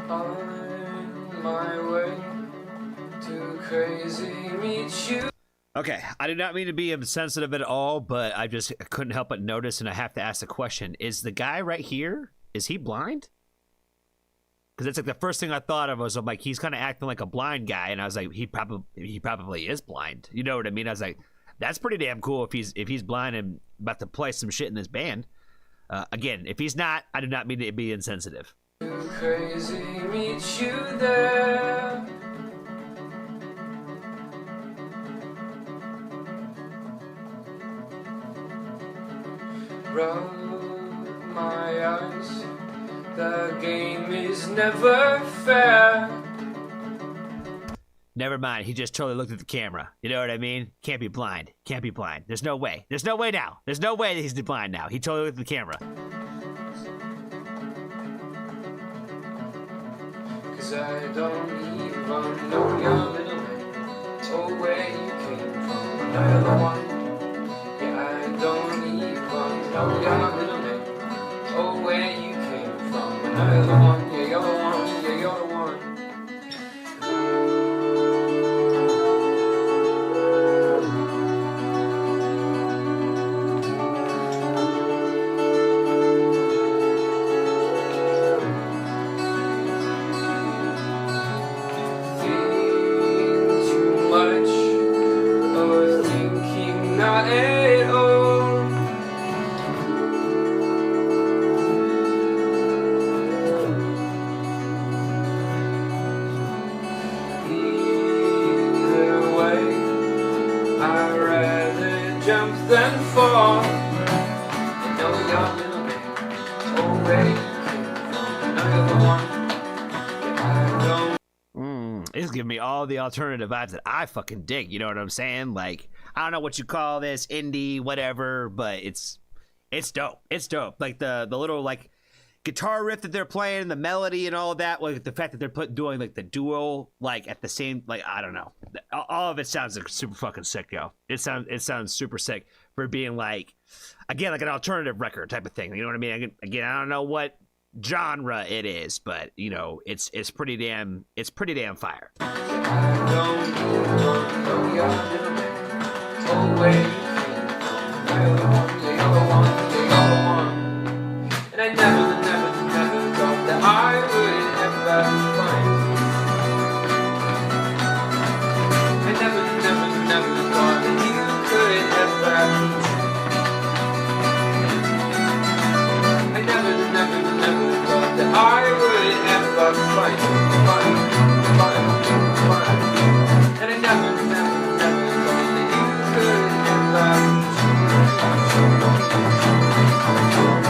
Speaker 3: On my way to crazy meet you.
Speaker 1: Okay, I did not mean to be insensitive at all, but I just couldn't help but notice, and I have to ask the question: is the guy right here, is he blind? Because it's like the first thing I thought of was, I'm like, he's kind of acting like a blind guy, and I was like, he probably is blind. You know what I mean? I was like, that's pretty damn cool if he's blind and about to play some shit in this band. Again, if he's not, I do not mean to be insensitive.
Speaker 3: Crazy meet you there. Rub my eyes. The game is never fair.
Speaker 1: Never mind. He just totally looked at the camera. You know what I mean? Can't be blind. Can't be blind. There's no way. There's no way now. There's no way that he's blind now. He totally looked at the camera.
Speaker 3: Cause I don't even know your little name or where you came from. Another one. Yeah, I don't even know your little name or where you came from. Another one. Yeah, you're the one.
Speaker 7: Either way, I'd rather jump than fall. I know your little name, oh baby, another one. I don't.
Speaker 1: It's giving me all the alternative vibes that I fucking dig. You know what I'm saying? Like, I don't know what you call this, indie, whatever, but it's dope. It's dope. Like the little like guitar riff that they're playing, the melody and all of that. Like the fact that they're doing like the duo like at the same, like, I don't know. All of it sounds like super fucking sick, yo. It sounds super sick for being like, again, like an alternative record type of thing. You know what I mean? Again, I don't know what genre it is, but you know, it's pretty damn fire.
Speaker 7: I don't know your little name. Oh wait, the other one. And I never thought that I would ever find you. I never thought that you could ever meet you. I never thought that I would ever find you. And I never thought that you could ever meet you.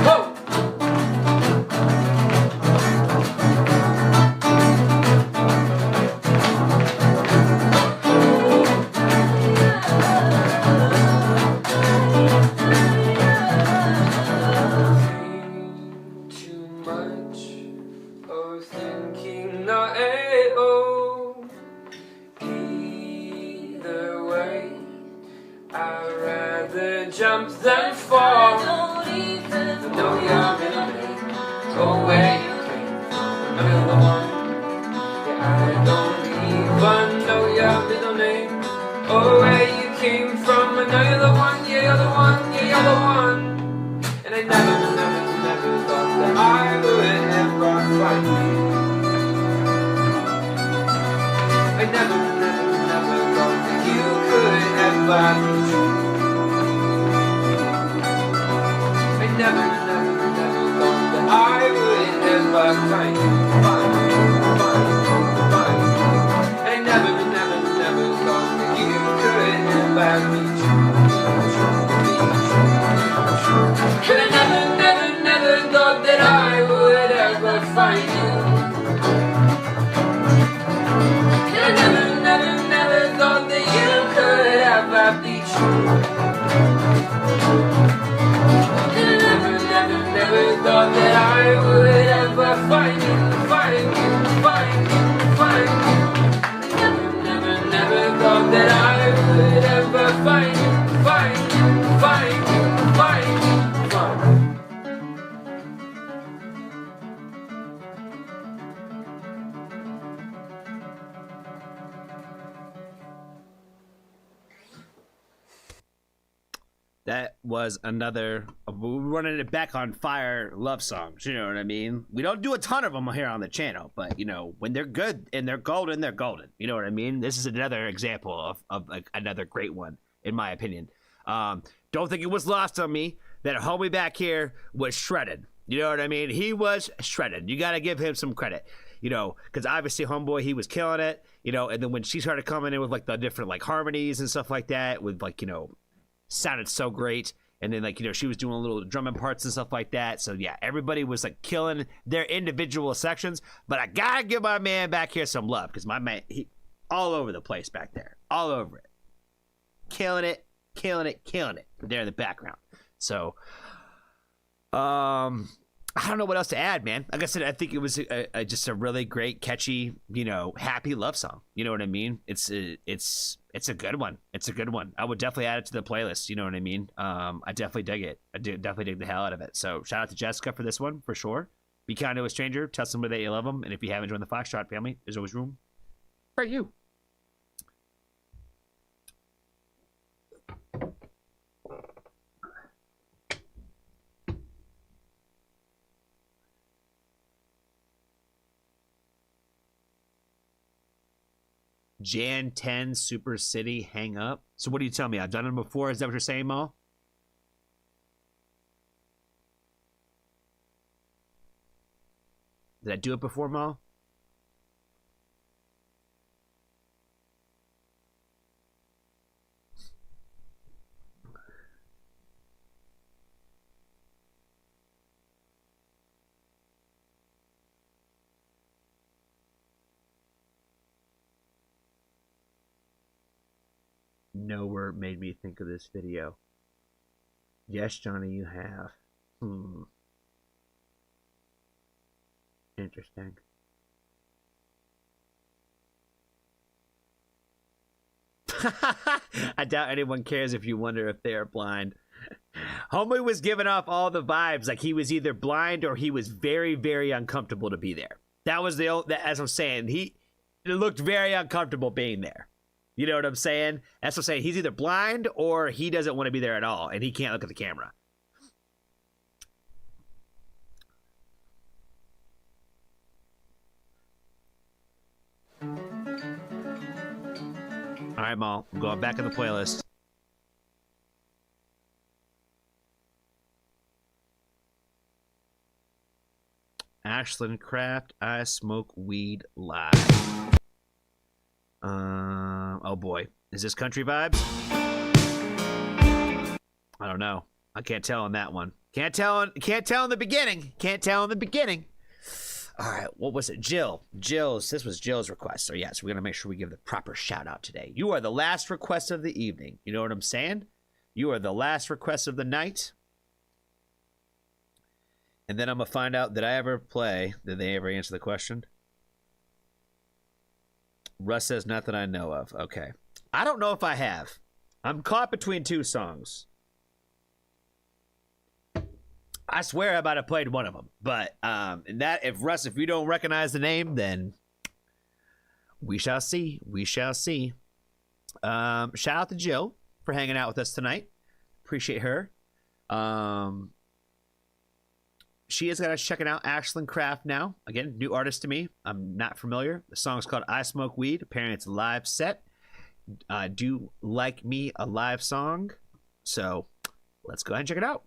Speaker 7: Whoa! Too much of thinking not either way, I'd rather jump than fall. I know your middle name, oh where you came from, another one. Yeah, I don't even know your middle name, oh where you came from, another one, yeah, you're the one, yeah, you're the one. And I never thought that I would ever find you. I never thought that you could ever meet you. I never thought that I would ever find you. I never thought that you could ever meet you. And I never thought that I would ever find you. And I never thought that you could ever be true. And I never thought that I would ever find you. I never thought that I would ever find you.
Speaker 1: That was another, we're running it back on fire love songs, you know what I mean? We don't do a ton of them here on the channel, but, you know, when they're good and they're golden, you know what I mean? This is another example of like another great one, in my opinion. Don't think it was lost on me that homie back here was shredded. You know what I mean? He was shredded. You got to give him some credit, you know, because obviously homeboy, he was killing it, you know, and then when she started coming in with like the different like harmonies and stuff like that with like, you know, sounded so great. And then like, you know, she was doing little drumming parts and stuff like that. So yeah, everybody was like killing their individual sections, but I gotta give my man back here some love because my man, he all over the place back there, all over it, killing it there in the background. So I don't know what else to add, man. Like I said, I think it was just a really great, catchy, you know, happy love song. You know what I mean? It's a good one. It's a good one. I would definitely add it to the playlist. You know what I mean? I definitely dig it. I do definitely dig the hell out of it. So shout out to Jessica for this one for sure. Be kind to a stranger. Tell somebody that you love them. And if you haven't joined the Foxtrot family, there's always room for you. Jan 10 Super City Hang Up. So what do you tell me? I've done them before. Is that what you're saying, Mo? Did I do it before, Mo? Nowhere made me think of this video. Yes, Johnny, you have. Interesting. I doubt anyone cares if you wonder if they are blind. Homie was giving off all the vibes like he was either blind or he was very, very uncomfortable to be there. That was as I'm saying, he looked very uncomfortable being there. You know what I'm saying? That's what I'm saying. He's either blind or he doesn't want to be there at all, and he can't look at the camera. All right, Mal, I'm going back in the playlist. Ashland Craft, I Smoke Weed Live. Oh boy. Is this country vibes? I don't know. I can't tell on that one. Can't tell in the beginning. Can't tell in the beginning. All right, what was it? This was Jill's request. So yes, we're going to make sure we give the proper shout out today. You are the last request of the evening. You know what I'm saying? You are the last request of the night. And then I'm going to find out, did I ever play? Did they ever answer the question? Russ says nothing I know of. Okay. I don't know if I have. I'm caught between two songs. I swear I might have played one of them. But if you don't recognize the name, then we shall see. We shall see. Shout out to Jill for hanging out with us tonight. Appreciate her. She is going to checking out Ashland Craft now. Again, new artist to me. I'm not familiar. The song's called I Smoke Weed. Apparently it's a live set. Do like me a live song. So let's go ahead and check it out.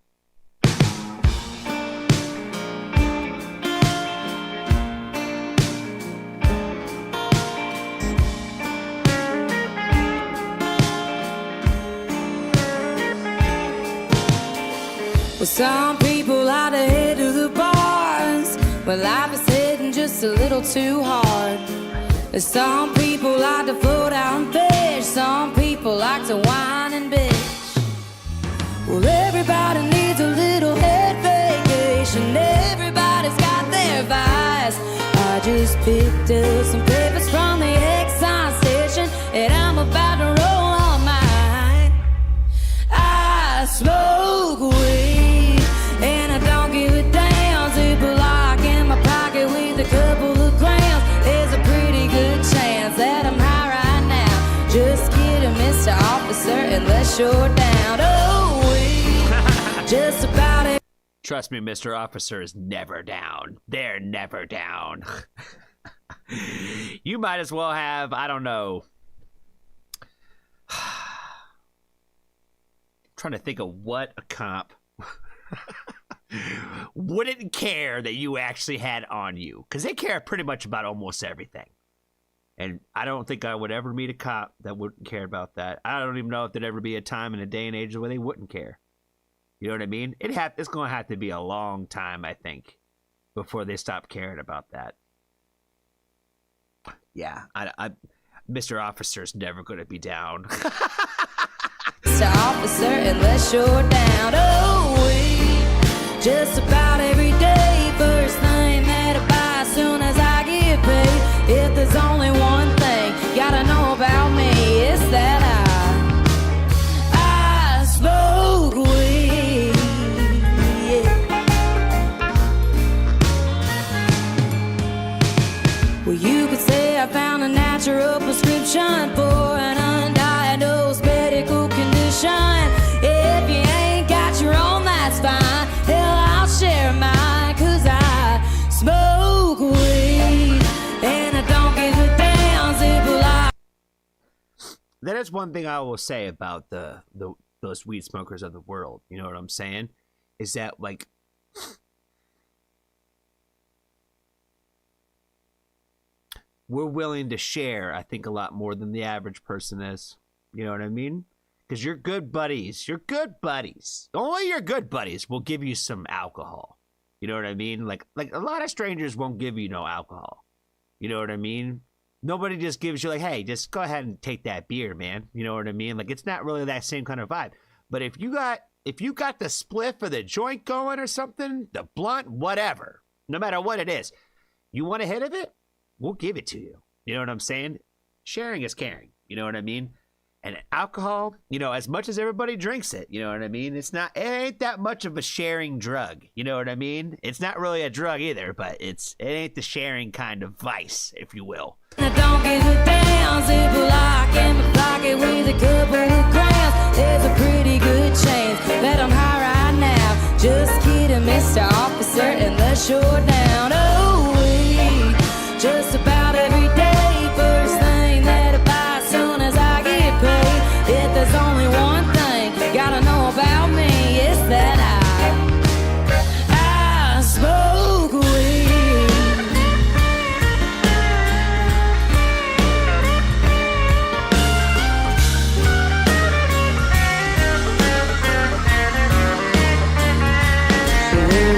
Speaker 8: Well, some people like to head to the bars, but life is hitting just a little too hard. Some people like to float out and fish, some people like to whine and bitch. Well, everybody needs a little head vacation, everybody's got their vice. I just picked up some papers from the Exxon station, and I'm about to roll on mine. I smoke weed, and I don't give a damn. Zipper lock in my pocket with a couple of grams. There's a pretty good chance that I'm high right now. Just kidding, Mr. Officer, unless you're down. Oh, we just about it.
Speaker 1: Trust me, Mr. Officer is never down. They're never down. You might as well have, I don't know. Trying to think of what a cop wouldn't care that you actually had on you, because they care pretty much about almost everything. And I don't think I would ever meet a cop that wouldn't care about that. I don't even know if there'd ever be a time in a day and age where they wouldn't care. You know what I mean? It's going to have to be a long time, I think, before they stop caring about that. Yeah, Mr. Officer's never going to be down.
Speaker 8: Mr. Officer, unless you're down. Oh, we just about every day. First thing that I buy as soon as I get paid. If there's only one thing you gotta know about me, it's that I smoke weed. Yeah. Well, you could say I found a natural prescription for an undiagnosed medical condition. If you ain't got your own, that's fine. Hell, I'll share mine, 'cause I smoke weed, and I don't give a damn. Zipper lock.
Speaker 1: That is one thing I will say about those weed smokers of the world. You know what I'm saying? Is that, like, we're willing to share, I think, a lot more than the average person is. You know what I mean? Because you're good buddies. You're good buddies. Only your good buddies will give you some alcohol. You know what I mean? Like a lot of strangers won't give you no alcohol. You know what I mean? Nobody just gives you like, hey, just go ahead and take that beer, man. You know what I mean? Like, it's not really that same kind of vibe. But if you got the spliff or the joint going or something, the blunt, whatever, no matter what it is, you want a hit of it, we'll give it to you. You know what I'm saying? Sharing is caring. You know what I mean? And alcohol, you know, as much as everybody drinks it, you know what I mean? It ain't that much of a sharing drug. You know what I mean? It's not really a drug either, but it ain't the sharing kind of vice, if you will.
Speaker 8: I don't give a damn, zip lock in my pocket with a couple of grams. There's a pretty good chance that I'm high right now. Just kidding, Mr. Officer, unless you're down. Oh, we just about every day. First thing that I buy as soon as I get paid. If there's only one thing you gotta know about me, it's that I smoke weed.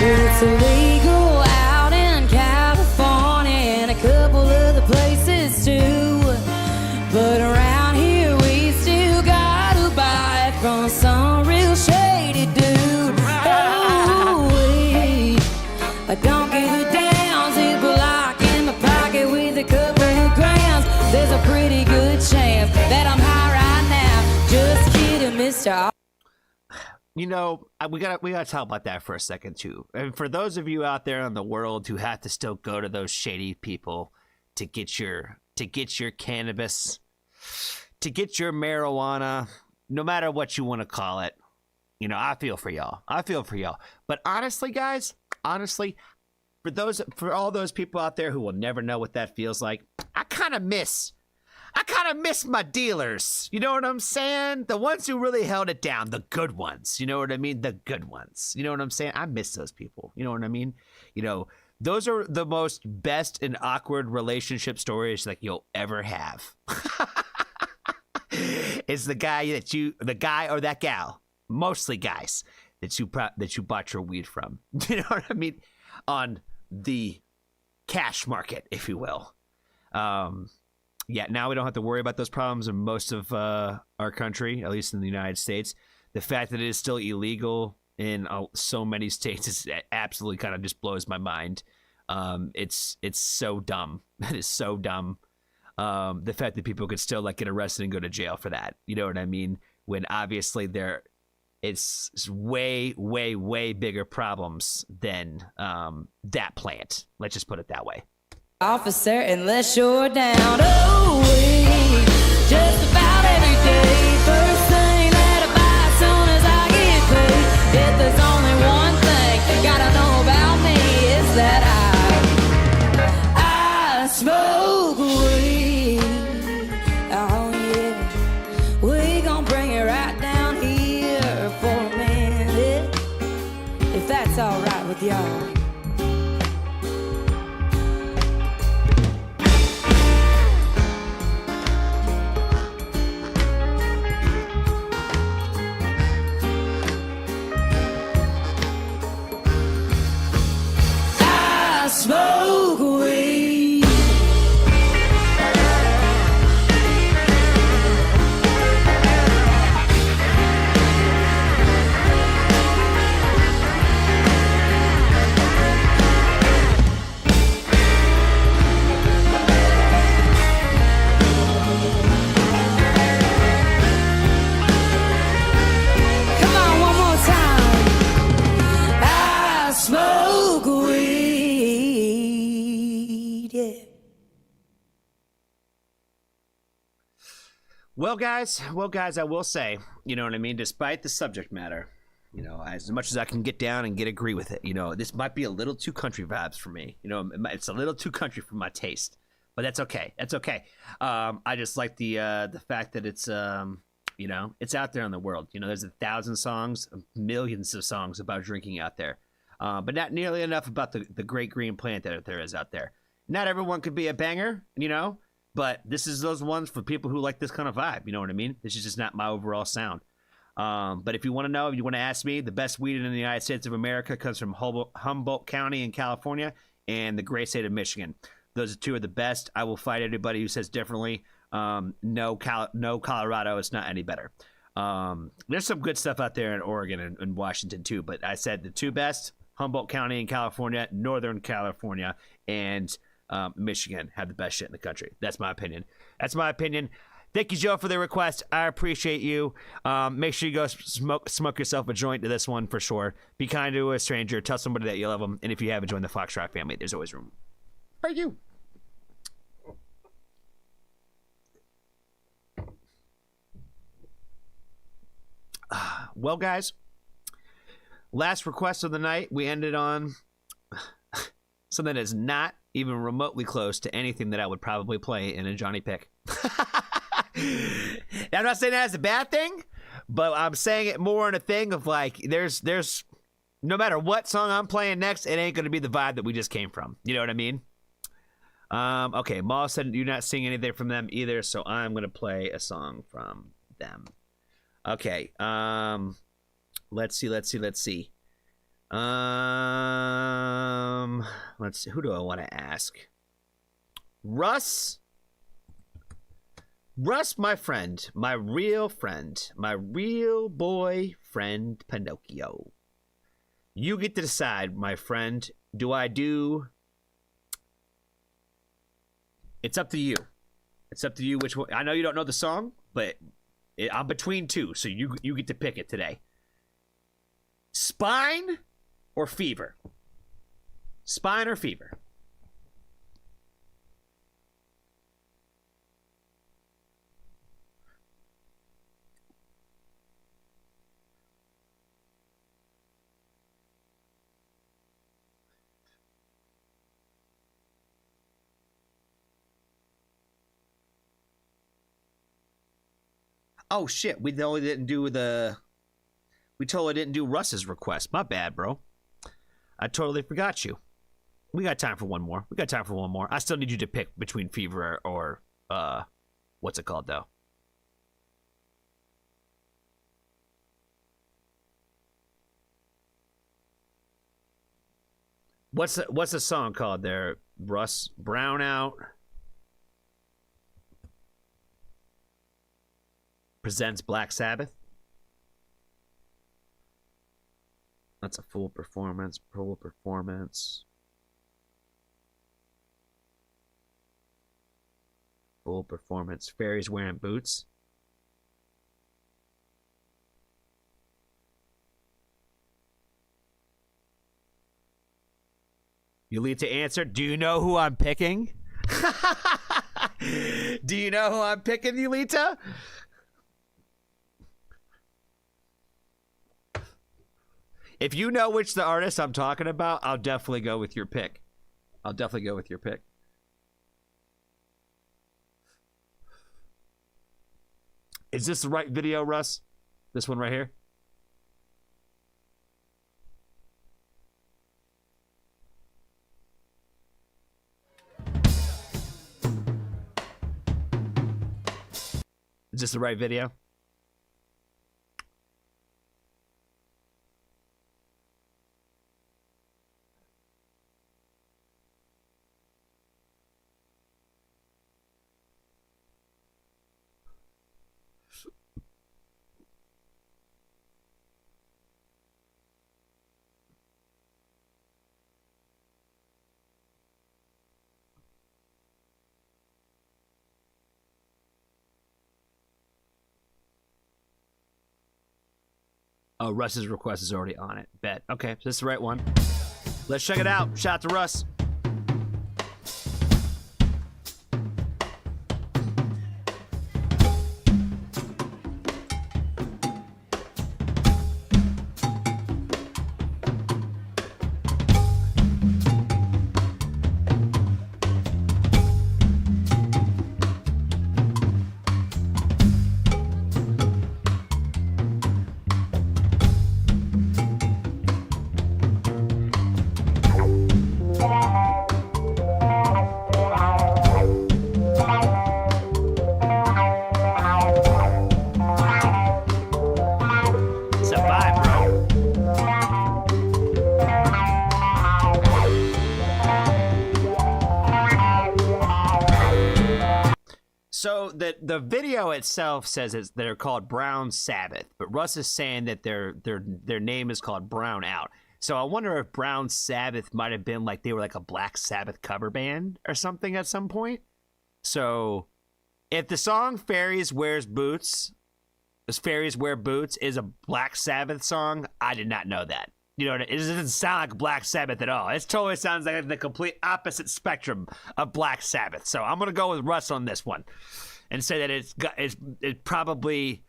Speaker 8: It's illegal out in California and a couple other places too. But around here we still gotta buy it from some real shady dude. Oh, I don't give a damn. Zip a lock in my pocket with a couple of grams. There's a pretty good chance that I'm high right now. Just kidding, Mr.
Speaker 1: You know, we gotta talk about that for a second too. And for those of you out there in the world who have to still go to those shady people to get your cannabis, to get your marijuana, no matter what you want to call it, you know, I feel for y'all. But honestly, guys, for all those people out there who will never know what that feels like, I kind of miss my dealers. You know what I'm saying? The ones who really held it down, the good ones. You know what I mean? The good ones. You know what I'm saying? I miss those people. You know what I mean? You know, those are the most best and awkward relationship stories like you'll ever have. It's the guy or that gal, mostly guys, that you bought your weed from. You know what I mean? On the cash market, if you will. Yeah, now we don't have to worry about those problems in most of our country, at least in the United States. The fact that it is still illegal in so many states is absolutely kind of just blows my mind. It's so dumb. It is so dumb. The fact that people could still like get arrested and go to jail for that. You know what I mean? When obviously it's way, way, way bigger problems than that plant. Let's just put it that way.
Speaker 8: Officer, unless you're down. Oh, we just about every day. First thing that I buy as soon as I get paid. If there's only one thing you gotta know about me, is that I smoke weed. Oh yeah, we gon' bring it right down here for a minute, if that's all right with y'all. Smoke weed. Come on, one more time. I smoke weed.
Speaker 1: Well, guys, I will say, you know what I mean? Despite the subject matter, you know, as much as I can get down and agree with it, you know, this might be a little too country vibes for me. You know, it's a little too country for my taste, but that's okay. That's okay. I just like the fact that it's, you know, it's out there in the world. You know, there's 1,000 songs, millions of songs about drinking out there, but not nearly enough about the great green plant that there is out there. not everyone could be a banger, you know, but this is those ones for people who like this kind of vibe. You know what I mean? This is just not my overall sound. But if you want to know, if you want to ask me, the best weed in the United States of America comes from Humboldt County in California and the great state of Michigan. Those are two of the best. I will fight anybody who says differently. No, Colorado is not any better. There's some good stuff out there in Oregon and Washington too, but I said the two best, Humboldt County in California, Northern California, and Michigan have the best shit in the country. That's my opinion. Thank you, Joe, for the request. I appreciate you. Make sure you go smoke yourself a joint to this one for sure. Be kind to a stranger. Tell somebody that you love them. And if you haven't joined the Foxtrot family, there's always room for you. Well, guys, last request of the night, we ended on something that's not even remotely close to anything that I would probably play in a Johnny Pick. Now, I'm not saying that as a bad thing, but I'm saying it more in a thing of like, there's no matter what song I'm playing next, it ain't going to be the vibe that we just came from. You know what I mean? Okay, Maul said you're not seeing anything from them either, so I'm going to play a song from them. Okay, let's see. Let's see, who do I want to ask? Russ, my friend, my real boy friend, Pinocchio. You get to decide, my friend. It's up to you. It's up to you which one. I know you don't know the song, but I'm between two, so you get to pick it today. Spine or Fever? Spine or Fever? Oh shit, we totally didn't do Russ's request. My bad, bro. I totally forgot you. We got time for one more. I still need you to pick between Fever or what's it called though? What's the song called there, Russ? Brownout presents Black Sabbath. That's a full performance. Fairies wearing boots. Yulita answered, do you know who I'm picking? Do you know who I'm picking, Yulita? If you know which the artist I'm talking about, I'll definitely go with your pick. Is this the right video, Russ? This one right here? Is this the right video? Oh, Russ's request is already on it. Bet. Okay, so this is the right one. Let's check it out. Shout out to Russ. So the video itself says they're called Brown Sabbath, but Russ is saying that their name is called Brown Out. So I wonder if Brown Sabbath might have been like they were like a Black Sabbath cover band or something at some point. So if the song Fairies Wear Boots is a Black Sabbath song, I did not know that. You know, it doesn't sound like Black Sabbath at all. It totally sounds like the complete opposite spectrum of Black Sabbath. So I'm gonna go with Russ on this one, and say that it probably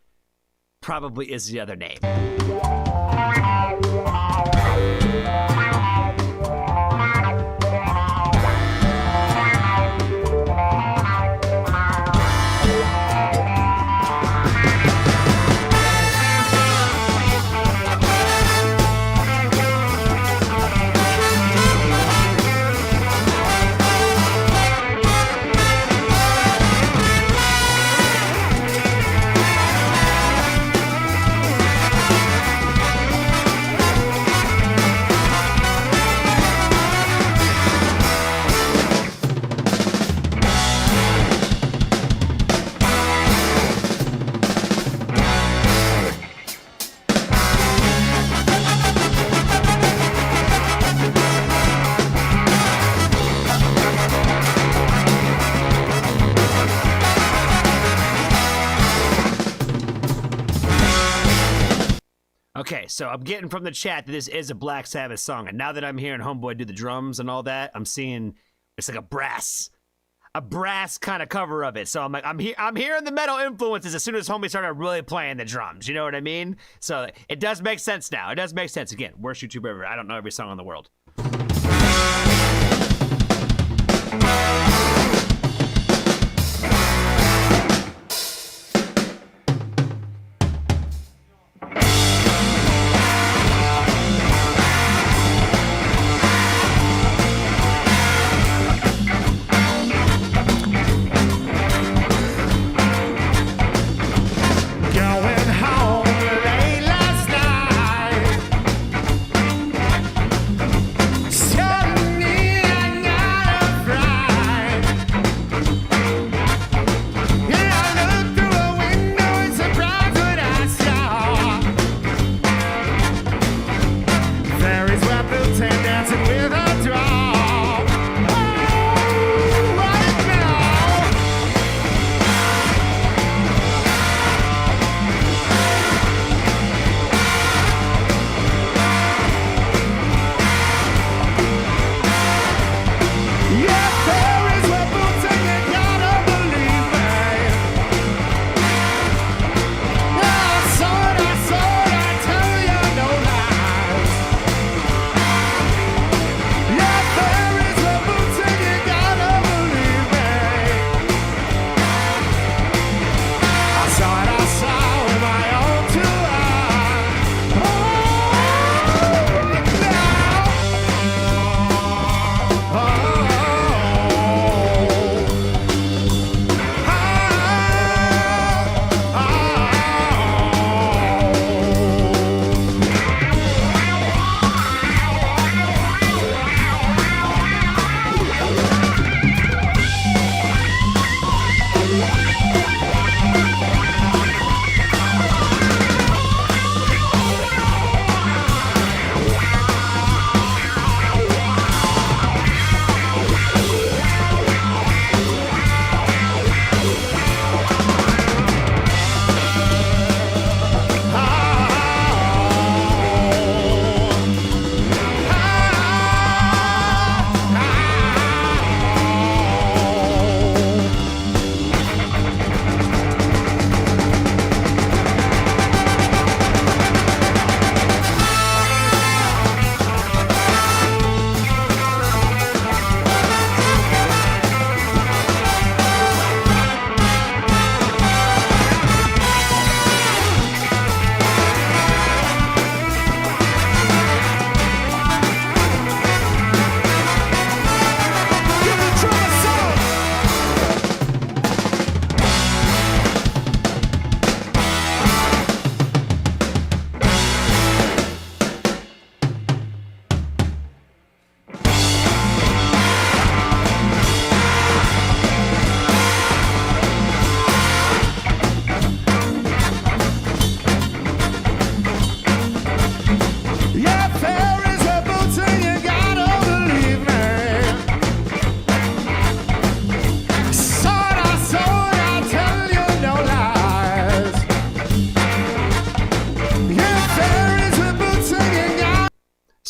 Speaker 1: is the other name. Okay, so I'm getting from the chat that this is a Black Sabbath song, and now that I'm hearing Homeboy do the drums and all that, I'm seeing it's like a brass kind of cover of it. So I'm like, I'm hearing the metal influences as soon as Homie started really playing the drums. You know what I mean? So it does make sense now. It does make sense. Again, worst YouTuber ever. I don't know every song in the world.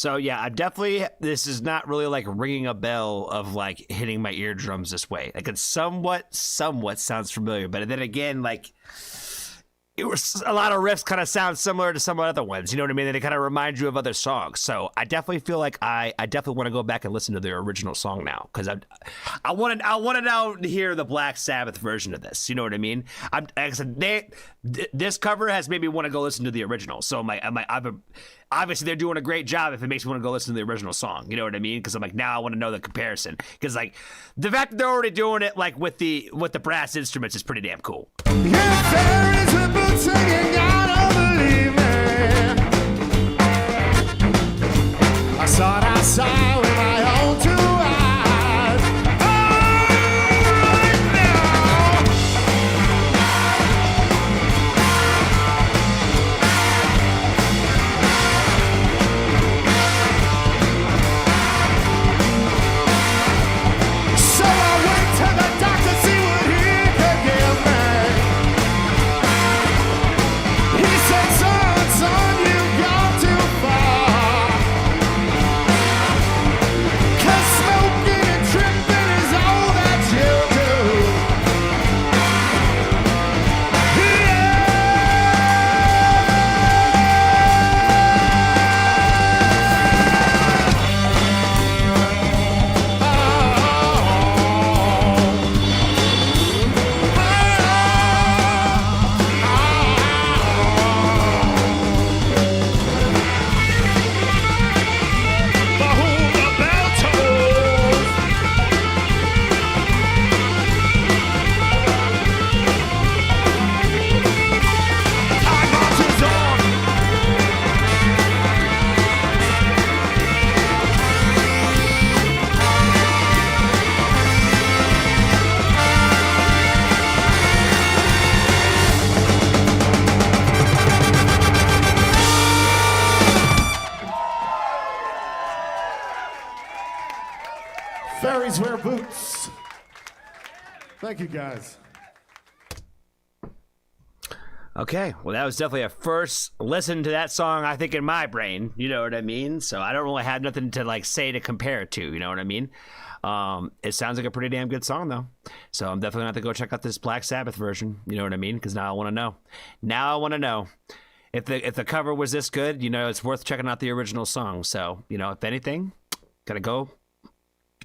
Speaker 1: So yeah, I definitely, this is not really like ringing a bell of like hitting my eardrums this way. Like it somewhat sounds familiar, but then again, like it was a lot of riffs kind of sound similar to some other ones. You know what I mean? They kind of remind you of other songs. So I definitely feel like I definitely want to go back and listen to the original song now because I want to now hear the Black Sabbath version of this. You know what I mean? Like I said, this cover has made me want to go listen to the original. So obviously they're doing a great job if it makes me want to go listen to the original song. You know what I mean? Because I'm like, now I want to know the comparison. Because like the fact that they're already doing it like with the brass instruments is pretty damn cool.
Speaker 3: Singing, I don't believe me. I thought I saw with my own 2 eyes. Right now. So I went to the doctor, see what he could give me. He said, son, you've gone too far. 'Cause smoking and tripping is all that you do. For whom the bell tolls. Time marches on. Fairies wear boots. Thank you, guys.
Speaker 1: Okay, well, that was definitely a first listen to that song, I think, in my brain. You know what I mean? So I don't really have nothing to like say to compare it to. You know what I mean? It sounds like a pretty damn good song, though. So I'm definitely going to have to go check out this Black Sabbath version. You know what I mean? Because now I want to know. Now I want to know. If the cover was this good, you know, it's worth checking out the original song. So, you know, if anything, gotta go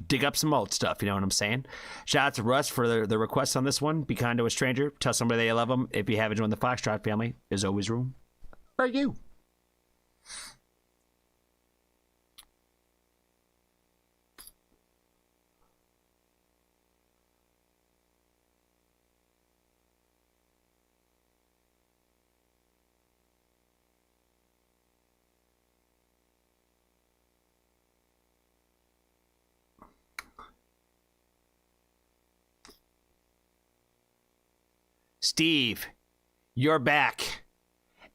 Speaker 1: dig up some old stuff, you know what I'm saying? Shout out to Russ for the request on this one. Be kind to a stranger. Tell somebody that you love them. If you haven't joined the Foxtrot family, there's always room for you. Steve, you're back.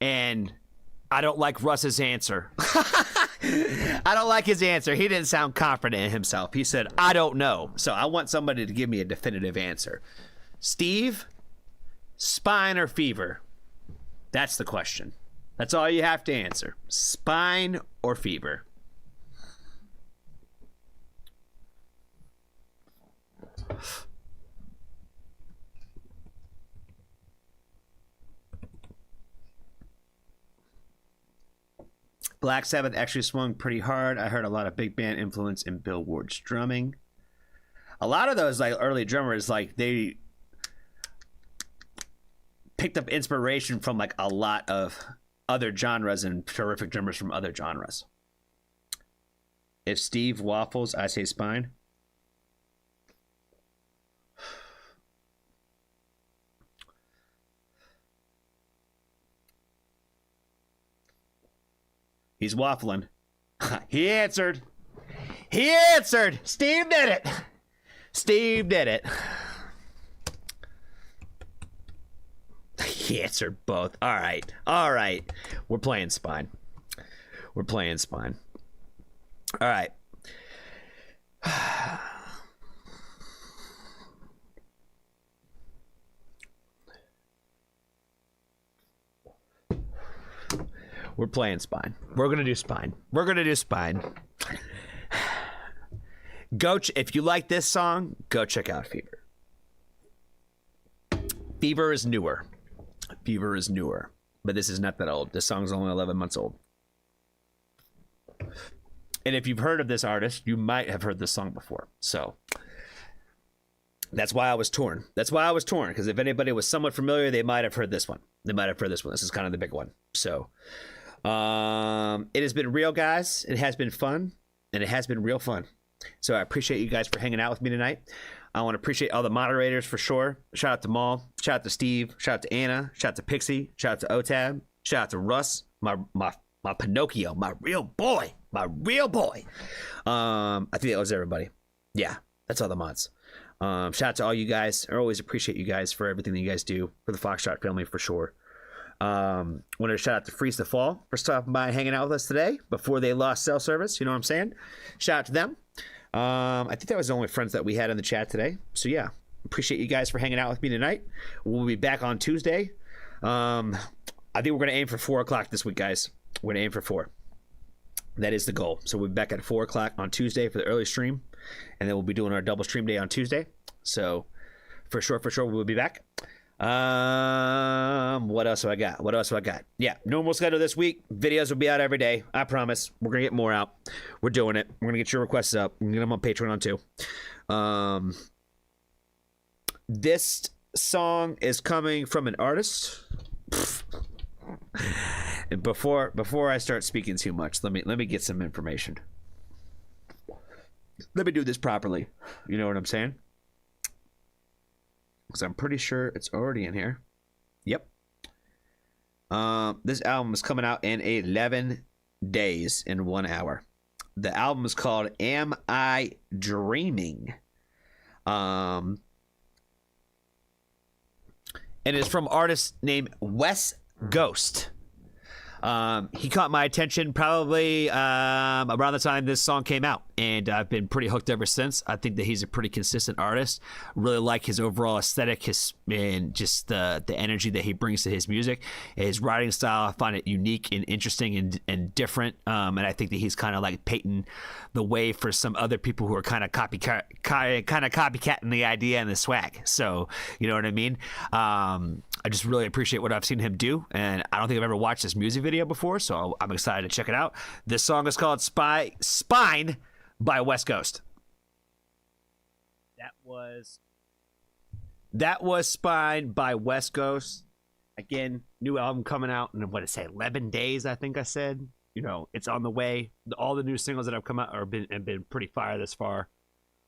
Speaker 1: And I don't like Russ's answer. I don't like his answer. He didn't sound confident in himself. He said, I don't know. So I want somebody to give me a definitive answer. Steve, spine or fever? That's the question. That's all you have to answer. Spine or fever? Black Sabbath actually swung pretty hard. I heard a lot of big band influence in Bill Ward's drumming. A lot of those like early drummers, like they picked up inspiration from like a lot of other genres and terrific drummers from other genres. If Steve waffles, I say spine. He's waffling. He answered. He answered. Steve did it. Steve did it. He answered both. All right. All right. We're playing spine. We're playing spine. All right. We're playing Spine. We're gonna do Spine. We're gonna do Spine. If you like this song, go check out Fever. Fever is newer. Fever is newer. But this is not that old. This song's only 11 months old. And if you've heard of this artist, you might have heard this song before. So that's why I was torn. Because if anybody was somewhat familiar, they might have heard this one. This is kind of the big one. So it has been real, guys. It has been fun. And it has been real fun. So I appreciate you guys for hanging out with me tonight. I want to appreciate all the moderators for sure. Shout out to Maul. Shout out to Steve. Shout out to Anna. Shout out to Pixie. Shout out to OTAB. Shout out to Russ, my Pinocchio, my real boy. I think that was everybody. Yeah, that's all the mods. Shout out to all you guys. I always appreciate you guys for everything that you guys do for the Foxtrot family for sure. Wanted to shout out to Freeze the Fall for stopping by and hanging out with us today before they lost cell service. You know what I'm saying? Shout out to them. I think that was the only friends that we had in the chat today. So yeah, appreciate you guys for hanging out with me tonight. We'll be back on Tuesday. I think we're going to aim for 4 o'clock this week, guys. We're going to aim for 4. That is the goal. So we'll be back at 4 o'clock on Tuesday for the early stream. And then we'll be doing our double stream day on Tuesday. So for sure, we'll be back. What else do I got? Yeah, normal schedule this week. Videos will be out every day. I promise. We're gonna get more out. We're doing it. We're gonna get your requests up. We're gonna get them on Patreon too. This song is coming from an artist. And before I start speaking too much, let me get some information. Let me do this properly. You know what I'm saying? Because I'm pretty sure it's already in here. Yep. This album is coming out in 11 days in 1 hour. The album is called Am I Dreaming? And it's from artist named Wes Ghost. He caught my attention probably around the time this song came out, and I've been pretty hooked ever since. I think that he's a pretty consistent artist. Really like his overall aesthetic, and just the energy that he brings to his music. His writing style, I find it unique and interesting and different. And I think that he's kind of like paving the way for some other people who are kind of copycatting the idea and the swag. So you know what I mean? I just really appreciate what I've seen him do, and I don't think I've ever watched this music video before, so I'm excited to check it out. This song is called Spine by West Coast. That was Spine by West Coast. Again, new album coming out in, 11 days, I think I said. You know, it's on the way. All the new singles that have come out have been pretty fire this far.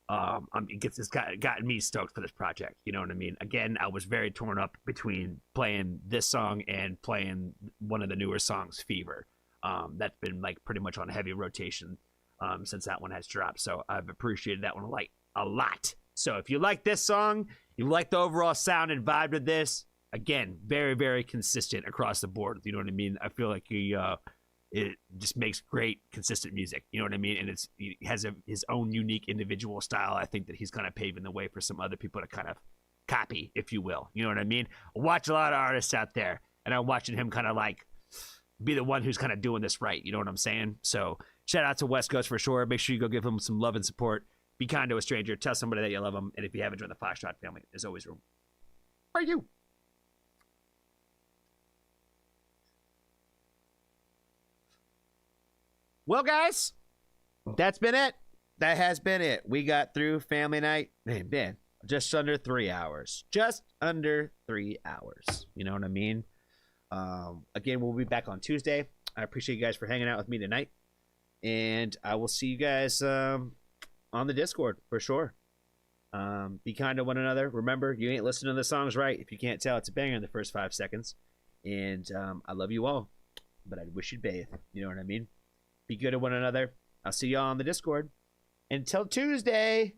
Speaker 1: It's gotten me stoked for this project. You know what I mean? Again, I was very torn up between playing this song and playing one of the newer songs, Fever. That's been like pretty much on heavy rotation since that one has dropped. So I've appreciated that one a lot. So if you like this song, you like the overall sound and vibe of this, again, very, very consistent across the board. You know what I mean? I feel like it just makes great, consistent music. You know what I mean? And he has his own unique individual style. I think that he's kind of paving the way for some other people to kind of copy, if you will. You know what I mean? I watch a lot of artists out there, and I'm watching him kind of like be the one who's kind of doing this right. You know what I'm saying? So shout out to West Coast for sure. Make sure you go give him some love and support. Be kind to a stranger. Tell somebody that you love them. And if you haven't joined the Foxtrot family, there's always room for you. Well, guys, that's been it. That has been it. We got through family night. Man, just under 3 hours. Just under 3 hours. You know what I mean? Again, we'll be back on Tuesday. I appreciate you guys for hanging out with me tonight. And I will see you guys on the Discord for sure. Be kind to one another. Remember, you ain't listening to the songs right. If you can't tell, it's a banger in the first 5 seconds. And I love you all. But I wish you'd bathe. You know what I mean? Be good to one another. I'll see y'all on the Discord. Until Tuesday.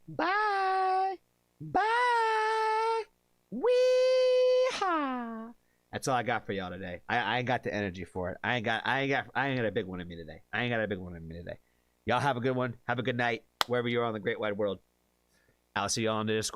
Speaker 1: Bye. Bye. Wee-ha. That's all I got for y'all today. I ain't got the energy for it. I ain't got a big one in me today. Y'all have a good one. Have a good night. Wherever you are on the great wide world. I'll see y'all on the Discord.